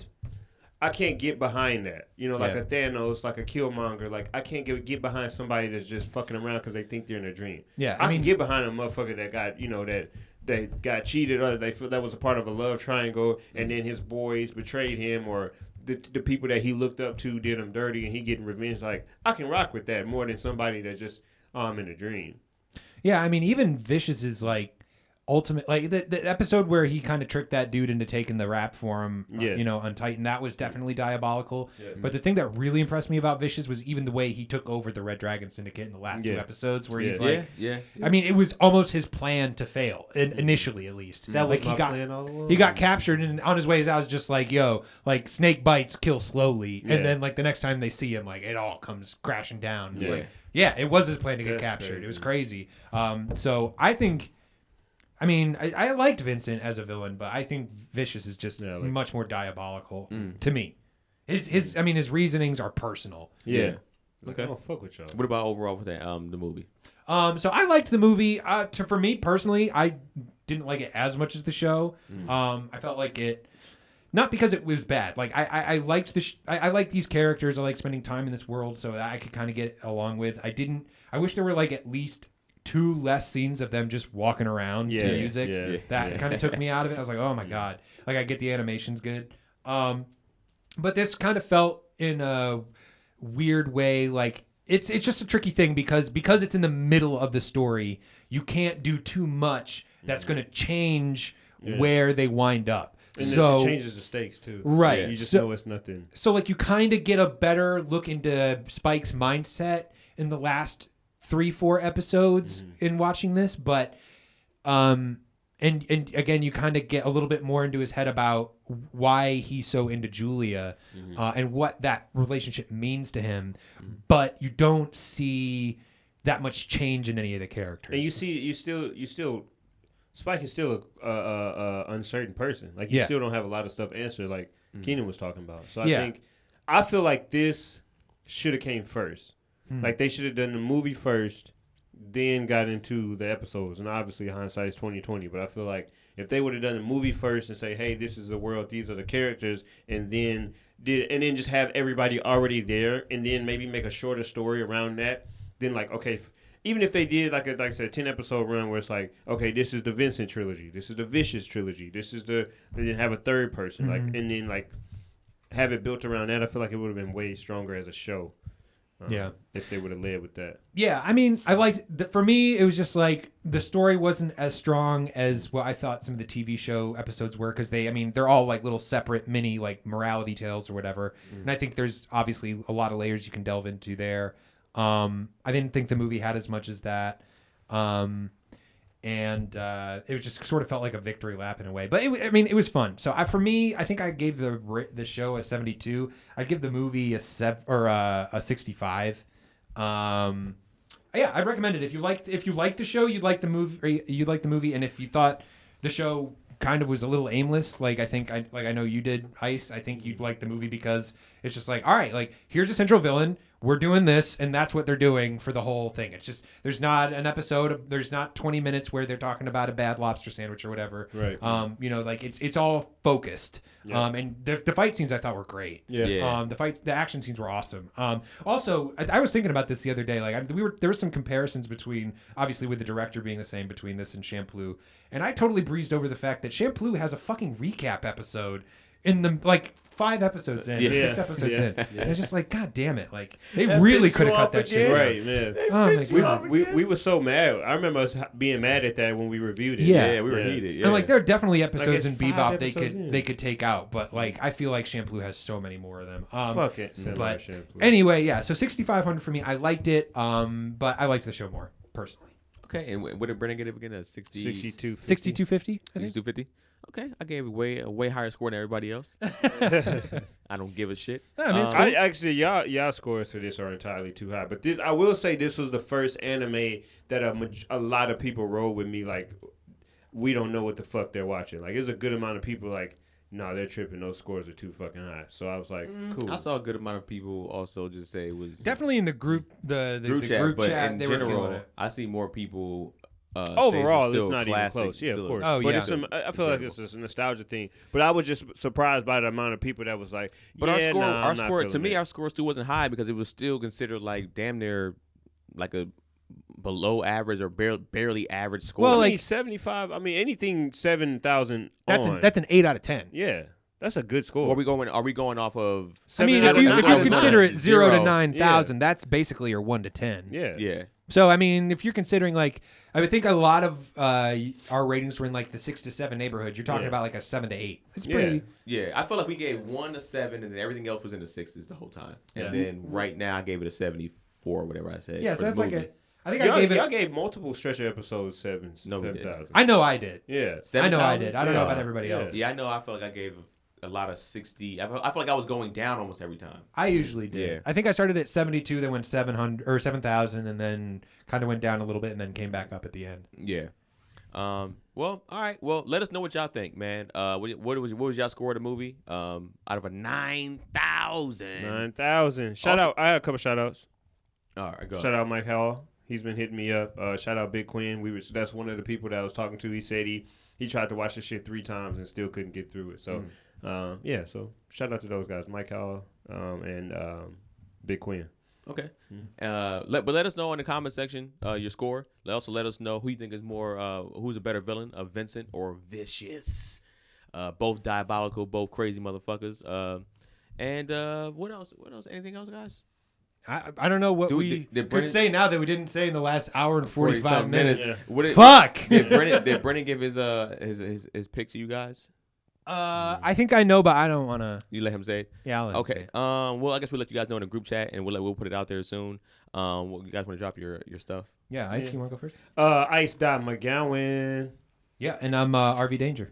get behind that. You know, like a Thanos, like a Killmonger. Like I can't get behind somebody that's just fucking around because they think they're in a dream. Yeah, I can get behind a motherfucker that got, you know, that they got cheated or they feel that was a part of a love triangle, and then his boys betrayed him, or the people that he looked up to did him dirty, and he getting revenge. Like I can rock with that more than somebody that just I'm in a dream. Yeah, I mean, even Vicious is like ultimate, like the episode where he kind of tricked that dude into taking the rap for him, on Titan. That was definitely diabolical. Yeah. But the thing that really impressed me about Vicious was even the way he took over the Red Dragon Syndicate in the last 2 episodes, where he's like, I mean, it was almost his plan to fail initially, at least. That was like my plan all along. He got captured, and on his ways out, was just like, yo, like snake bites kill slowly, and then like the next time they see him, like it all comes crashing down. It's like, it was his plan to get captured. Crazy. It was crazy. So I think. I mean, I liked Vincent as a villain, but I think Vicious is just much more diabolical to me. His reasonings are personal. Yeah. Okay. I don't fuck with y'all. What about overall for that the movie? So I liked the movie. For me personally, I didn't like it as much as the show. I felt like it, not because it was bad. Like I liked I like these characters. I like spending time in this world, so that I could kind of get along with. I wish there were like at least 2 less scenes of them just walking around to music. That kind of took me out of it. I was like, oh my god. Like I get the animation's good. But this kind of felt in a weird way like it's just a tricky thing because it's in the middle of the story. You can't do too much that's going to change where they wind up. And so it changes the stakes too. Right. You just know it's nothing. So like you kind of get a better look into Spike's mindset in the last 3-4 episodes in watching this, but and again you kind of get a little bit more into his head about why he's so into Julia and what that relationship means to him, but you don't see that much change in any of the characters. And you still Spike is still a uncertain person. Like you still don't have a lot of stuff answered, like Keenan was talking about. So I feel like this should have came first. Like they should have done the movie first, then got into the episodes. And obviously hindsight is 20/20. But I feel like if they would have done the movie first and say, "Hey, this is the world, these are the characters," and then just have everybody already there, and then maybe make a shorter story around that. Then like even if they did like I said, 10-episode run where it's like, okay, this is the Vincent trilogy, this is the Vicious trilogy, this is and then have a third person like, and then like have it built around that. I feel like it would have been way stronger as a show. If they would have led with that. Yeah, I mean, I liked. For me, it was just like the story wasn't as strong as what I thought some of the TV show episodes were, because they're all like little separate mini like morality tales or whatever. And I think there's obviously a lot of layers you can delve into there. I didn't think the movie had as much as that. And it just sort of felt like a victory lap in a way, but it was fun. So for me, I think I gave the show a 72. I'd give the movie a 65. I'd recommend it if you liked the show, you'd like the movie, and if you thought the show kind of was a little aimless, like I know you did, Ice. I think you'd like the movie because it's just like, all right, like here's a central villain. We're doing this, and that's what they're doing for the whole thing. It's just there's not an episode, there's not 20 minutes where they're talking about a bad lobster sandwich or whatever. Right. Like it's all focused. Yeah. And the fight scenes I thought were great. Yeah. The action scenes were awesome. Also, I was thinking about this the other day. Like there were some comparisons between, obviously with the director being the same between this and Shampoo, and I totally breezed over the fact that Shampoo has a fucking recap episode in the like 5 episodes in, Yeah. 6 episodes in. And it's just like, God damn it. Like, they That really pissed could you have cut off that shit. again? out. Right, man. Oh my God. We were so mad. I remember us being mad at that when we reviewed it. Yeah. we were heated. Yeah. And like there are definitely episodes it's in 5 Bebop episodes in. they could take out, but like I feel like Shampoo has so many more of them. Fuck it. But anyway, yeah. So 6,500 for me. I liked it, but I liked the show more personally. Okay, and what did Brennan get it again? 62. 6250. I think. 6250. Okay, I gave it a way higher score than everybody else. I don't give a shit. I mean, it's cool. I actually y'all scores for this are entirely too high. But this, I will say, this was the first anime that a lot of people rolled with me. Like, we don't know what the fuck they're watching. Like, there's a good amount of people like, no, they're tripping. Those scores are too fucking high. So I was like, cool. I saw a good amount of people also just say it was Definitely in the group, the group chat, but chat, in they were feeling general, it. I see more people. Overall, say it's still not even classic, close. Yeah, of still- course. Oh, but yeah. it's I feel like it's just a nostalgia thing. But I was just surprised by the amount of people that was like, But yeah, our I'm not score to feeling me, it. our score still wasn't high because it was still considered like damn near like a below average or barely average score. Well, I like- mean, 75. I mean, anything 7,000. That's an 8 out of 10. yeah. That's a good score. are we going off of? I mean, Seven if you out of nine. consider it 0 to Zero. 9,000, that's basically your 1 to 10. Yeah. Yeah, So I mean, if you're considering like, I would think a lot of our ratings were in like the 6 to 7 neighborhood. You're talking Yeah. about like a 7 to 8. It's Yeah. pretty. yeah. I feel like we gave 1 to 7, and then everything else was in the 6s the whole time. And Yeah. then right now I gave it a 74, whatever I said. Yeah, for so that's the like movie. a. I think Y'all, I gave it. y'all gave multiple stretcher episodes 7. No, we didn't. 7,000. I know I did. Yeah. I know I 7,000? did. I don't know Yeah. about everybody Yeah. else. Yeah, I know. I feel like I gave a lot of 60. I feel like I was going down almost every time. I usually did. Yeah. I think I started at 72, then went 700 or 7,000, and then kind of went down a little bit, and then came back up at the end. Yeah. Well, all right. Well, let us know what y'all think, man. What was y'all score of the movie? Out of a 9,000. 9,000. Shout Also- out. I had a couple shout outs. All right, go. Shout out Mike Howell. He's been hitting me up. Shout out Big Quinn. That's one of the people that I was talking to. He said he tried to watch this shit 3 times and still couldn't get through it. So, yeah. So shout out to those guys, Mike Howell and Big Quinn. Okay. But let us know in the comment section your score. Also let us know who you think is more who's a better villain, Vincent or Vicious. Both diabolical, both crazy motherfuckers. And what else? Anything else, guys? I don't know what Did we did could Brennan- say now that we didn't say in the last hour and 45 minutes. Yeah. What did, Fuck! did Brennan give his pick to you guys? I think I know, but I don't want to. You let him say it? Yeah, I'll let him say Okay. it. Well, I guess we'll let you guys know in the group chat, and we'll put it out there soon. You guys want to drop your stuff? Yeah, Ice, you want to go first? Ice Dot McGowan. Yeah, and I'm RV Danger.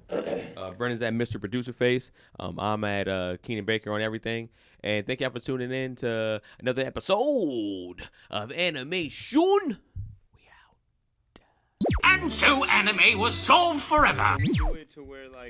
Brennan's at Mr. Producer Face. I'm at Keenan Baker on everything. And thank y'all for tuning in to another episode of AnimeSHUN. And so anime was solved forever. Do it to where like